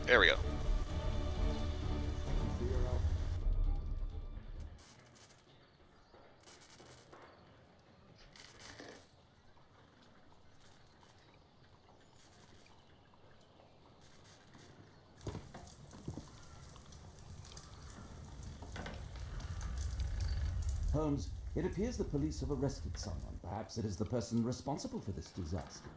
There we go. Holmes, it appears the police have arrested someone. Perhaps it is the person responsible for this disaster.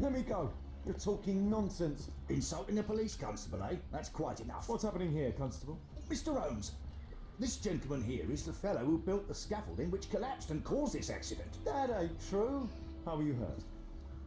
Let me go. You're talking nonsense. Insulting the police constable, eh? That's quite enough. What's happening here, Constable? Mr. Holmes, this gentleman here is the fellow who built the scaffolding which collapsed and caused this accident. That ain't true. How were you hurt?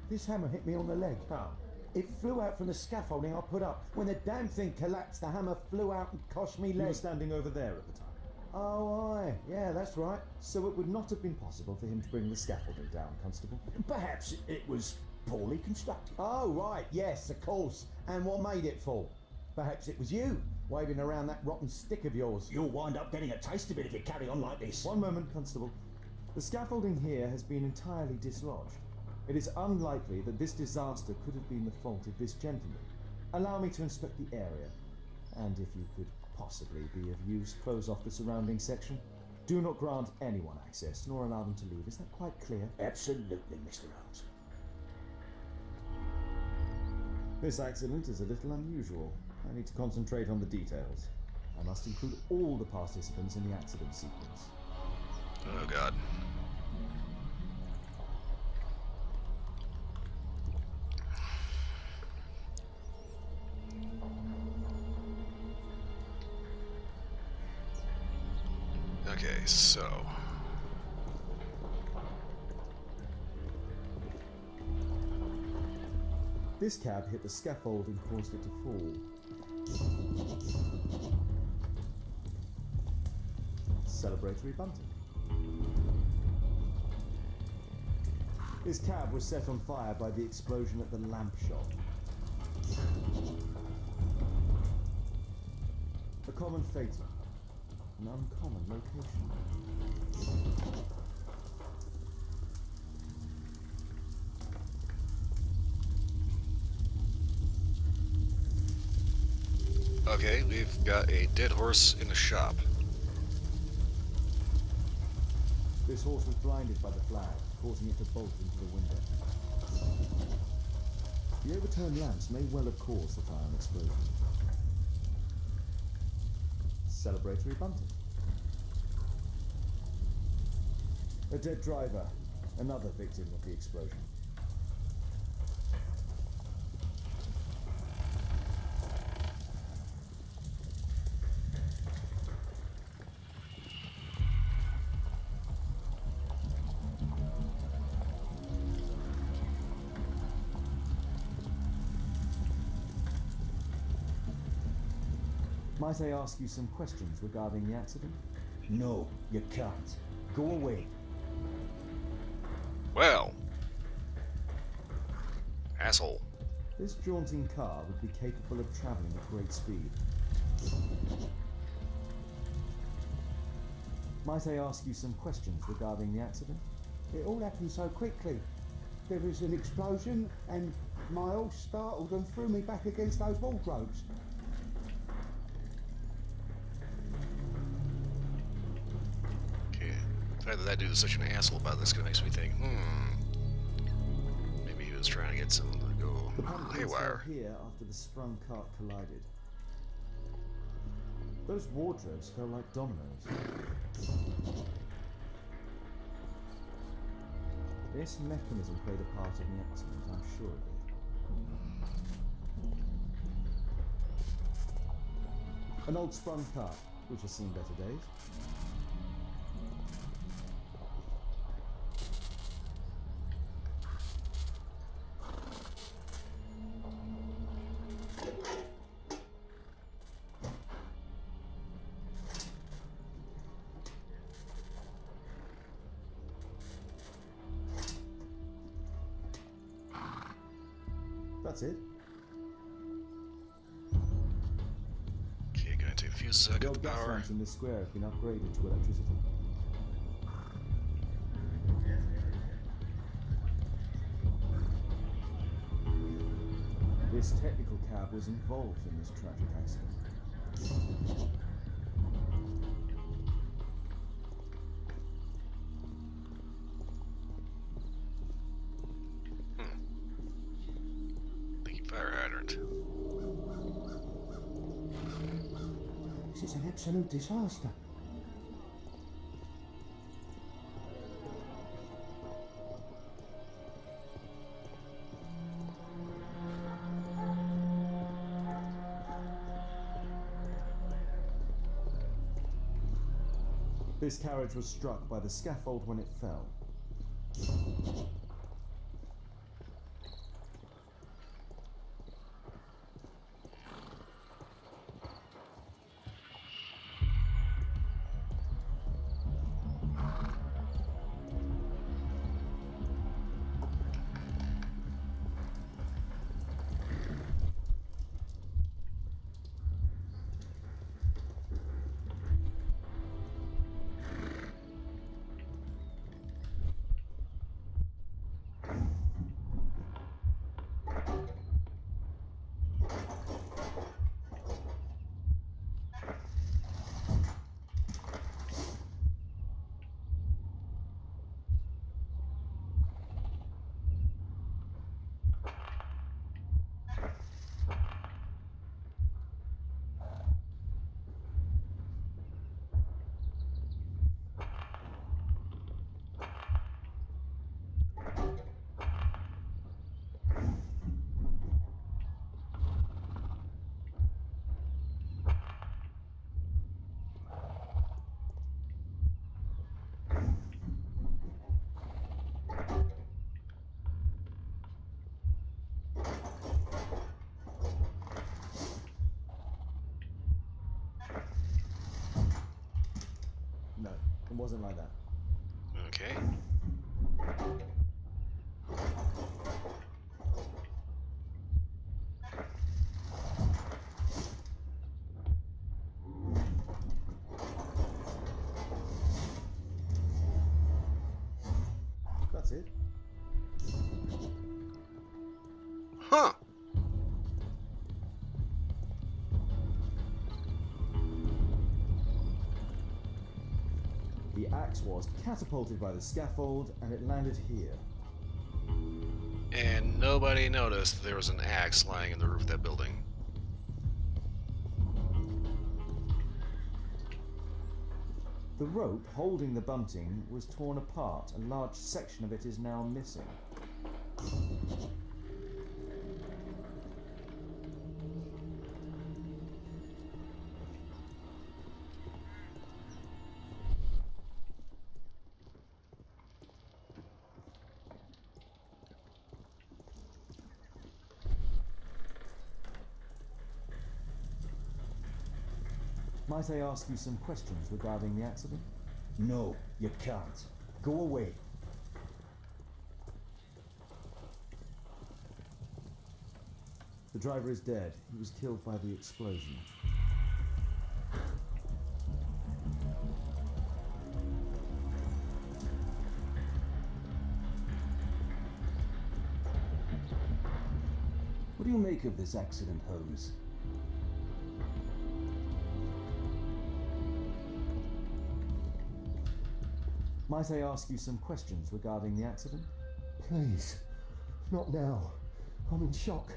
This hammer hit me on the leg. How? It flew out from the scaffolding I put up. When the damn thing collapsed, the hammer flew out and cost me leg. You were standing over there at the time. Oh, aye. Yeah, that's right. So it would not have been possible for him to bring the scaffolding down, Constable. Perhaps it was poorly constructed. Oh, right. Yes, of course. And what made it fall? Perhaps it was you, waving around that rotten stick of yours. You'll wind up getting a taste of it if you carry on like this. One moment, Constable. The scaffolding here has been entirely dislodged. It is unlikely that this disaster could have been the fault of this gentleman. Allow me to inspect the area. And if you could possibly be of use, close off the surrounding section. Do not grant anyone access, nor allow them to leave. Is that quite clear? Absolutely, Mr. Holmes. This accident is a little unusual. I need to concentrate on the details. I must include all the participants in the accident sequence. Oh god. Okay, so this cab hit the scaffold and caused it to fall. Celebratory bunting. His cab was set on fire by the explosion at the lamp shop. A common fatal. An uncommon location. Okay, we've got a dead horse in the shop. This horse was blinded by the flag, causing it to bolt into the window. The overturned lamps may well have caused the fire and explosion. Celebratory bunting. A dead driver, another victim of the explosion. Might I ask you some questions regarding the accident? No, you can't. Go away. Well. Asshole. This jaunting car would be capable of travelling at great speed. Might I ask you some questions regarding the accident? It all happened so quickly. There was an explosion and my horse startled and threw me back against those wardrobes. Okay. The fact that that dude is such an asshole about this kind of makes me think, maybe he was trying to get someone to go The pumpkins haywire. fell here after the sprung cart collided. Those wardrobes fell like dominoes. This mechanism played a part in the accident, I'm sure of it. An old sprung cart, which has seen better days. That's it. Okay, gonna take a few The seconds old of gas power. lamps in this square have been upgraded to electricity. This technical cab was involved in this tragic accident. Thank you, fire hydrant. This is an absolute disaster. This carriage was struck by the scaffold when it fell. No, it wasn't like that. Okay. That's it. Huh. The axe was catapulted by the scaffold and it landed here. And nobody noticed there was an axe lying in the roof of that building. The rope holding the bunting was torn apart. A large section of it is now missing. Might I ask you some questions regarding the accident? No, you can't. Go away. The driver is dead. He was killed by the explosion. What do you make of this accident, Holmes? Might I ask you some questions regarding the accident? Please, not now. I'm in shock.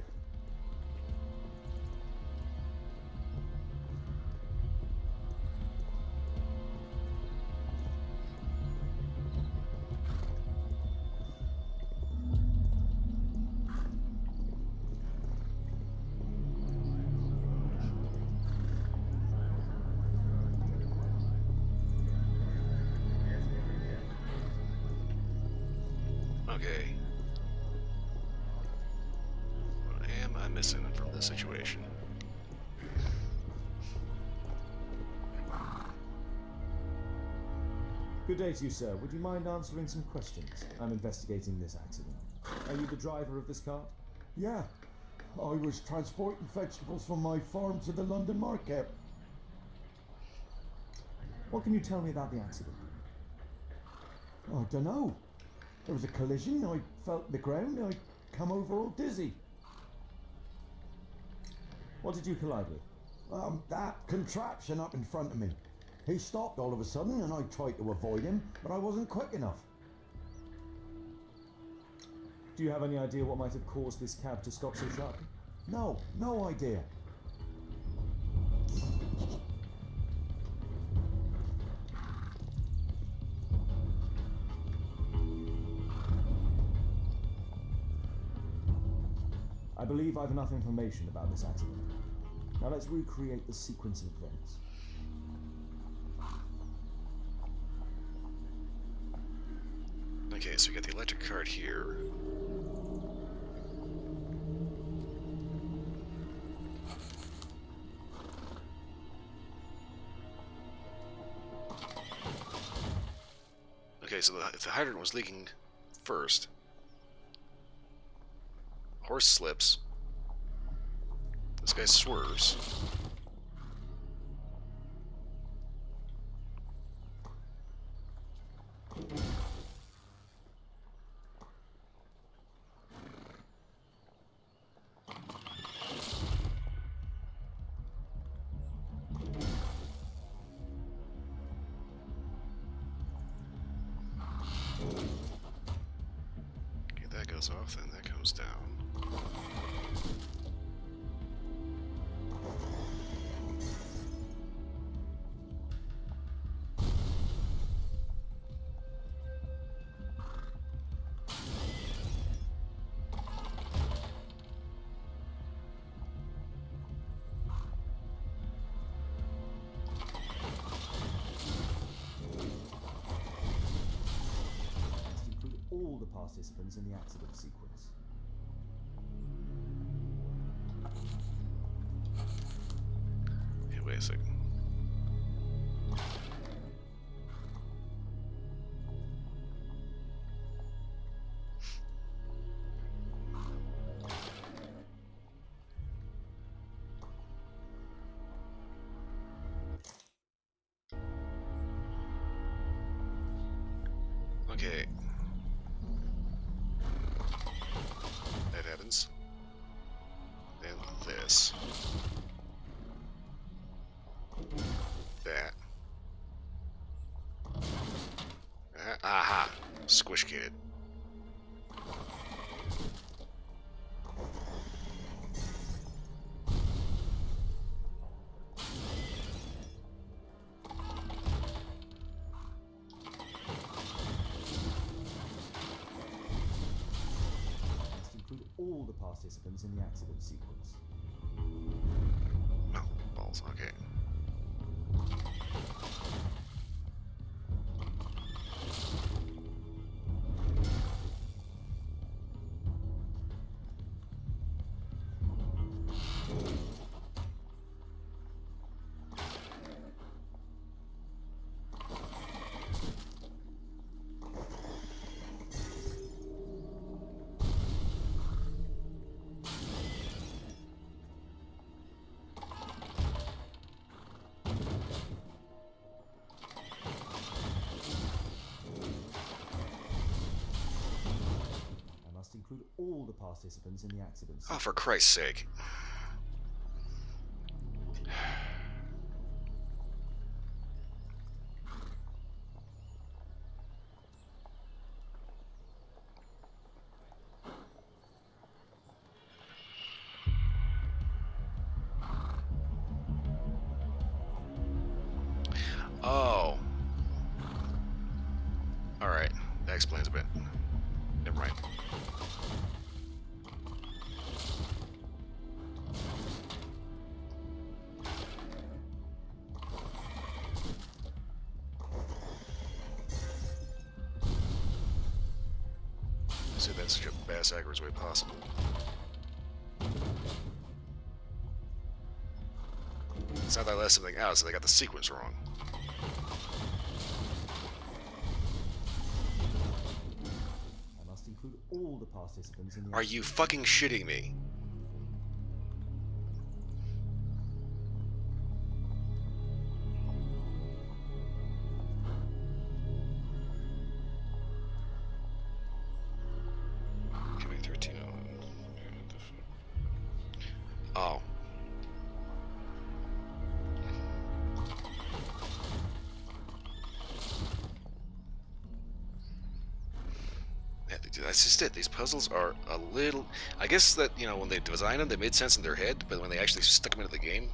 Okay. What am I missing from this situation? Good day to you, sir. Would you mind answering some questions? I'm investigating this accident. Are you the driver of this cart? Yeah, I was transporting vegetables from my farm to the London market. What can you tell me about the accident? I don't know. There was a collision, I felt the ground, I come over all dizzy. What did you collide with? That contraption up in front of me. He stopped all of a sudden and I tried to avoid him, but I wasn't quick enough. Do you have any idea what might have caused this cab to stop so sharply? No idea. I believe I've enough information about this accident. Now let's recreate the sequence of events. Okay, so we got the electric cart here. Okay, so if the hydrant was leaking first, horse slips, this guy swerves. Okay, that goes off, and that comes down. Include all the participants in the accident sequence. Hey, wait a second. Okay. That happens. Then this. That. Aha! Squish kid. Must include all the participants in the accident sequence. Oh, balls. Okay. I must include all the participants in the accident Oh, sequence. for Christ's sake. Oh. Alright, that explains a bit. Never mind. I said that's such a bass-backwards way possible. It's not that I left something out, so they got the sequence wrong. I must include all the participants in the Are you fucking shitting me? Coming 13. Oh. Yeah, that's just it. These puzzles are a little... I guess that, you know, when they designed them, they made sense in their head, but when they actually stuck them into the game,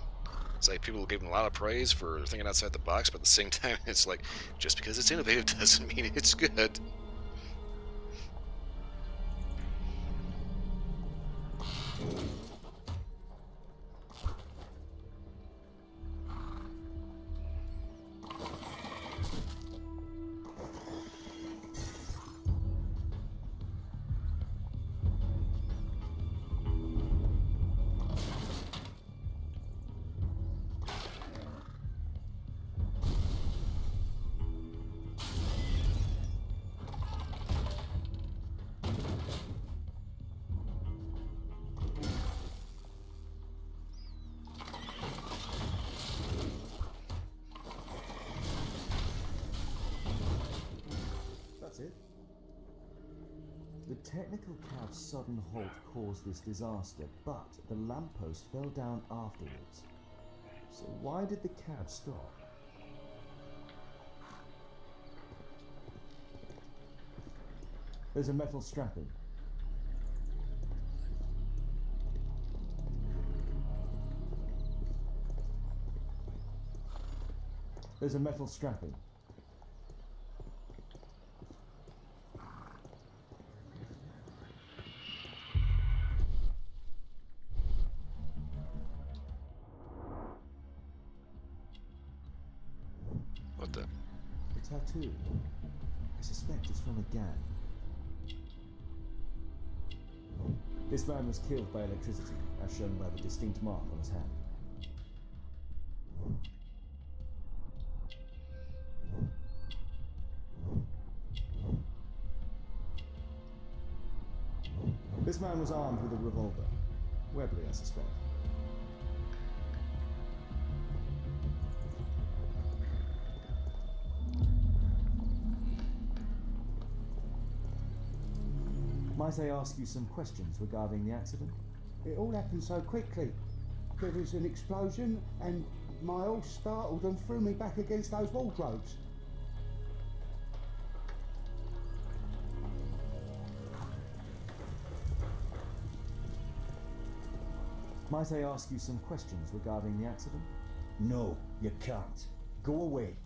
it's like people gave them a lot of praise for thinking outside the box, but at the same time, it's like, just because it's innovative doesn't mean it's good. That's it. The technical cab's sudden halt caused this disaster, but the lamppost fell down afterwards. So why did the cab stop? There's a metal strapping. There's a metal strapping. What the? A tattoo. I suspect it's from a gang. This man was killed by electricity, as shown by the distinct mark on his hand. This man was armed with a revolver. Webley, I suspect. Might I ask you some questions regarding the accident? It all happened so quickly. There was an explosion and my horse startled and threw me back against those wardrobes. Might I ask you some questions regarding the accident? No, you can't. Go away.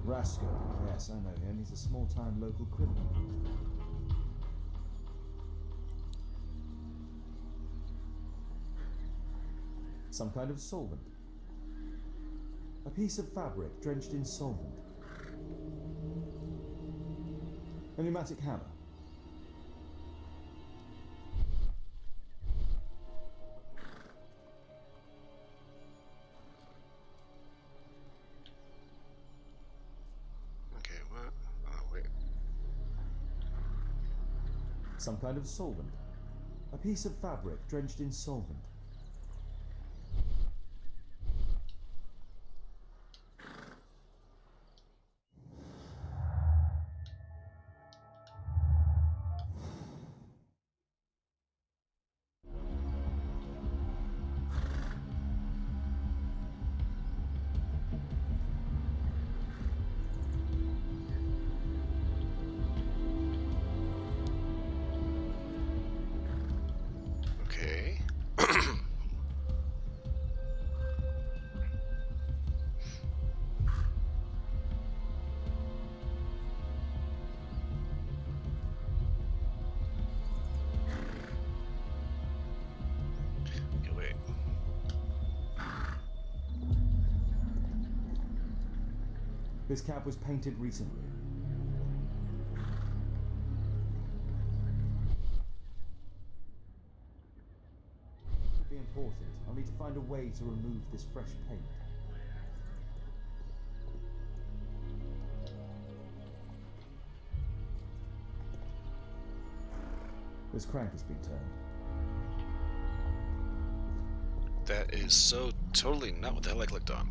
Rascal. Yes, I know him. He's a small-time local criminal. Some kind of solvent. A piece of fabric drenched in solvent. A pneumatic hammer. Okay, what? Oh, wait. Some kind of solvent. A piece of fabric drenched in solvent. Okay. Okay, wait. This cab was painted recently. Could be important. I'll need to find a way to remove this fresh paint. This crank has been turned. That is so totally not what the hell I clicked on.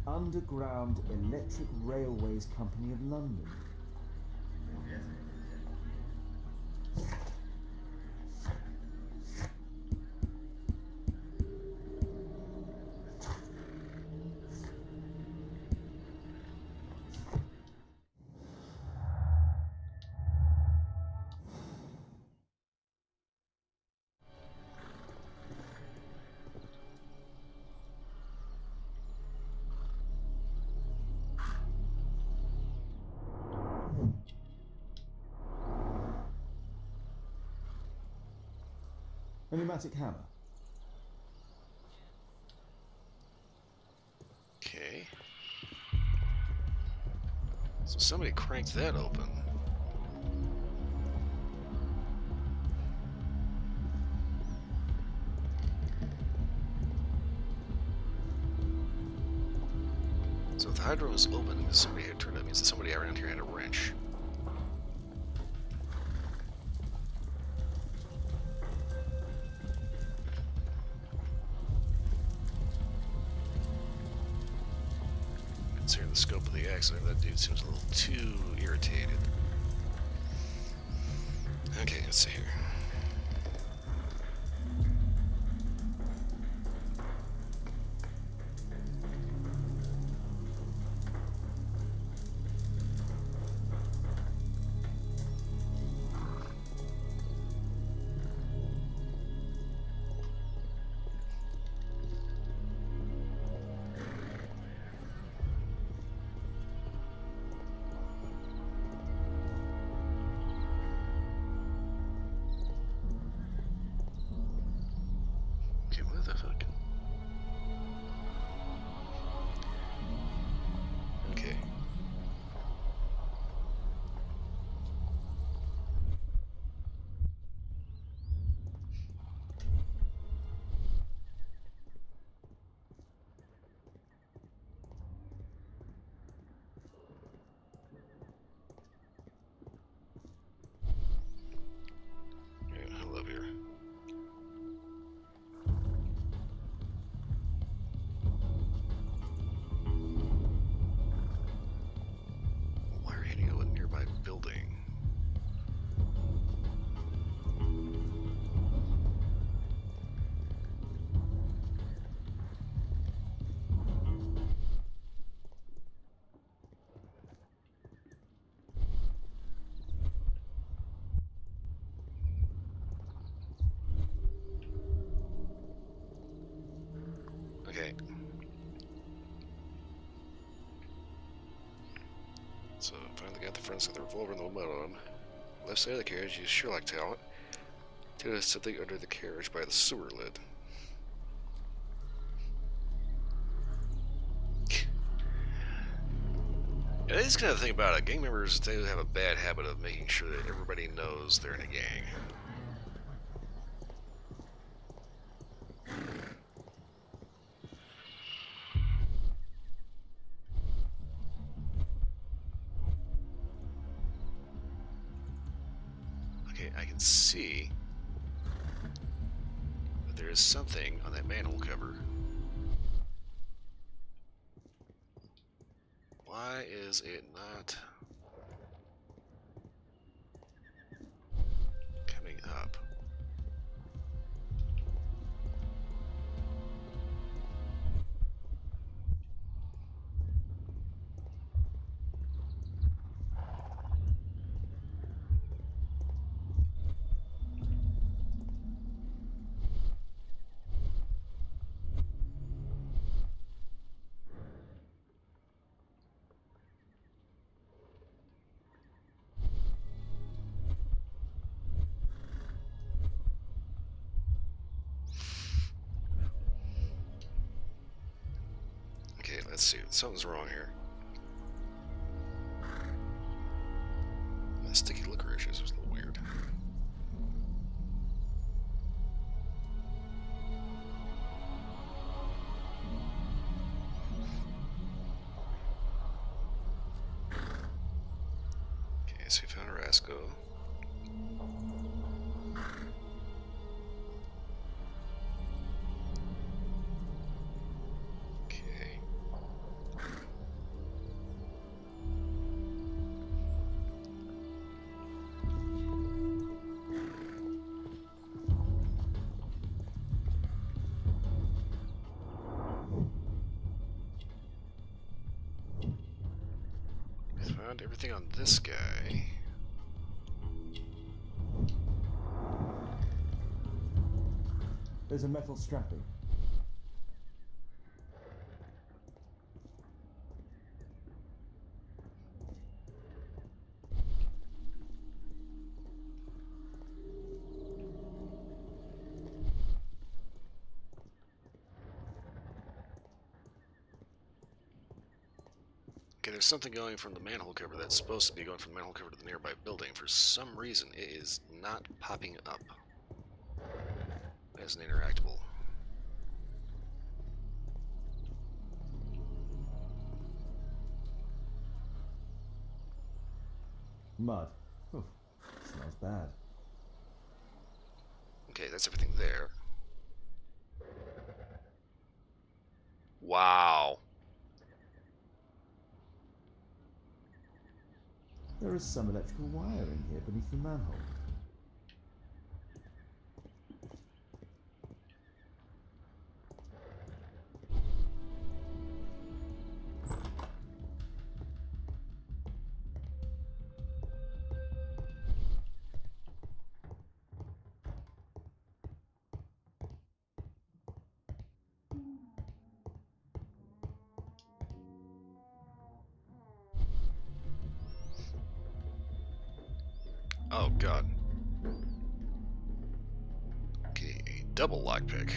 Underground Electric Railways Company of London. A pneumatic hammer. Okay. So somebody cranked that open. So if the hydrant was open, somebody had turned it. Means that somebody around here had a wrench. Considering the scope of the accident, that dude seems a little too irritated. Okay, let's see here. Okay, what the fuck? Okay. Yeah, I love here. Why are you heading to a nearby building? Okay. So finally got the front side of the revolver in the bottom. Left side of the carriage, use Sherlock talent to something under the carriage by the sewer lid. Yeah, that is kind of the thing about it. Gang members, they have a bad habit of making sure that everybody knows they're in a gang. Okay, I can see that there is something on that manhole cover. Why is it not coming up? Okay, let's see. Something's wrong here. That sticky licorice is a little weird. Okay, so we found Rasco. Okay. We found everything on this guy. There's a metal strapping. Okay, there's something going from the manhole cover that's supposed to be going from the manhole cover to the nearby building. For some reason, it is not popping up as an interactable. Mud. Oof, smells bad. Okay, that's everything there. Wow. There is some electrical wire in here beneath the manhole. Oh, God. Okay, a double lockpick.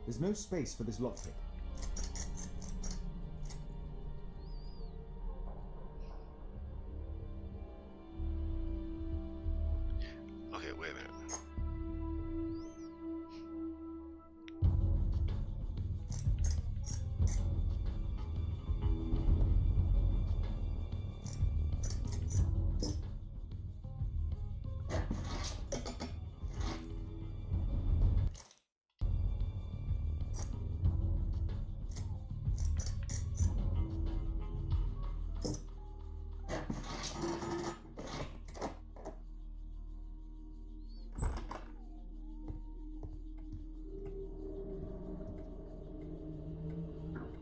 There's no space for this lockpick. Okay, wait a minute.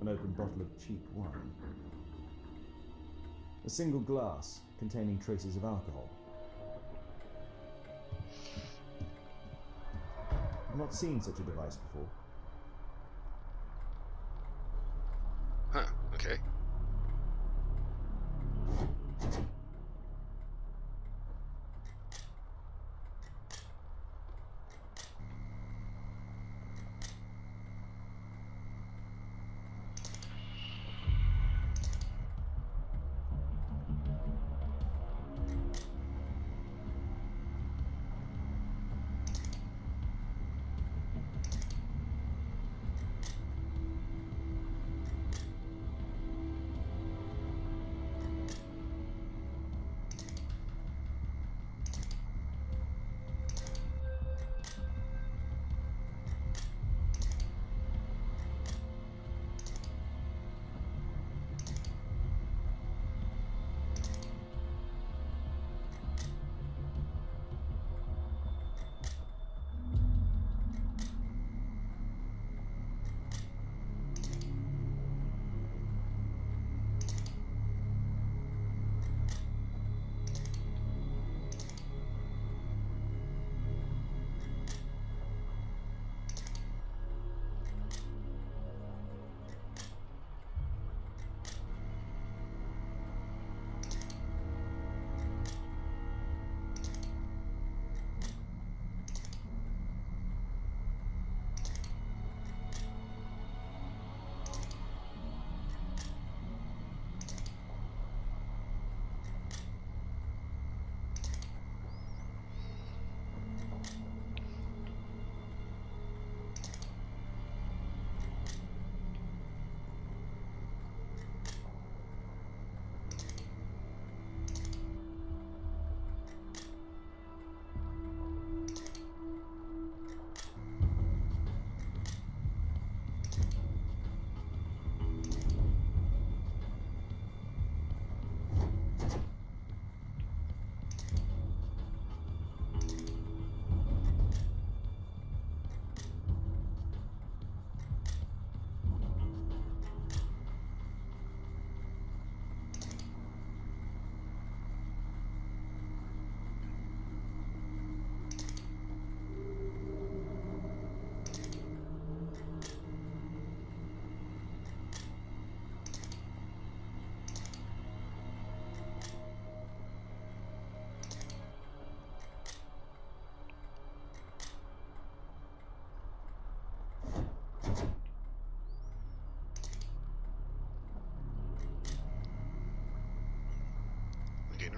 An open bottle of cheap wine. A single glass containing traces of alcohol. I've not seen such a device before. Huh, okay.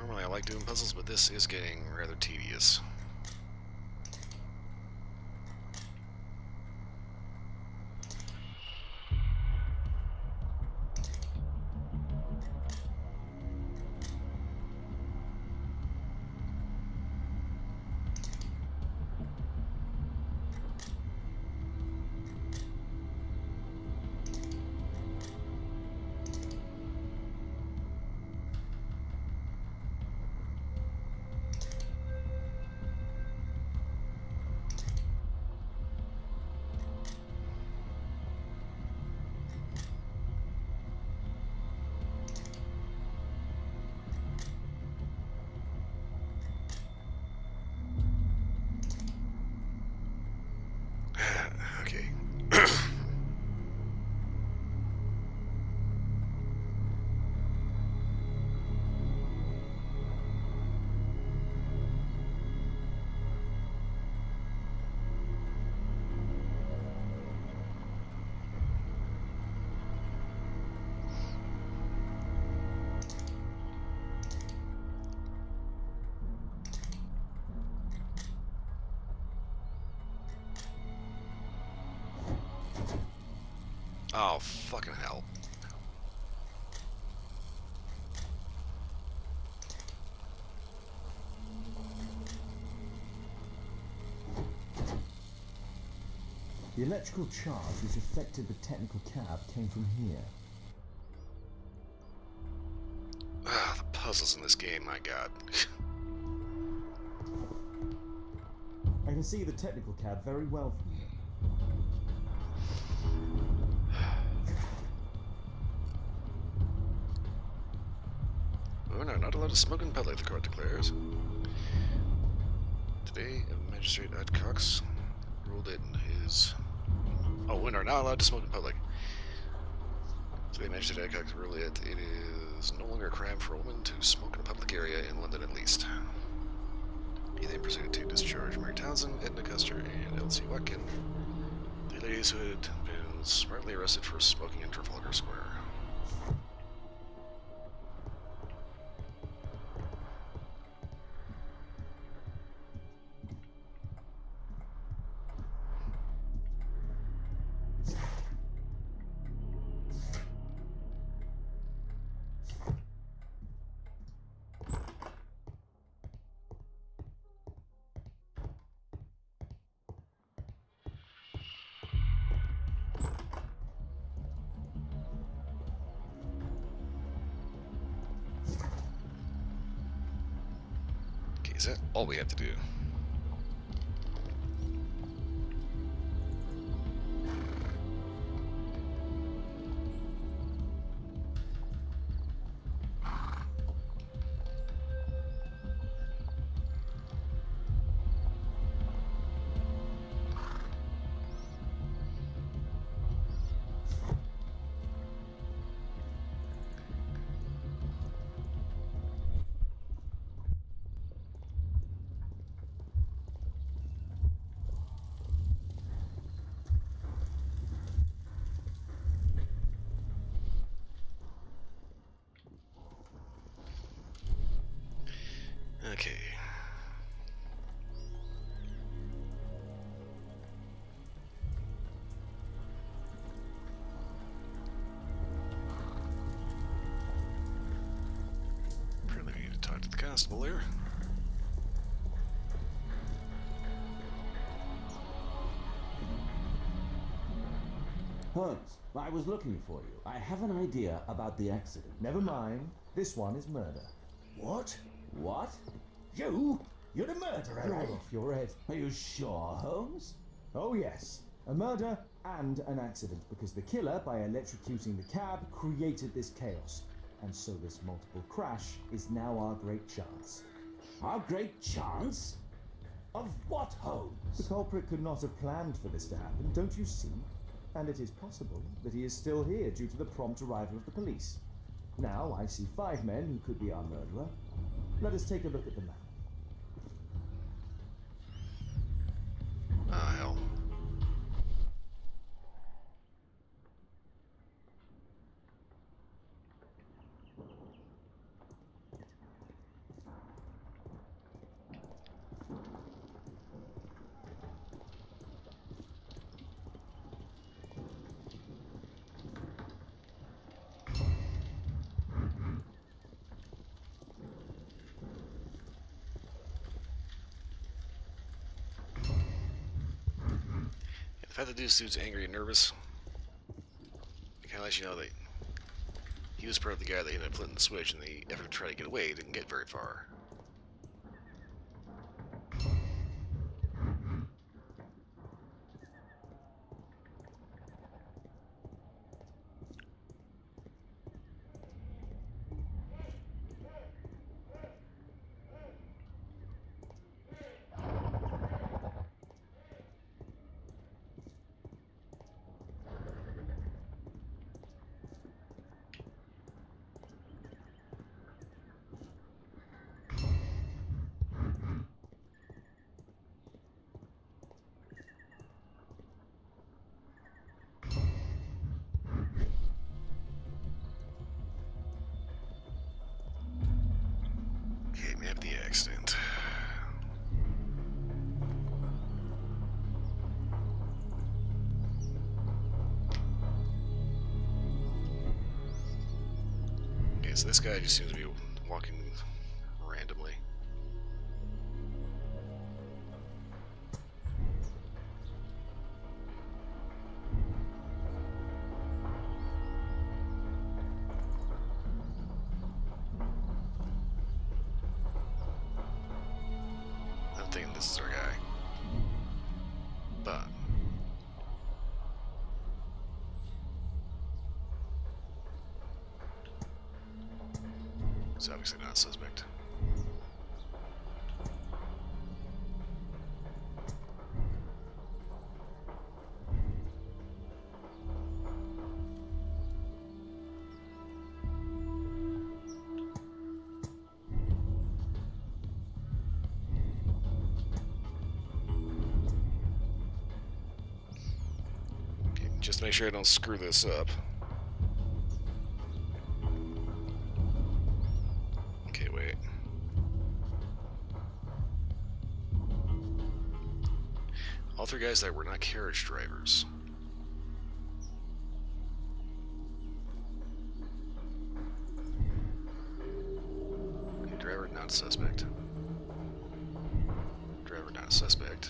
Normally I like doing puzzles, but this is getting rather tedious. Okay. Oh, fucking hell. The electrical charge which affected the technical cab came from here. Ah, the puzzles in this game, my god. I can see the technical cab very well from here. Oh no, not allowed to smoke in public, the court declares. Today, Magistrate Adcox ruled it is... Oh, women are not allowed to smoke in public. Today, Magistrate Adcox ruled it is no longer a crime for a woman to smoke in a public area in London at least. He then proceeded to discharge Mary Townsend, Edna Custer, and Elsie Watkin, the ladies who had been smartly arrested for smoking in Trafalgar Square. Okay, is that all we have to do? Okay. Apparently we need to talk to the constable there. Holmes, I was looking for you. I have an idea about the accident. Never mind. This one is murder. What? What? You? You're the murderer, You're eh? off your head. Are you sure, Holmes? Oh, yes. A murder and an accident, because the killer, by electrocuting the cab, created this chaos. And so this multiple crash is now our great chance. Our great chance? Of what, Holmes? The culprit could not have planned for this to happen, don't you see? And it is possible that he is still here due to the prompt arrival of the police. Now I see 5 men who could be our murderer. Let us take a look at the map. Ah, hell. The fact that this dude's angry and nervous, it kind of lets you know that he was part of the guy that ended up flipping the switch, and the effort to try to get away didn't get very far. Okay, map the accident. Okay, so this guy just seems to be walking randomly. I'm thinking this is our guy. But it's obviously not a suspect. Okay, just to make sure I don't screw this up. Okay, wait. All three guys that were not carriage drivers. Okay, driver not a suspect. Driver not a suspect.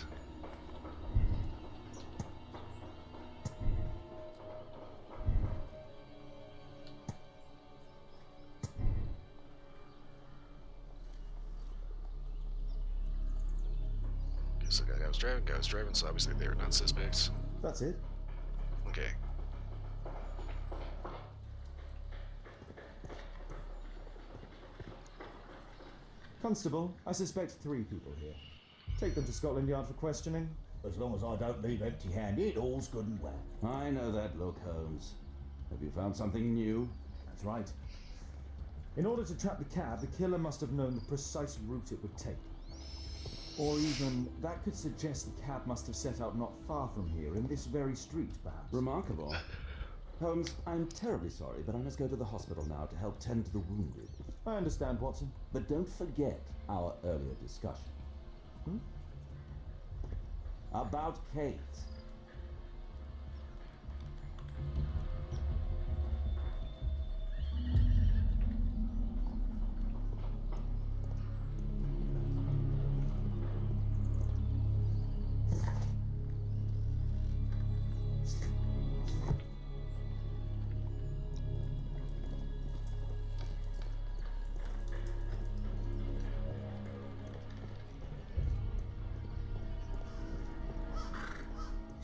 Okay, so guy was driving, so obviously they're not suspects. That's it. Okay. Constable, I suspect 3 people here. Take them to Scotland Yard for questioning. As long as I don't leave empty-handed, all's good and well. I know that look, Holmes. Have you found something new? That's right. In order to trap the cab, the killer must have known the precise route it would take. Or even, that could suggest the cab must have set out not far from here, in this very street, perhaps. Remarkable. Holmes, I'm terribly sorry, but I must go to the hospital now to help tend to the wounded. I understand, Watson. But don't forget our earlier discussion. About Kate.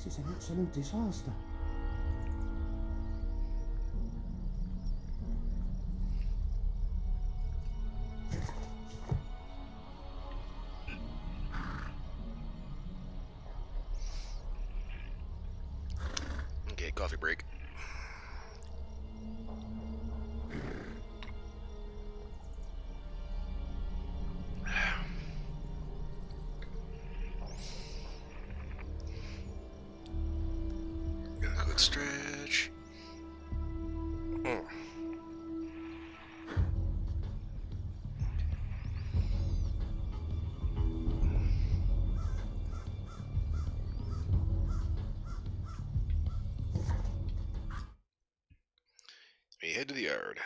This is an absolute disaster. Okay, coffee break. Got a quick stretch. We head to the yard.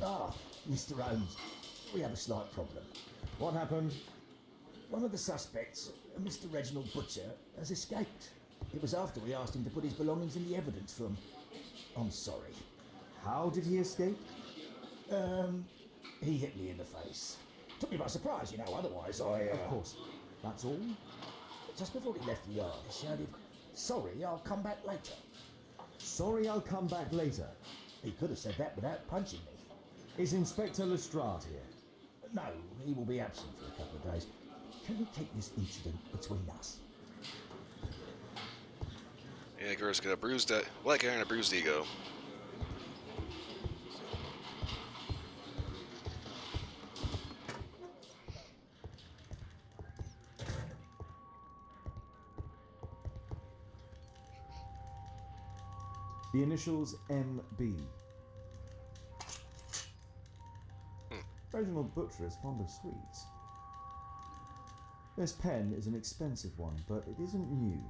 Ah, Mr. Holmes, we have a slight problem. What happened? One of the suspects, Mr. Reginald Butcher, has escaped. It was after we asked him to put his belongings in the evidence room. I'm sorry. How did he escape? He hit me in the face. Took me by surprise, you know, otherwise I... Of course. That's all? Just before he left the yard, he shouted, "Sorry, I'll come back later." Sorry, I'll come back later. He could have said that without punching me. Is Inspector Lestrade here? No, he will be absent for a couple of days. Can we keep this incident between us? Yeah, Gur's got a bruised, black eye and a bruised ego. The initials MB. Reginald Butcher is fond of sweets. This pen is an expensive one, but it isn't new.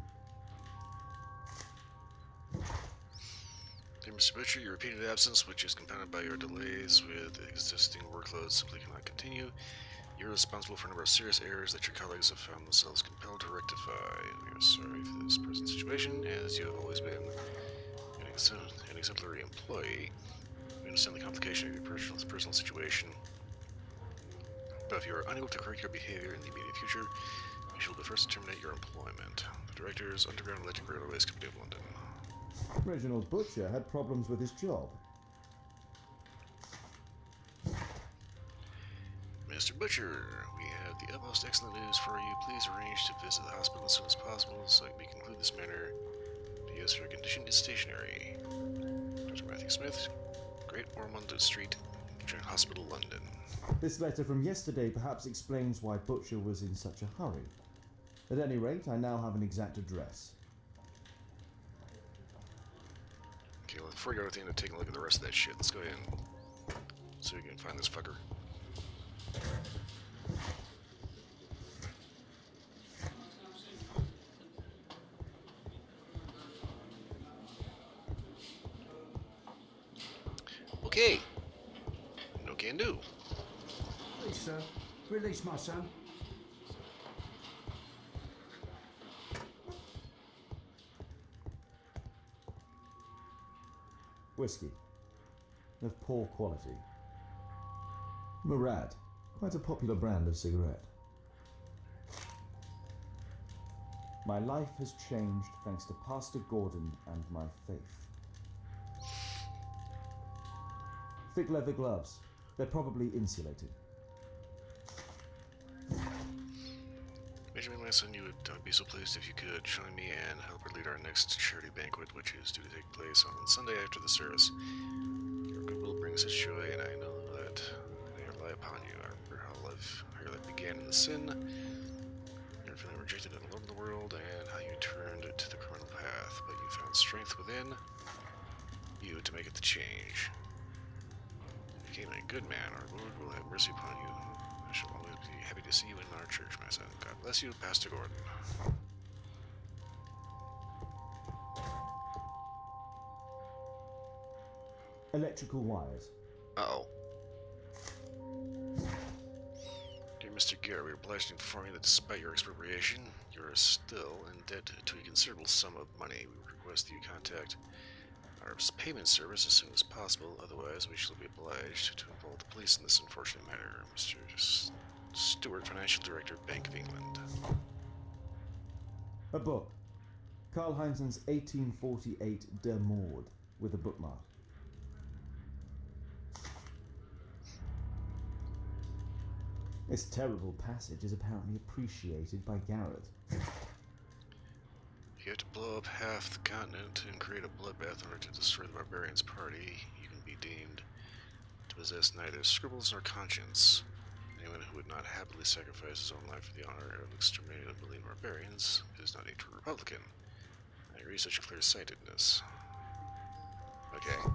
Dear Mr. Butcher, your repeated absence, which is compounded by your delays with existing workloads, simply cannot continue. You're responsible for a number of serious errors that your colleagues have found themselves compelled to rectify. We are sorry for this present situation, as you have always been an exemplary employee. We understand the complication of your personal situation, but if you are unable to correct your behavior in the immediate future, you shall be first to terminate your employment. The Directors, Underground Electric Railways Company of London. Reginald Butcher had problems with his job. Mr. Butcher, we have the utmost excellent news for you. Please arrange to visit the hospital as soon as possible so we can conclude this matter. P.S. Your condition is stationary. Dr. Matthew Smith, Great Ormond Street, General Hospital, London. This letter from yesterday perhaps explains why Butcher was in such a hurry. At any rate, I now have an exact address. Okay, well, before we go at the end of taking a look at the rest of that shit, let's go ahead and see if we can find this fucker. Okay. No can do. Please, sir, release my son. Whiskey. Of poor quality. Murad. Quite a popular brand of cigarette. My life has changed thanks to Pastor Gordon and my faith. Thick leather gloves. They're probably insulated. Benjamin, my son, you would be so pleased if you could join me and help her lead our next charity banquet, which is due to take place on Sunday after the service. Your goodwill brings us joy, and I know that I rely upon you. I remember how your life began in the sin, you're feeling rejected and alone in the world, and how you turned to the criminal path, but you found strength within you to make it the change. You became a good man. Our Lord will have mercy upon you. I shall always be happy to see you in our church, my son. God bless you, Pastor Gordon. Electrical wires. Uh-oh. Dear Mr. Gare, we are obliged to inform you that despite your expropriation, you are still in debt to a considerable sum of money. We request that you contact our payment service as soon as possible, otherwise we shall be obliged to involve the police in this unfortunate matter. Mr. Stewart, Financial Director, Bank of England. A book. Karl Heinzen's 1848 Der Mord, with a bookmark. This terrible passage is apparently appreciated by Garrett. If you have to blow up half the continent and create a bloodbath in order to destroy the barbarians' party, you can be deemed to possess neither scruples nor conscience. Anyone who would not happily sacrifice his own life for the honor of exterminating a million barbarians is not a true Republican. I agree such clear-sightedness. Okay.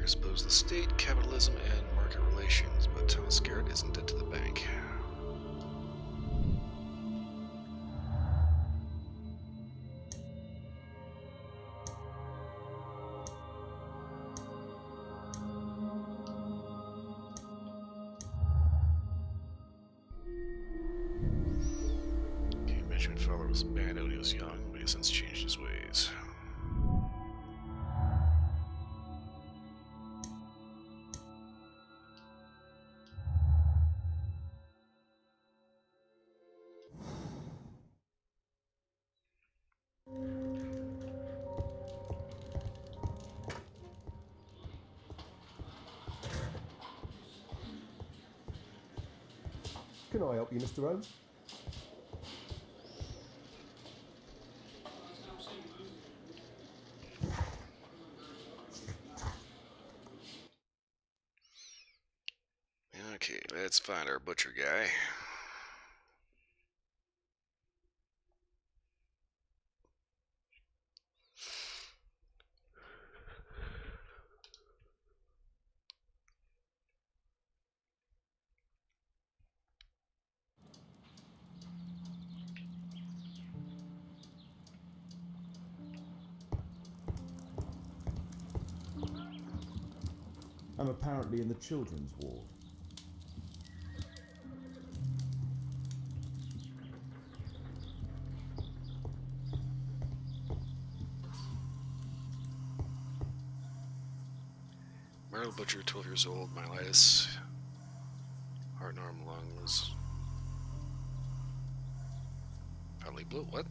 presuppose the state, capitalism, and market relations, but Thomas Garrett is in debt to the bank. Okay, Benjamin Fowler was bad when he was young, but he has since changed his ways. Can I help you, Mr. Holmes? Okay, let's find our butcher guy. I'm apparently in the children's ward. Merle Butcher, 12 years old, myelitis, heart and arm lungs. Probably blue, what?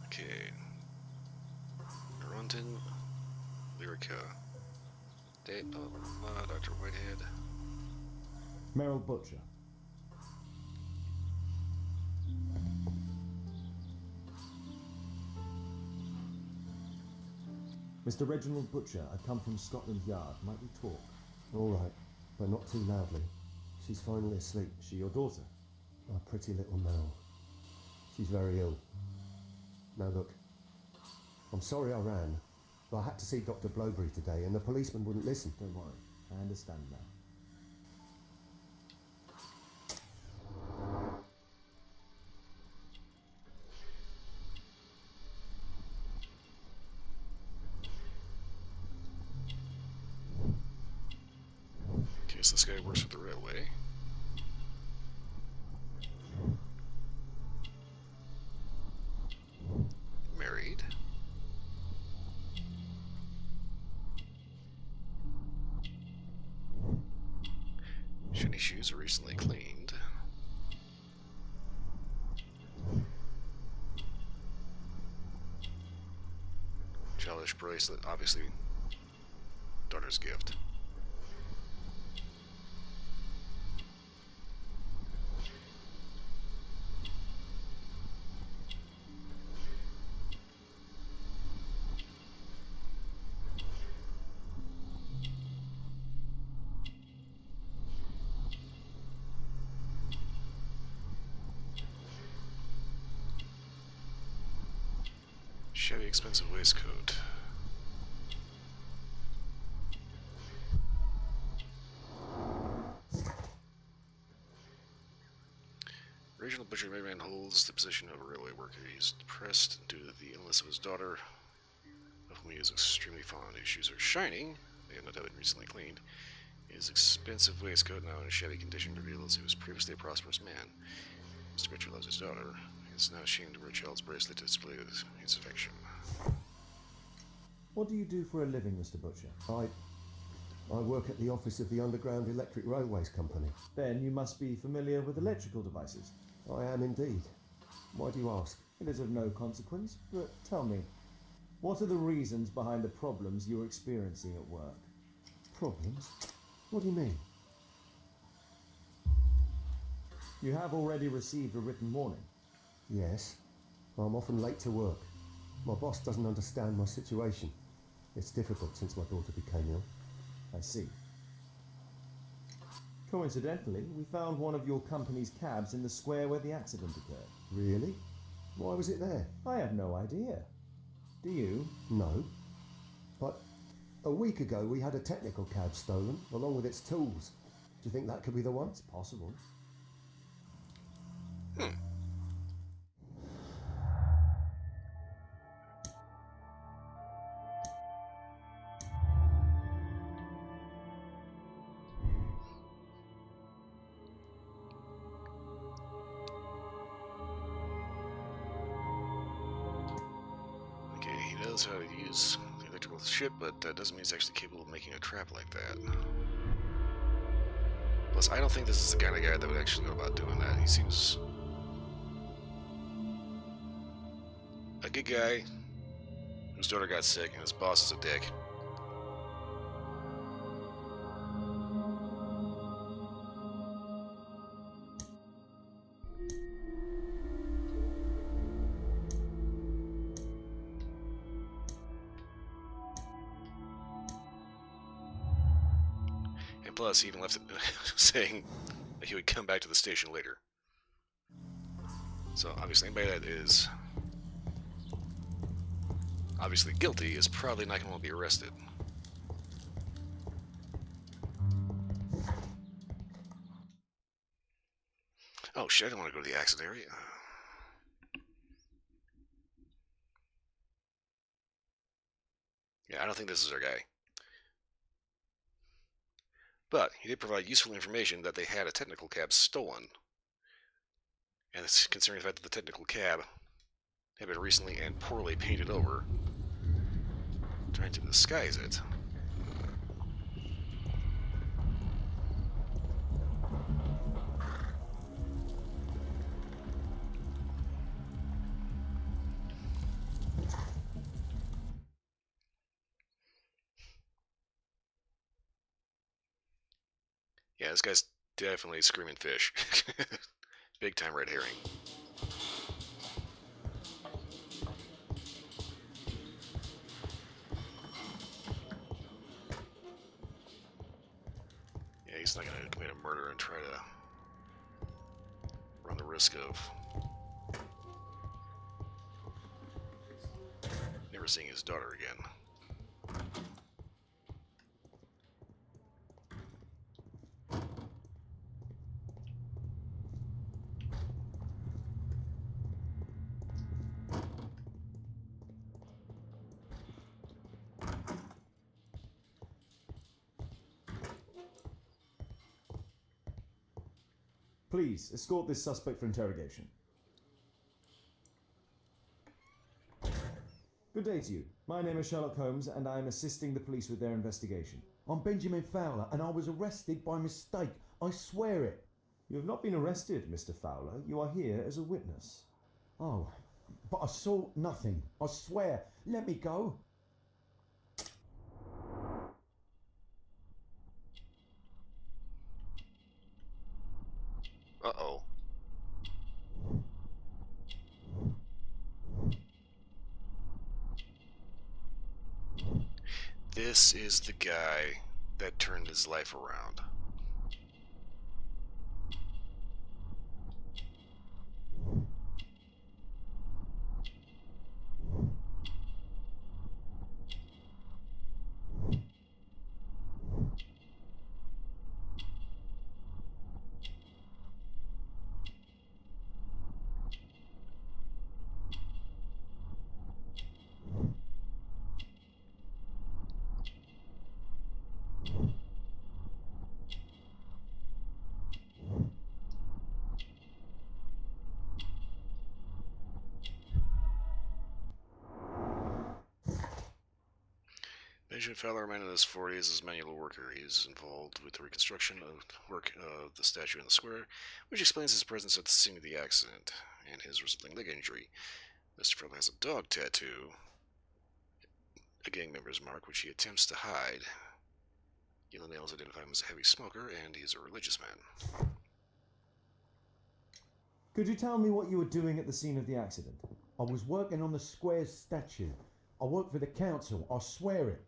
Okay. Runton, Lyrica. Date, blah, blah, blah, Dr. Whitehead. Merrill Butcher. Mr. Reginald Butcher, I come from Scotland Yard. Might we talk? All right, but not too loudly. She's finally asleep. Is she your daughter? My pretty little Mel. She's very ill. Now look, I'm sorry I ran, but I had to see Dr. Blowberry today and the policeman wouldn't listen. Don't worry, I understand now. Okay, so this guy works for the railway. Married. Shiny shoes are recently cleaned. Childish bracelet, obviously daughter's gift. Shabby expensive waistcoat. Regional Butcher Mayman holds the position of a railway worker. He is depressed due to the illness of his daughter, of whom he is extremely fond. His shoes are shining. They have not been recently cleaned. His expensive waistcoat, now in a shabby condition, reveals he was previously a prosperous man. Mr. Butcher loves his daughter. He is now ashamed to wear a child's bracelet to display his affection. What do you do for a living, Mr. Butcher? I work at the office of the Underground Electric Railways Company. Then you must be familiar with electrical devices. I am indeed. Why do you ask? It is of no consequence, but tell me, what are the reasons behind the problems you're experiencing at work? Problems? What do you mean? You have already received a written warning. Yes. I'm often late to work. My boss doesn't understand my situation. It's difficult since my daughter became ill. I see. Coincidentally, we found one of your company's cabs in the square where the accident occurred. Really? Why was it there? I have no idea. Do you? No. But A week ago, we had a technical cab stolen, along with its tools. Do you think that could be the one? It's possible. Okay, he knows how to use the electrical ship, but that doesn't mean he's actually capable of making a trap like that. Plus, I don't think this is the kind of guy that would actually go about doing that. He seems a good guy whose daughter got sick and his boss is a dick. And plus, he even left it saying that he would come back to the station later. So obviously anybody that is obviously guilty is probably not going to be arrested. Oh shit, I don't want to go to the accident area. Yeah, I don't think this is our guy. But he did provide useful information that they had a technical cab stolen. And it's concerning the fact that the technical cab had been recently and poorly painted over, trying to disguise it. Yeah, this guy's definitely screaming fish. Big time red herring. Yeah, he's not going to commit a murder and try to run the risk of never seeing his daughter again. Please, escort this suspect for interrogation. Good day to you. My name is Sherlock Holmes, and I am assisting the police with their investigation. I'm Benjamin Fowler, and I was arrested by mistake. I swear it. You have not been arrested, Mr. Fowler. You are here as a witness. Oh, but I saw nothing. I swear. Let me go. Uh-oh. This is the guy that turned his life around. Benjamin Fowler, a man in his 40s, is a manual worker. He is involved with the reconstruction of work of the statue in the square, which explains his presence at the scene of the accident and his resulting leg injury. Mr. Fowler has a dog tattoo, a gang member's mark, which he attempts to hide. Yellow nails identify him as a heavy smoker, and he's a religious man. Could you tell me what you were doing at the scene of the accident? I was working on the square's statue. I work for the council. I swear it.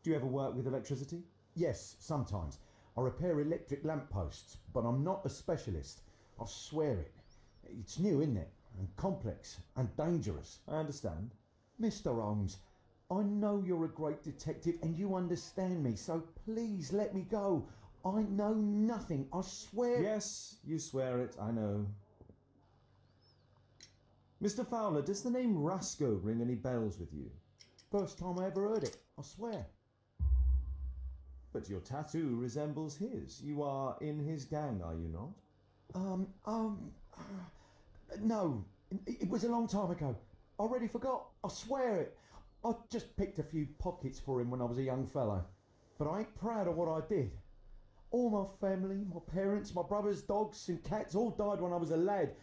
Do you ever work with electricity? Yes, sometimes. I repair electric lampposts, but I'm not a specialist. I swear it. It's new, isn't it? And complex and dangerous. I understand. Mr. Holmes, I know you're a great detective and you understand me, so please let me go. I know nothing, I swear. Yes, you swear it, I know. Mr. Fowler, does the name Rasco ring any bells with you? First time I ever heard it, I swear. But your tattoo resembles his. You are in his gang, are you not? No. It was a long time ago. I already forgot. I swear it. I just picked a few pockets for him when I was a young fellow. But I ain't proud of what I did. All my family, my parents, my brothers, dogs and cats all died when I was a lad.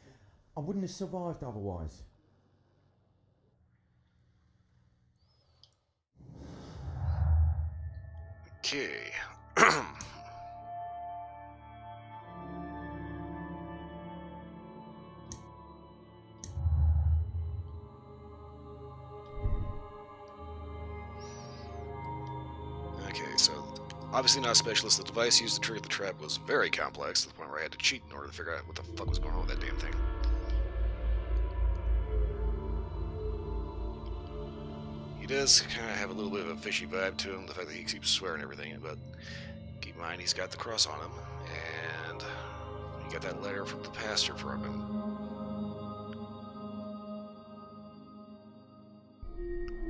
I wouldn't have survived otherwise. Okay. Okay, so obviously not a specialist. The device used to trigger the trap was very complex to the point where I had to cheat in order to figure out what the fuck was going on with that damn thing. He does kind of have a little bit of a fishy vibe to him, the fact that he keeps swearing everything, but keep in mind he's got the cross on him, and he got that letter from the pastor from him.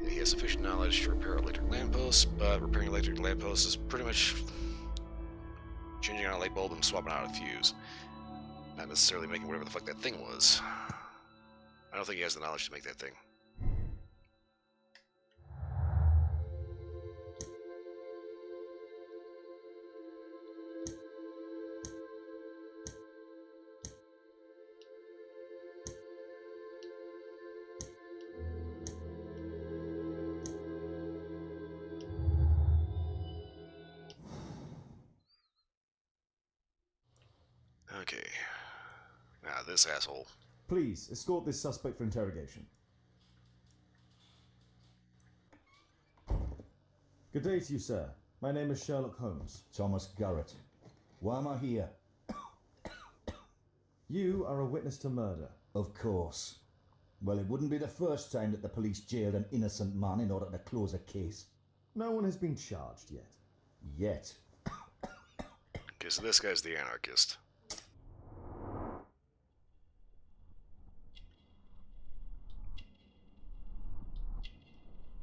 He has sufficient knowledge to repair electric lampposts, but repairing electric lampposts is pretty much changing out a light bulb and swapping out a fuse. Not necessarily making whatever the fuck that thing was. I don't think he has the knowledge to make that thing. Okay. Now this asshole. Please, escort this suspect for interrogation. Good day to you, sir. My name is Sherlock Holmes. Thomas Garrett. Why am I here? You are a witness to murder. Of course. Well, it wouldn't be the first time that the police jailed an innocent man in order to close a case. No one has been charged yet. Yet. Okay, so this guy's the anarchist.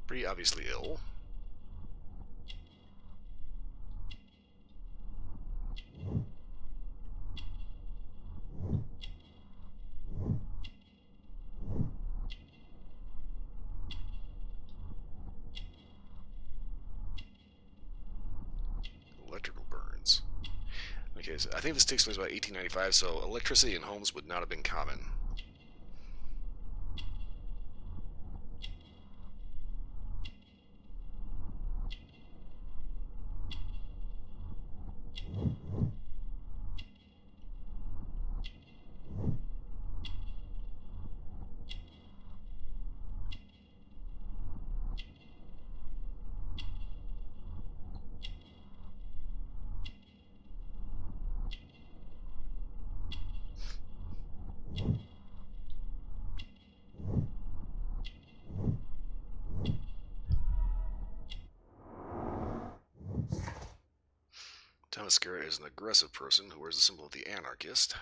Pretty obviously ill. Electrical burns. Okay, so I think this takes place about 1895, so electricity in homes would not have been common. Thomas Garrett is an aggressive person who wears the symbol of the anarchist.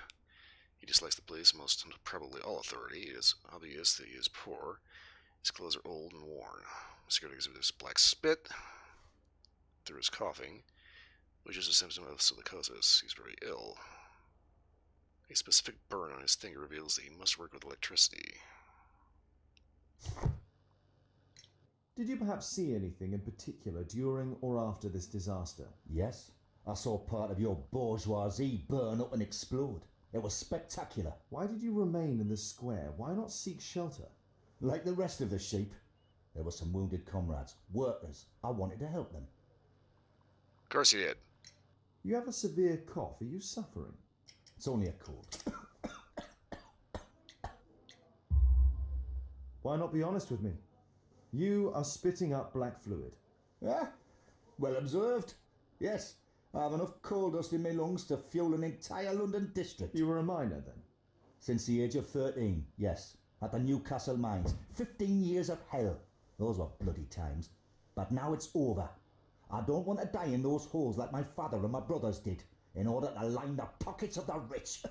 He dislikes the police, most probably all authority. It is obvious that he is poor. His clothes are old and worn. Security exhibits black spit through his coughing, which is a symptom of silicosis. He's very ill. A specific burn on his finger reveals that he must work with electricity. Did you perhaps see anything in particular during or after this disaster? Yes. I saw part of your bourgeoisie burn up and explode. It was spectacular. Why did you remain in the square? Why not seek shelter? Like the rest of the sheep, there were some wounded comrades, workers. I wanted to help them. Of course you did. You have a severe cough. Are you suffering? It's only a cold. Why not be honest with me? You are spitting up black fluid. Ah, well observed. Yes, I have enough coal dust in my lungs to fuel an entire London district. You were a miner then? Since the age of 13, yes. At the Newcastle mines. 15 years of hell. Those were bloody times. But now it's over. I don't want to die in those holes like my father and my brothers did, in order to line the pockets of the rich.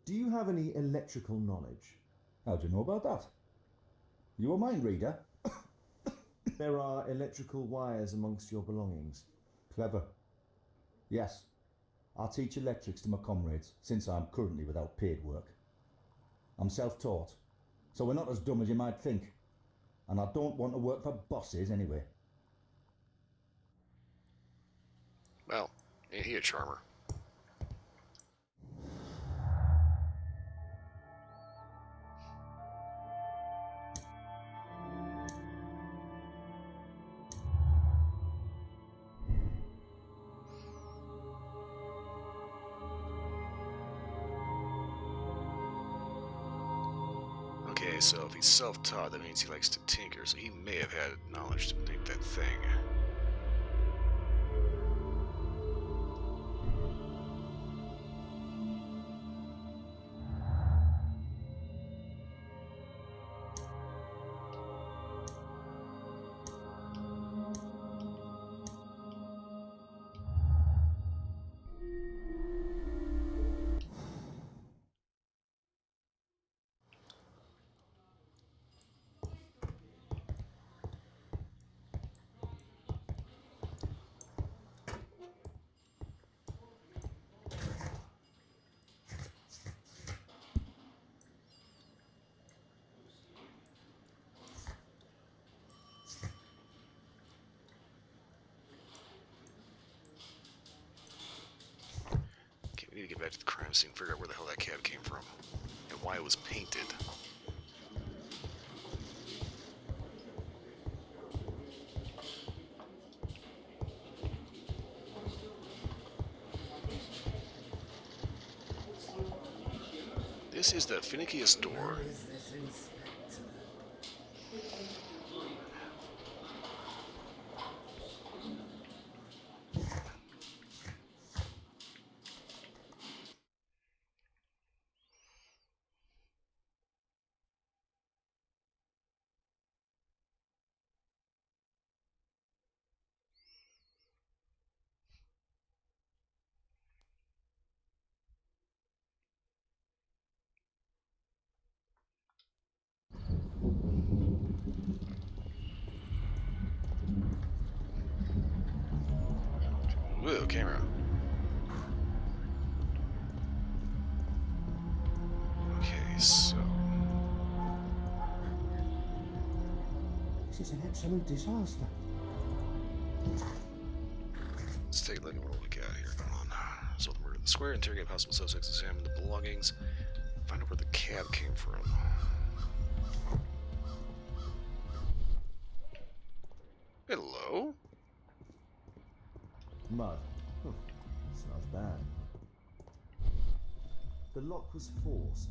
Do you have any electrical knowledge? How do you know about that? You a mind reader? There are electrical wires amongst your belongings. Clever. Yes, I teach electrics to my comrades, since I'm currently without paid work. I'm self-taught, so we're not as dumb as you might think. And I don't want to work for bosses anyway. Well, ain't he a charmer? Okay, so if he's self-taught, that means he likes to tinker, so he may have had knowledge to make that thing. We need to get back to the crime scene, figure out where the hell that cab came from, and why it was painted. This is the finickiest door. Where is this inspector? Whoa, camera. Okay, so... This is an absolute disaster. Let's take a look at what we got here. Come on. Solve the murder of the square, interrogate possible suspects, examine the belongings, find out where the cab came from. Hello? Mud. Smells bad. The lock was forced.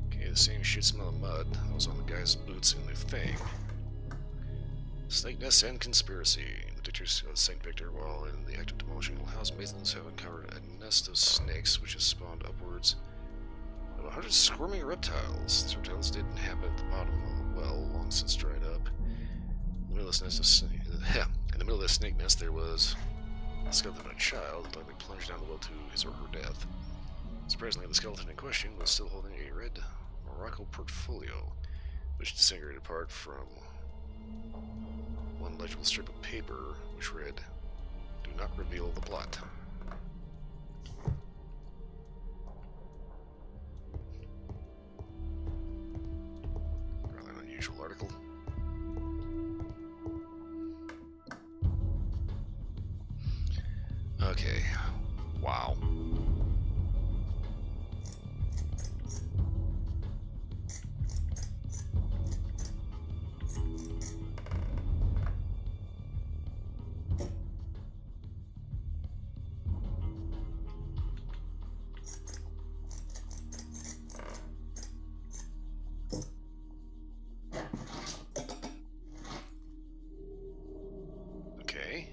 Okay, the same shit smell of mud that was on the guy's boots in the thing. Snake nest and conspiracy. The detectives of St. Victor, while in the act of demolishing a house, masons have uncovered a nest of snakes which has spawned upwards of 100 squirming reptiles. These reptiles didn't inhabit the bottom of the well, long since dried up. In the middle of this snake nest, there was the skeleton of a child, likely plunged down the well to his or her death. Surprisingly, the skeleton in question was still holding a red Morocco portfolio, which disintegrated apart from one legible strip of paper, which read, "Do not reveal the plot." Rather an unusual article. Okay. Wow. Okay.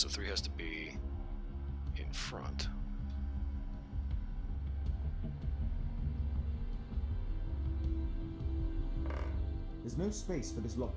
so 3 has to be in front. There's no space for this lockpick.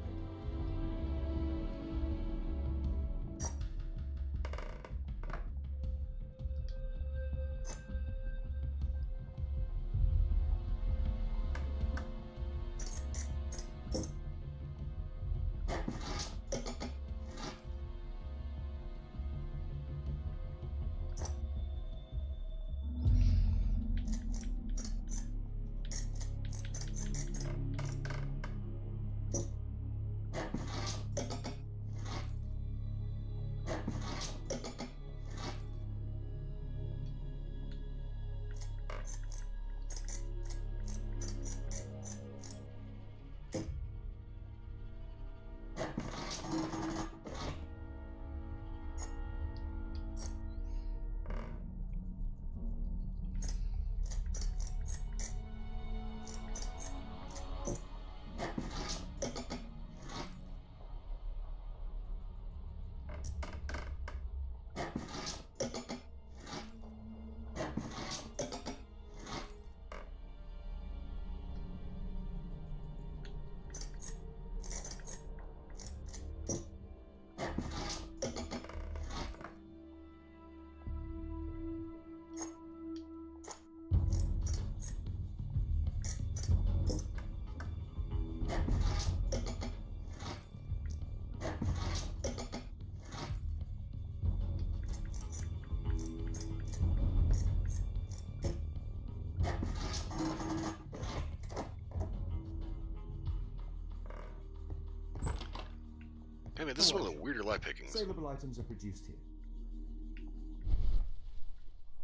I mean, this is one of the weirder light pickings. Saleable items are produced here.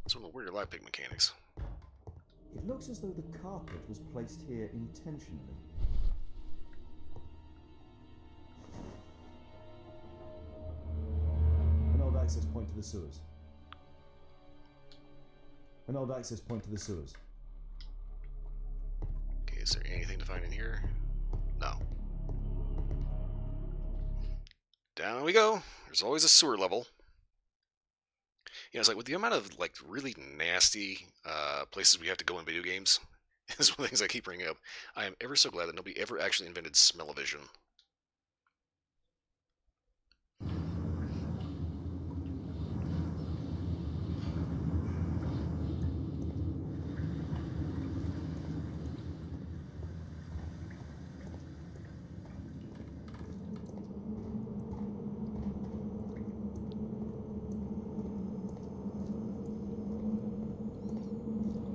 It's one of the weirder light pick mechanics. It looks as though the carpet was placed here intentionally. An old access point to the sewers. An old access point to the sewers. Okay, is there anything to find in here? No. Down we go. There's always a sewer level. You know, it's like with the amount of like really nasty places we have to go in video games, is one of the things I keep bringing up. I am ever so glad that nobody ever actually invented smell-o-vision.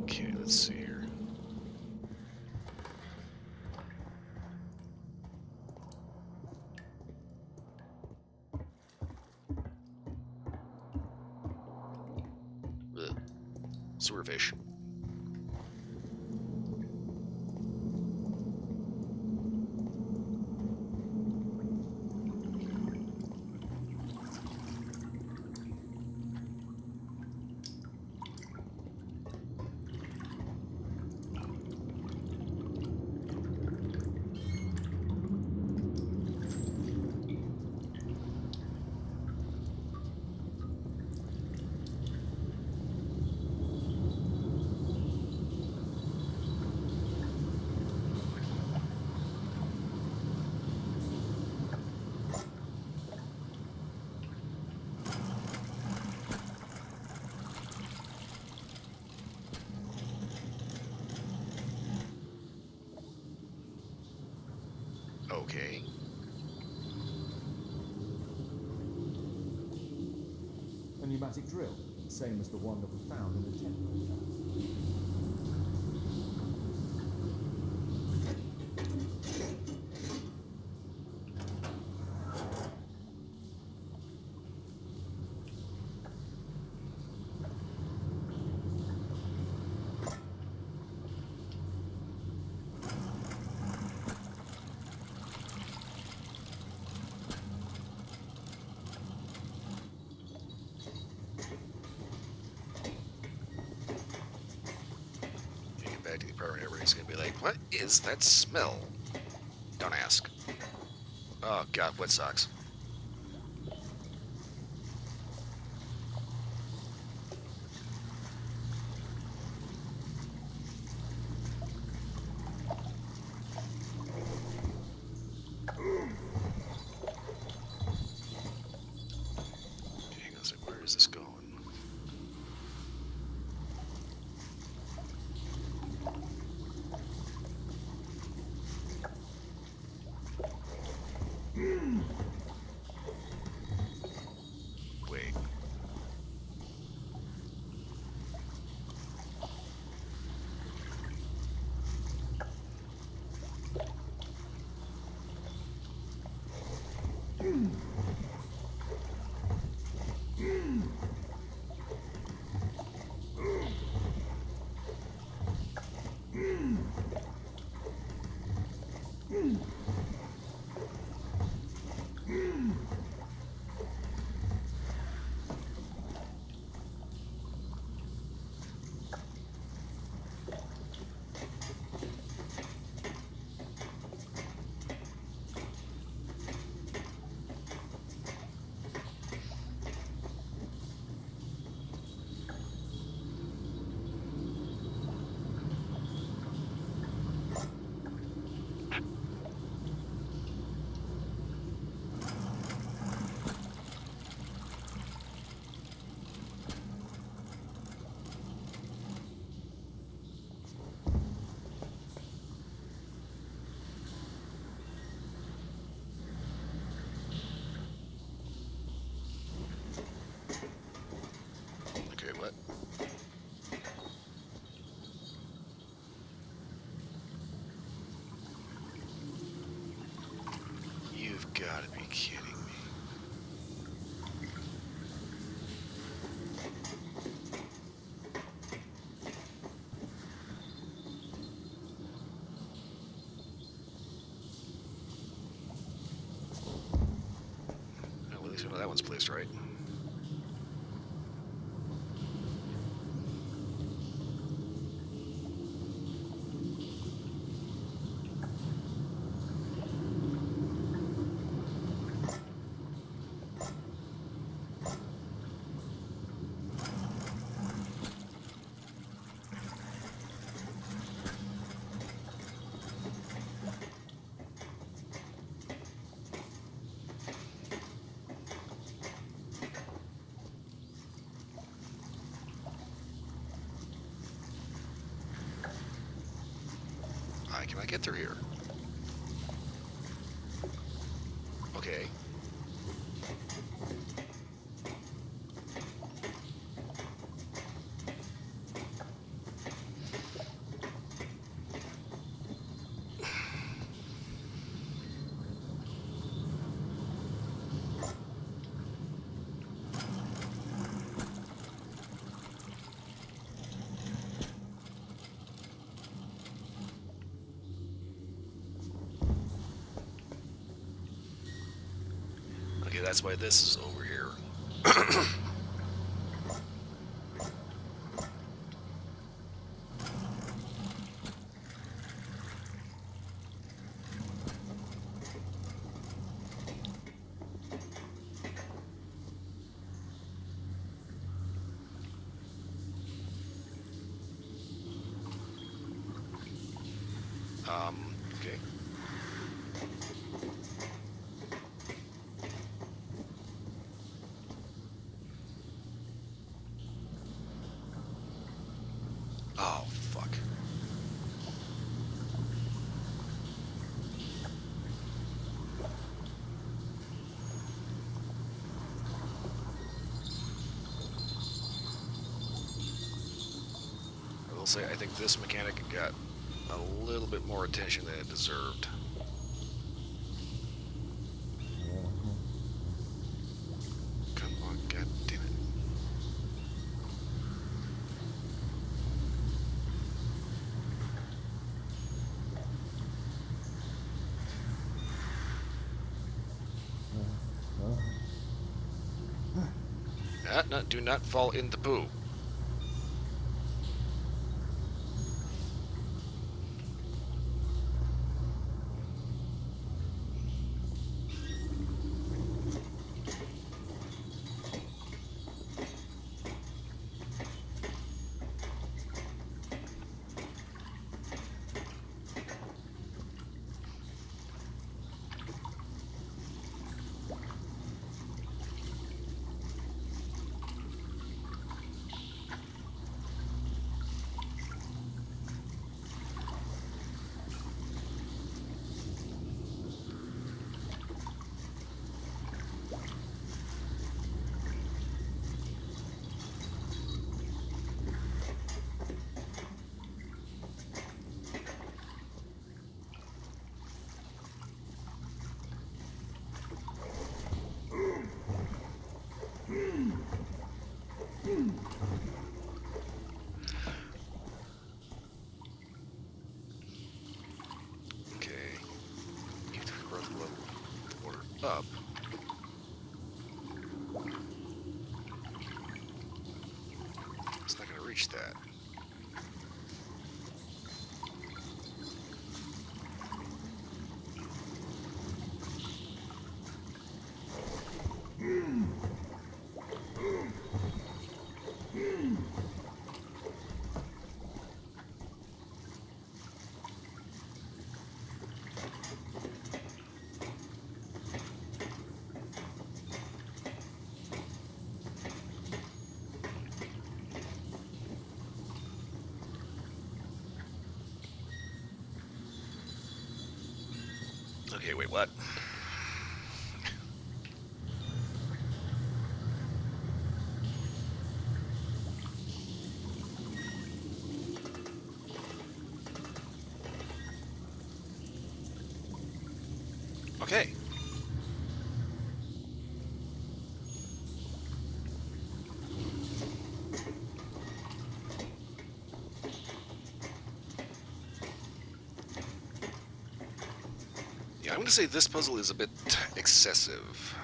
Okay, let's see here. Ugh. Sewer fish. Okay. A pneumatic drill, same as the one that we found in the temple. Back to the apartment, everybody's gonna be like, what is that smell? Don't ask. Oh god, wet socks. What? You've got to be kidding me. Well, at least we know that one's placed right. Can I get through here? Okay. Okay, that's why this is over here. Okay. Oh, fuck. I will say, I think this mechanic got a little bit more attention than it deserved. Come on, god damn it. Do not fall in the poo. Up. It's not going to reach that. Okay, wait, what? Okay. Yeah, I'm going to say this puzzle is a bit excessive.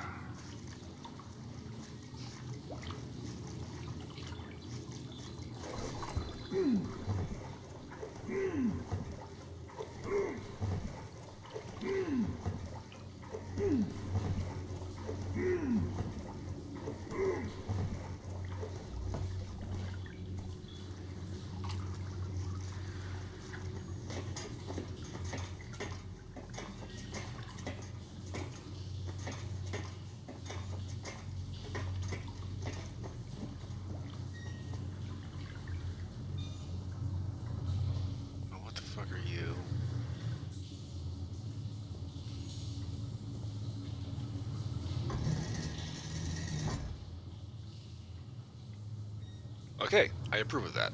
Oh, what the fuck are you? Okay, I approve of that.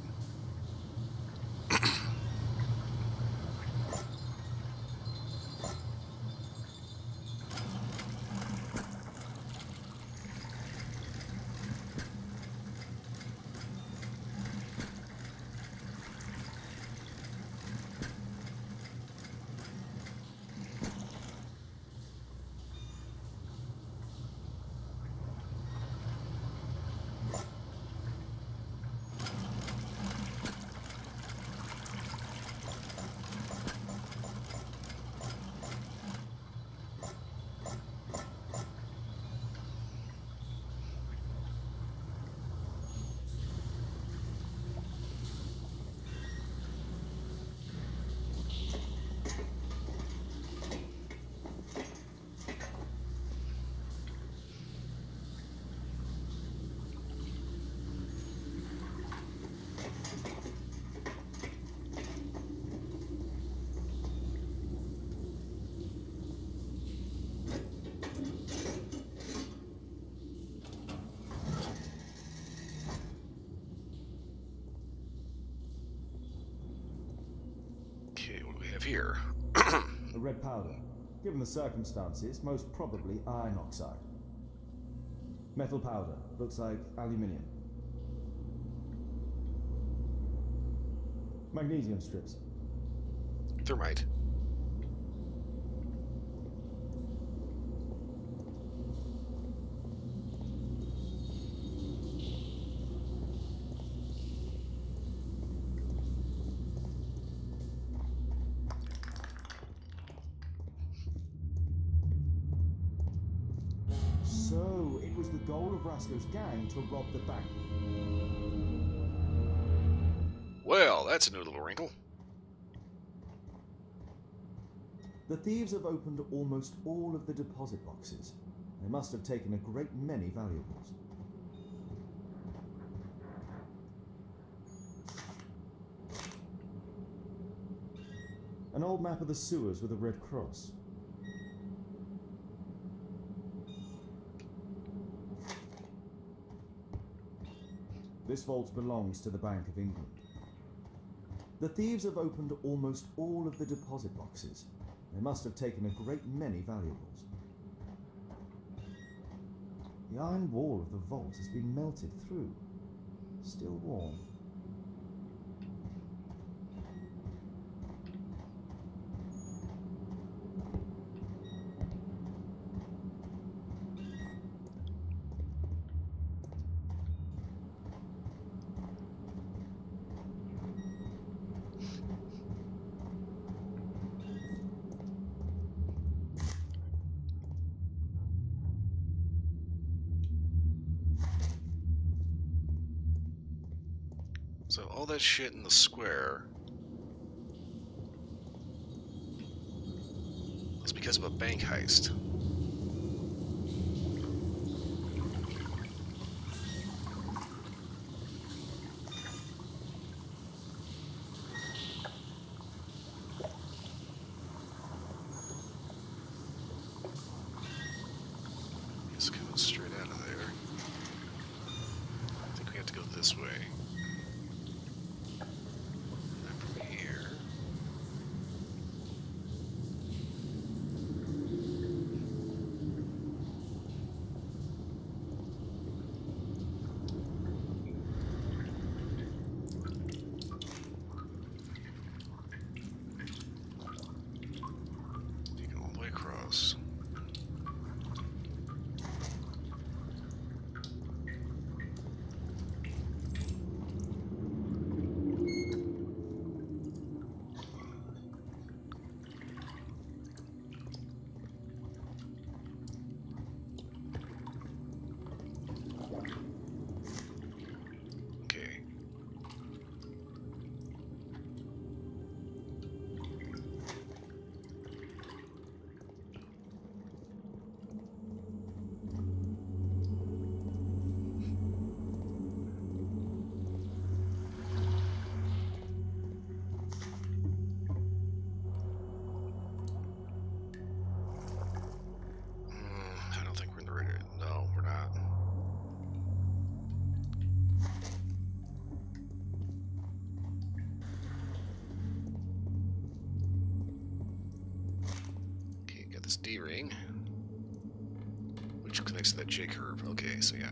Okay, what do we have here? A red powder. Given the circumstances, most probably iron oxide. Metal powder. Looks like aluminium. Magnesium strips. Thermite. So, it was the goal of Rasco's gang to rob the bank. Well, that's a new little wrinkle. The thieves have opened almost all of the deposit boxes. They must have taken a great many valuables. An old map of the sewers with a red cross. This vault belongs to the Bank of England. The thieves have opened almost all of the deposit boxes. They must have taken a great many valuables. The iron wall of the vault has been melted through. Still warm. So all that shit in the square was because of a bank heist. It's coming straight out of there. I think we have to go this way. And from here. this D-ring, which connects to that J-curve. Okay, so yeah.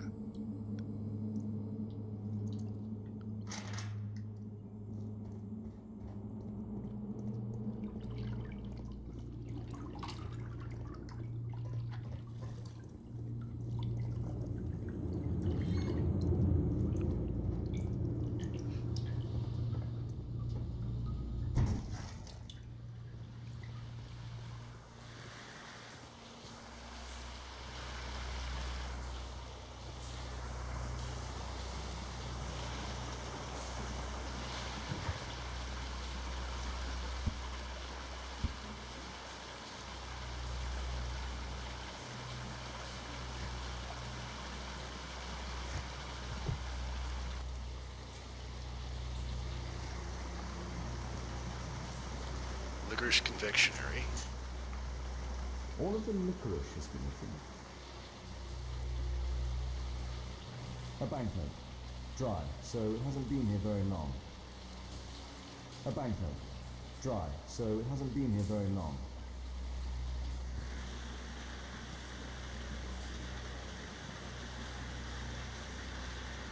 Licorice confectionery. All of the licorice has been eaten. A banknote. Dry, so it hasn't been here very long. A banknote. Dry, so it hasn't been here very long.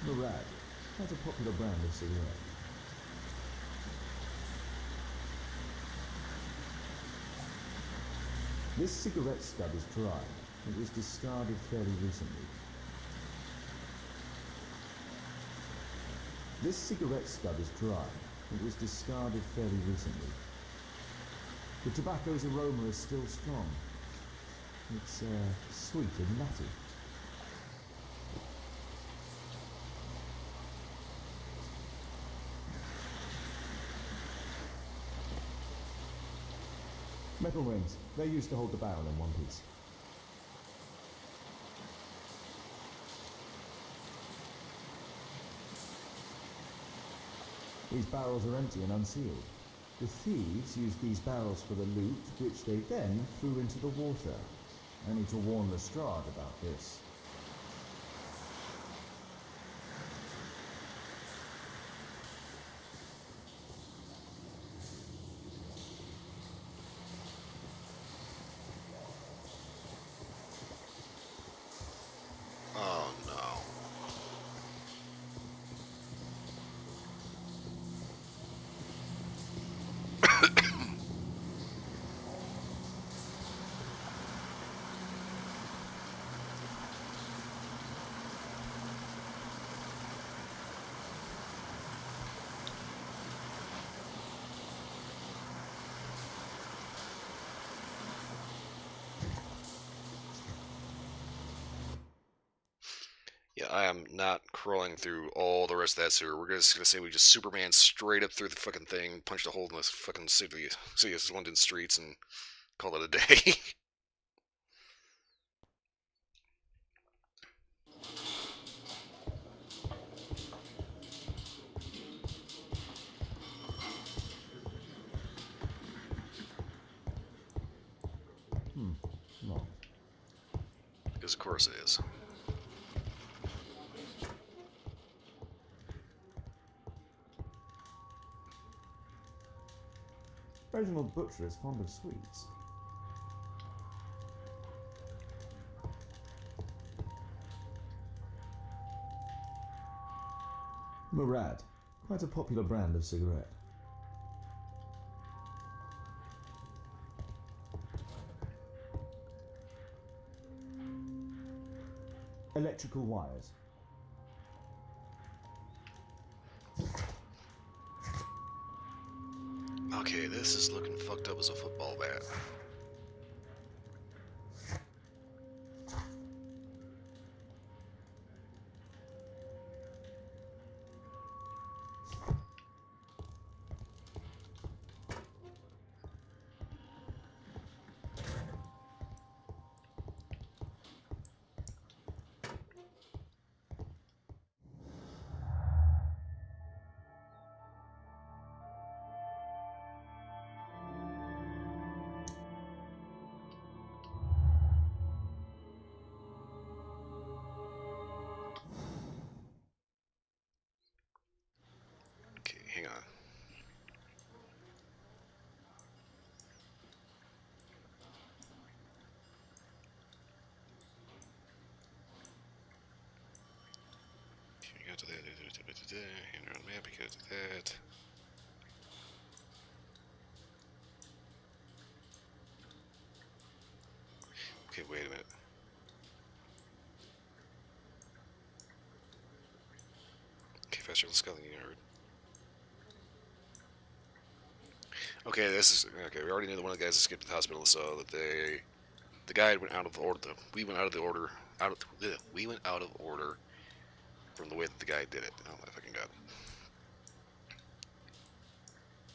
Murad. That's a popular brand of cigarette. This cigarette stub is dry. It was discarded fairly recently. This cigarette stub is dry. It was discarded fairly recently. The tobacco's aroma is still strong. It's sweet and nutty. Metal rings. They're used to hold the barrel in one piece. These barrels are empty and unsealed. The thieves used these barrels for the loot, which they then threw into the water. I need to warn Lestrade about this. Oh no. Yeah, I am not crawling through all the rest of that sewer. We're just gonna say we just Superman straight up through the fucking thing, punched a hole in the fucking city's London streets, and call it a day. No. Because of course it is. Reginald Butcher is fond of sweets. Murad. Quite a popular brand of cigarette. Electrical wires. Okay, this is looking fucked up as a football bat. Hand around map, we gotta do that. Okay, wait a minute. Okay, faster, let's go to the yard. Okay, this is okay. We already knew that one of the guys escaped the hospital, so that the guy went out of order. We went out of the order. We went out of order from the way that the guy did it. Oh my fucking god!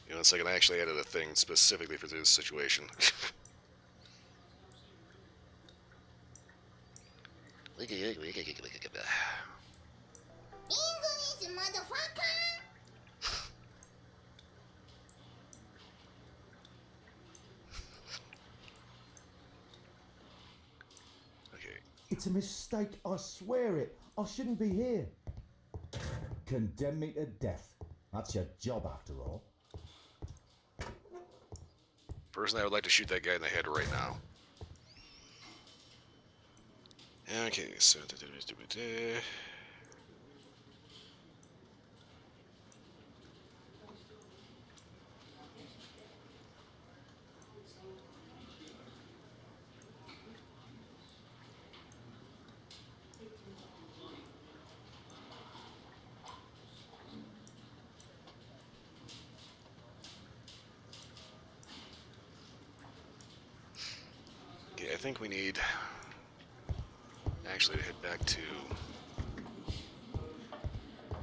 You know, it's like I actually added a thing specifically for this situation. English, motherfucker! Okay. It's a mistake, I swear it. I shouldn't be here. Condemn me to death. That's your job after all. Personally, I would like to shoot that guy in the head right now. Okay, so okay, I think we need actually to head back to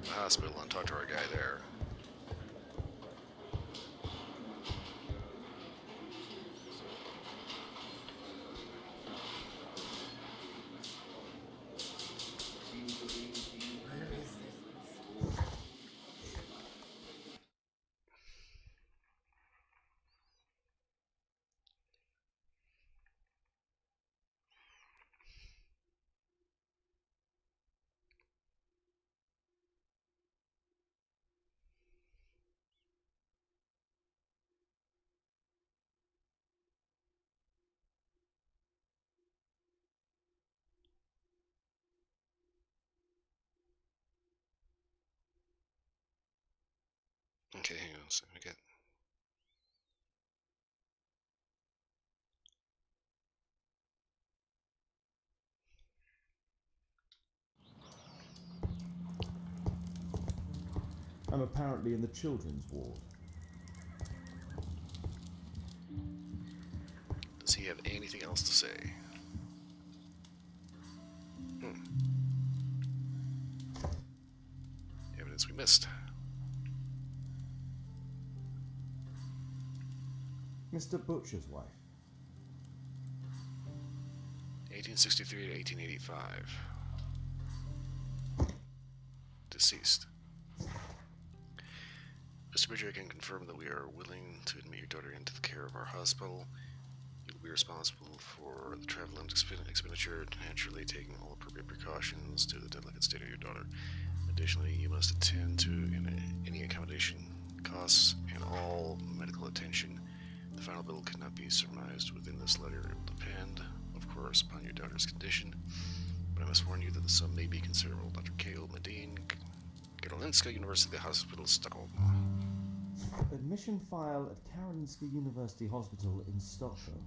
the hospital and talk to our guy there. Okay, hang on a second. We got. I'm apparently in the children's ward. Does he have anything else to say? Evidence we missed. Mr. Butcher's wife. 1863 to 1885. Deceased. Mr. Butcher, I can confirm that we are willing to admit your daughter into the care of our hospital. You will be responsible for the travel and expenditure, naturally taking all appropriate precautions to the delicate state of your daughter. Additionally, you must attend to any accommodation costs and all medical attention. The final bill cannot be surmised within this letter. It will depend, of course, upon your daughter's condition, but I must warn you that the sum may be considerable. Dr. K.O. Medine, Karolinska University Hospital, Stockholm. Admission file at Karolinska University Hospital in Stockholm.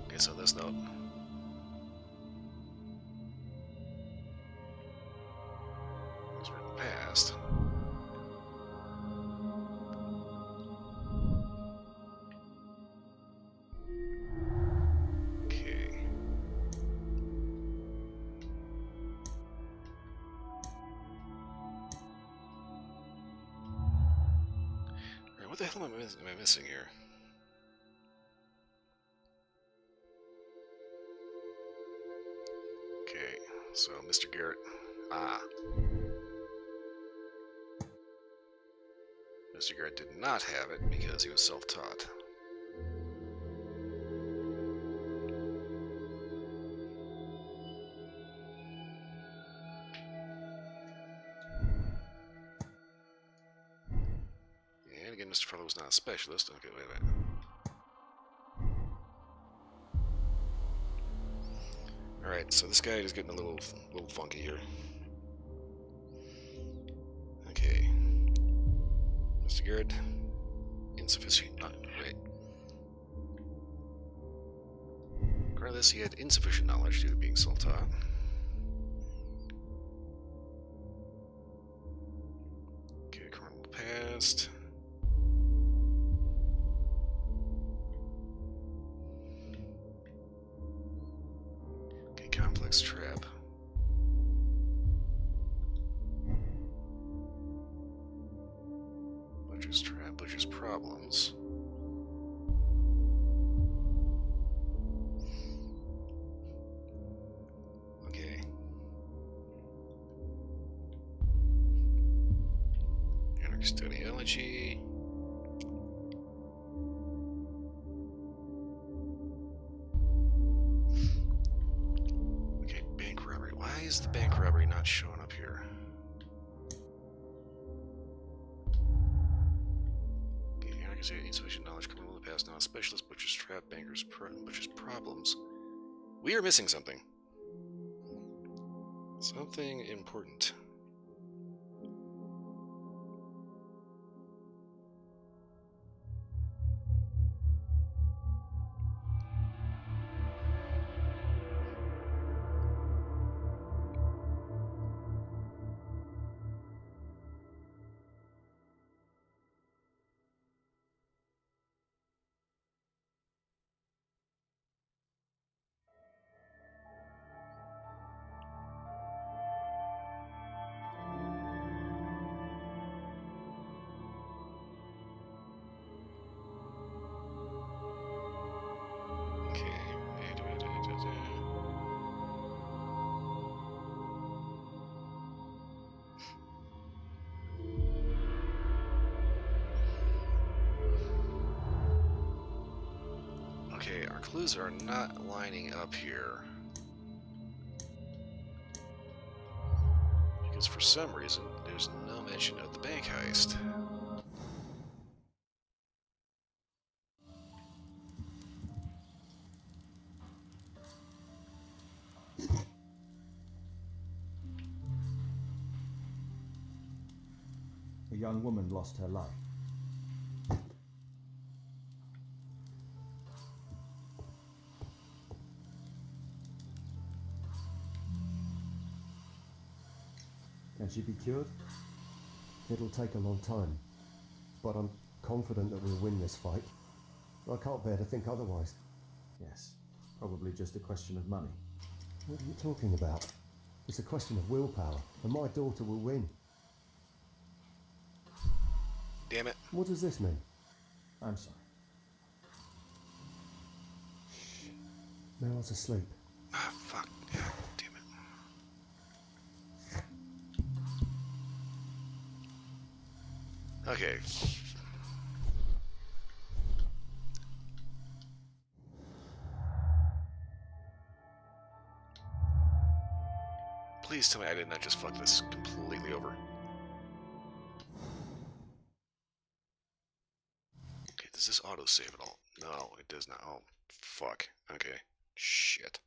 Okay, so this note. Was written past. Okay. Alright, what the hell am I missing here? Okay, so Mr. Garrett Ah. Mr. Garrett did not have it because he was self-taught. And again, Mr. Farlow was not a specialist. Okay, wait a minute. Alright, so this guy is getting a little funky here. Okay. Mr. Garrett, insufficient. Right. Regardless, he had insufficient knowledge due to being self-taught. Okay, criminal past. Okay, complex trap. Butcher's trap, Butcher's problems. Okay. Custodiology. Okay, bank robbery. Why is the bank robbery not showing up here? Okay, insufficient knowledge, criminal in the past, not a specialist, butcher's trap, butcher's problems. We are missing something. Something important. Okay, our clues are not lining up here. Because for some reason, there's no mention of the bank heist. A young woman lost her life. Can she be cured? It'll take a long time, but I'm confident that we'll win this fight. I can't bear to think otherwise. Yes, probably just a question of money. What are you talking about? It's a question of willpower, and my daughter will win. Damn it. What does this mean? I'm sorry. Shh. Mel's asleep. Ah, fuck. Yeah, damn it. Okay. Please tell me I did not just fuck this completely over. Okay, does this auto-save at all? No, it does not. Oh, fuck. Okay. Shit.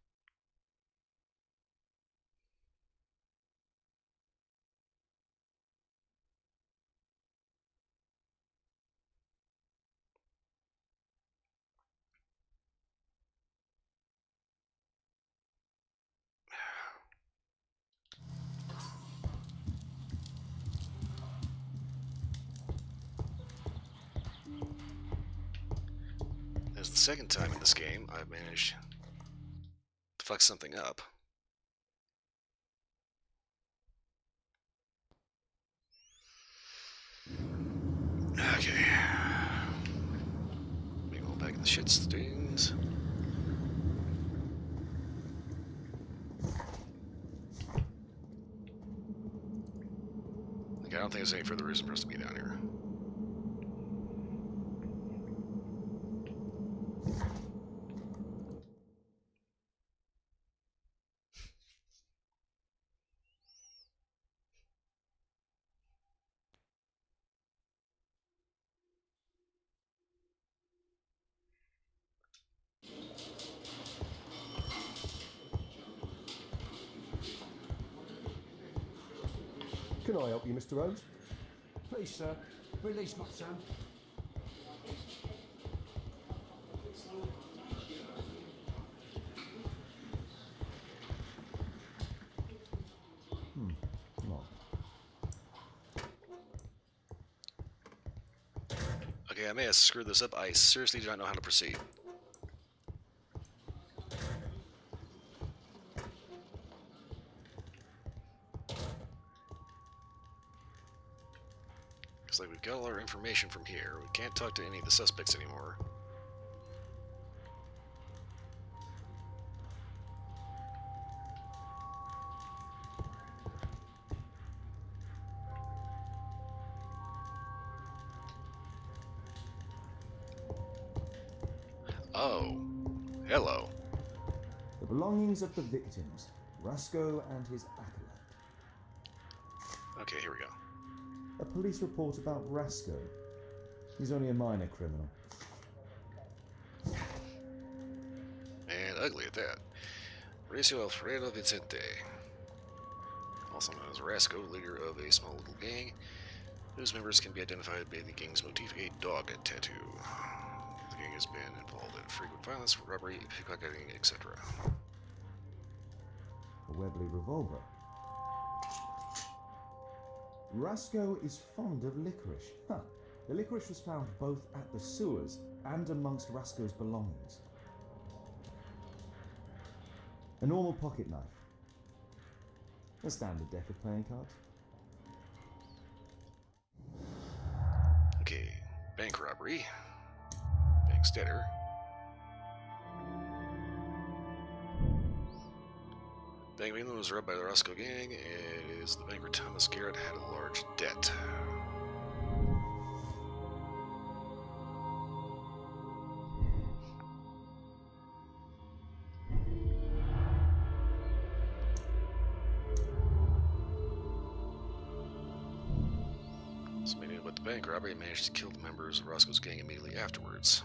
As the second time in this game, I've managed to fuck something up. Okay. Being all back in the shit stains. Okay, I don't think there's any further reason for us to be down here. Can I help you, Mr. Holmes? Please, sir, release my son. Lock. Okay, I may have screwed this up. I seriously do not know how to proceed. Looks like we've got all our information from here. We can't talk to any of the suspects anymore. Oh, hello. The belongings of the victims, Rasco and his acolyte. Okay, here we go. A police report about Rasco. He's only a minor criminal. And ugly at that. Mauricio Alfredo Vicente, also known as Rasco, leader of a small little gang, whose members can be identified by the gang's motif, a dog tattoo. The gang has been involved in frequent violence, robbery, pickpocketing, etc. A Webley revolver. Rasco is fond of licorice. Huh. The licorice was found both at the sewers and amongst Rasco's belongings. A normal pocket knife. A standard deck of playing cards. Okay, bank robbery. Bank stealer. Bank of England was robbed by the Roscoe gang. It is the banker Thomas Garrett had a large debt. So meaning about the bank robbery, he managed to kill the members of Roscoe's gang immediately afterwards.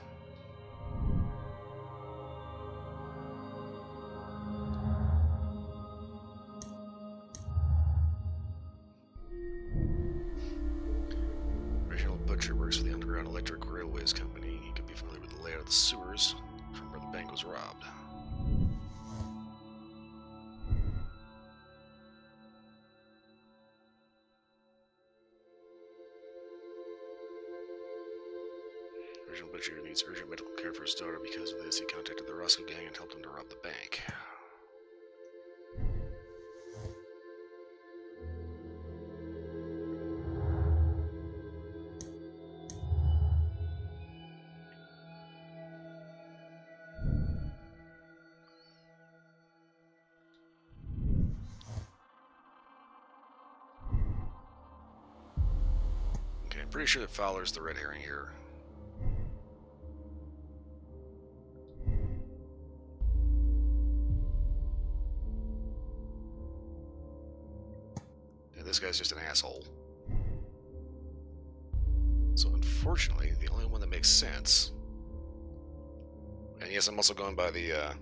Reginald Butcher works for the Underground Electric Railways Company. He could be familiar with the layout of the sewers from where the bank was robbed. Reginald Butcher needs urgent medical care for his daughter. Because of this, he contacted the Roscoe gang and helped them to rob the bank. Okay, I'm pretty sure that Fowler's the red herring here. And this guy's just an asshole. So unfortunately, the only one that makes sense... And yes, I'm also going by the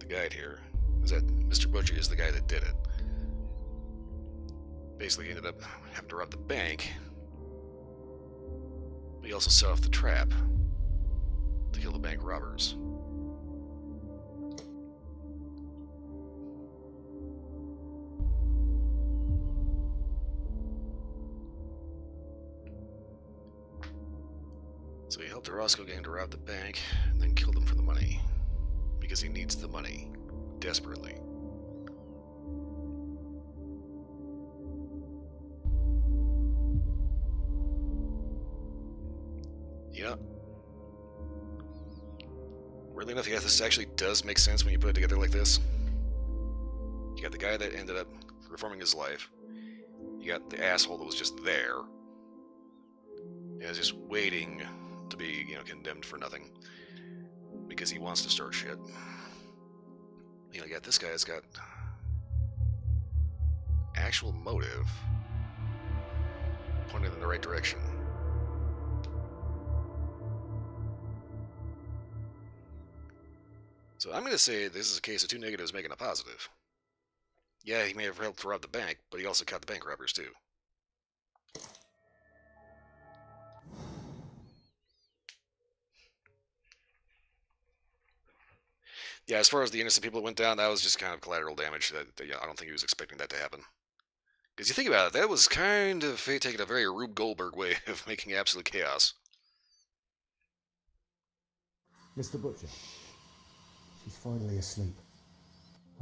guide here, is that Mr. Butcher is the guy that did it. Basically, he ended up having to rob the bank, but he also set off the trap to kill the bank robbers. So he helped the Roscoe gang to rob the bank, and then killed them for the money. Because he needs the money. Desperately. You know, weirdly enough, yeah, this actually does make sense when you put it together like this. You got the guy that ended up reforming his life. You got the asshole that was just there. And is just waiting to be, condemned for nothing. Because he wants to start shit. You got this guy that's got actual motive pointed in the right direction. So I'm going to say this is a case of two negatives making a positive. Yeah, he may have helped rob the bank, but he also caught the bank robbers too. Yeah, as far as the innocent people that went down, that was just kind of collateral damage. I don't think he was expecting that to happen. Because you think about it, that was kind of fate taking a very Rube Goldberg way of making absolute chaos. Mr. Butcher. She's finally asleep.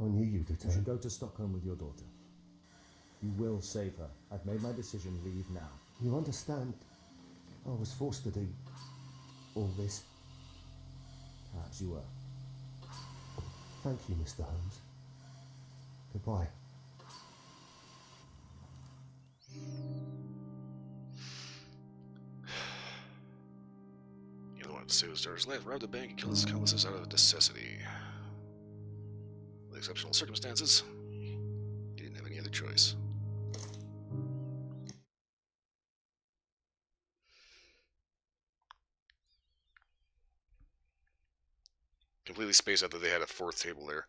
I knew you'd return. You should go to Stockholm with your daughter. You will save her. I've made my decision. Leave now. You understand? I was forced to do all this. Perhaps you were. Thank you, Mr. Holmes. Goodbye. The other one to save his daughter's life, robbed the bank, and killed his accomplices out of necessity. With exceptional circumstances, he didn't have any other choice. Completely spaced out that they had a fourth table there.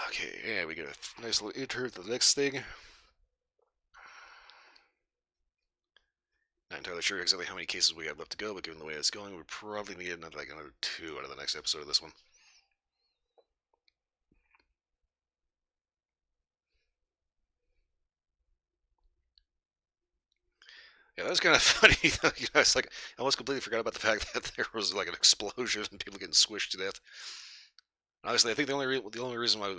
Okay, yeah, we got a nice little intro to the next thing. Not entirely sure exactly how many cases we have left to go, but given the way it's going, we probably need another 2 out of the next episode of this one. Yeah, that was kind of funny. It's like I almost completely forgot about the fact that there was like an explosion and people getting squished to death. Honestly, I think the only reason why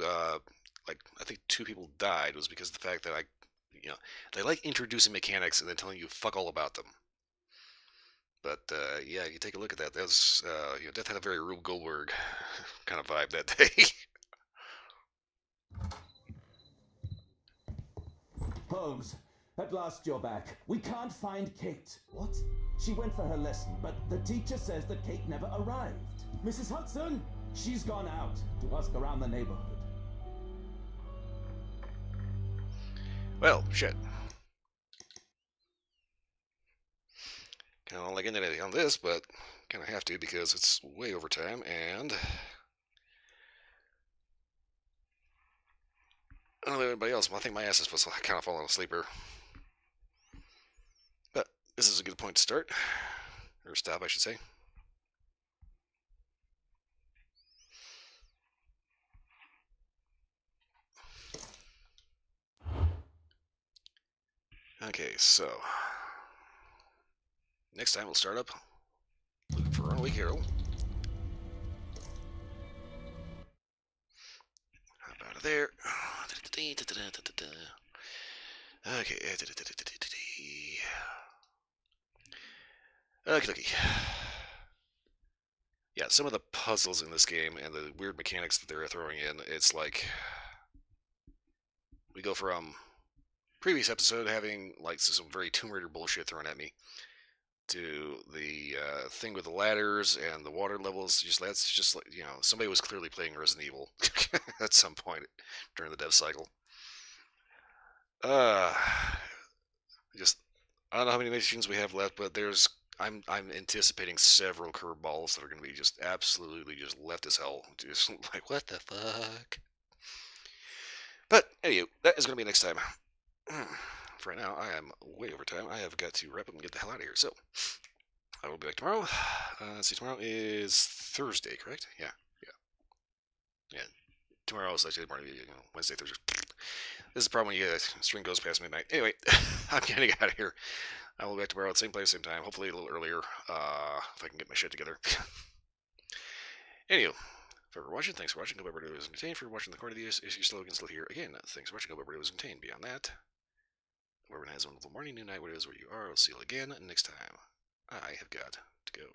I think 2 people died was because of the fact that they like introducing mechanics and then telling you fuck all about them. But yeah, you take a look at that. That was Death had a very Rube Goldberg kind of vibe that day. Holmes, at last you're back. We can't find Kate. What? She went for her lesson, but the teacher says that Kate never arrived. Mrs. Hudson, she's gone out to ask around the neighborhood. Well, shit. Kind of like ending on this, but kind of have to because it's way over time, and I don't know about everybody else, but I think my ass is supposed to kind of falling asleep here. But this is a good point to start, or stop, I should say. Okay, so next time we'll start up looking for Runaway Carol. Hop out of there. Okay. Okay. Yeah, some of the puzzles in this game and the weird mechanics that they're throwing in, it's like we go from previous episode having like some very Tomb Raider bullshit thrown at me to the thing with the ladders and the water levels. That's just like, somebody was clearly playing Resident Evil at some point during the dev cycle. I don't know how many missions we have left, but I'm anticipating several curveballs that are going to be just absolutely just left as hell. Just like, what the fuck? But anyway, that is going to be next time. For right now, I am way over time. I have got to wrap up and get the hell out of here. So, I will be back tomorrow. Let's see, tomorrow is Thursday, correct? Yeah. Tomorrow is actually Wednesday, Thursday. This is the problem when you get a string goes past midnight. Anyway, I'm getting out of here. I will be back tomorrow at the same place, same time. Hopefully a little earlier, if I can get my shit together. Anywho, for watching, thanks for watching. Hope everybody was entertained. For watching the corner of the issue slogan still here. Again, thanks for watching. Hope everybody was entertained. Beyond that, everyone has a wonderful morning, noon, night, whatever it is where you are. I'll see you again next time. I have got to go.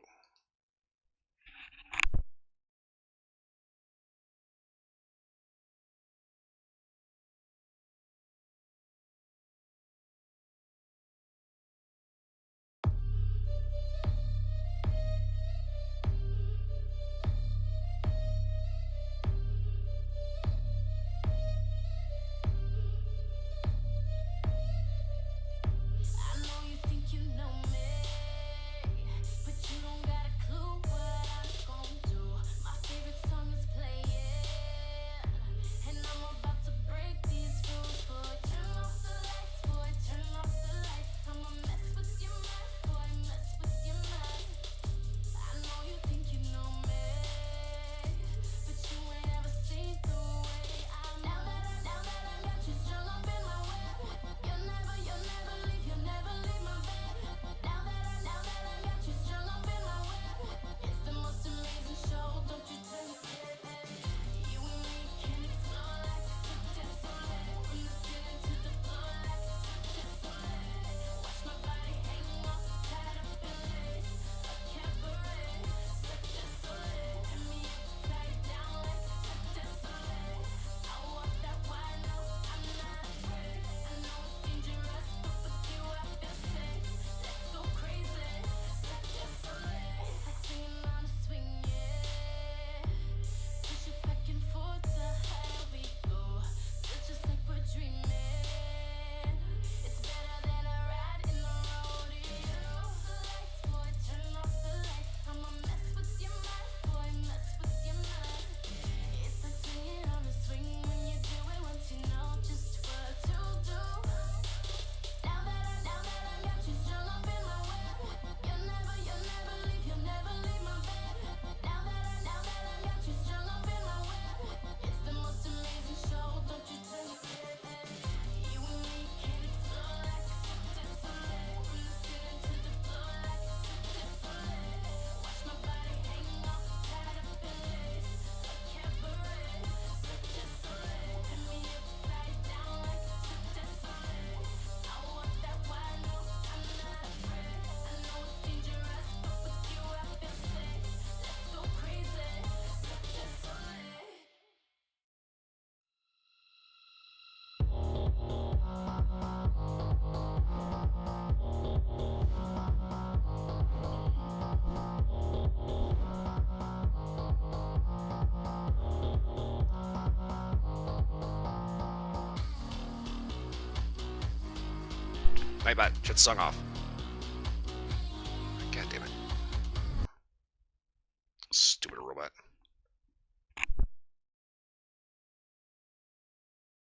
My bad. Shut the song off.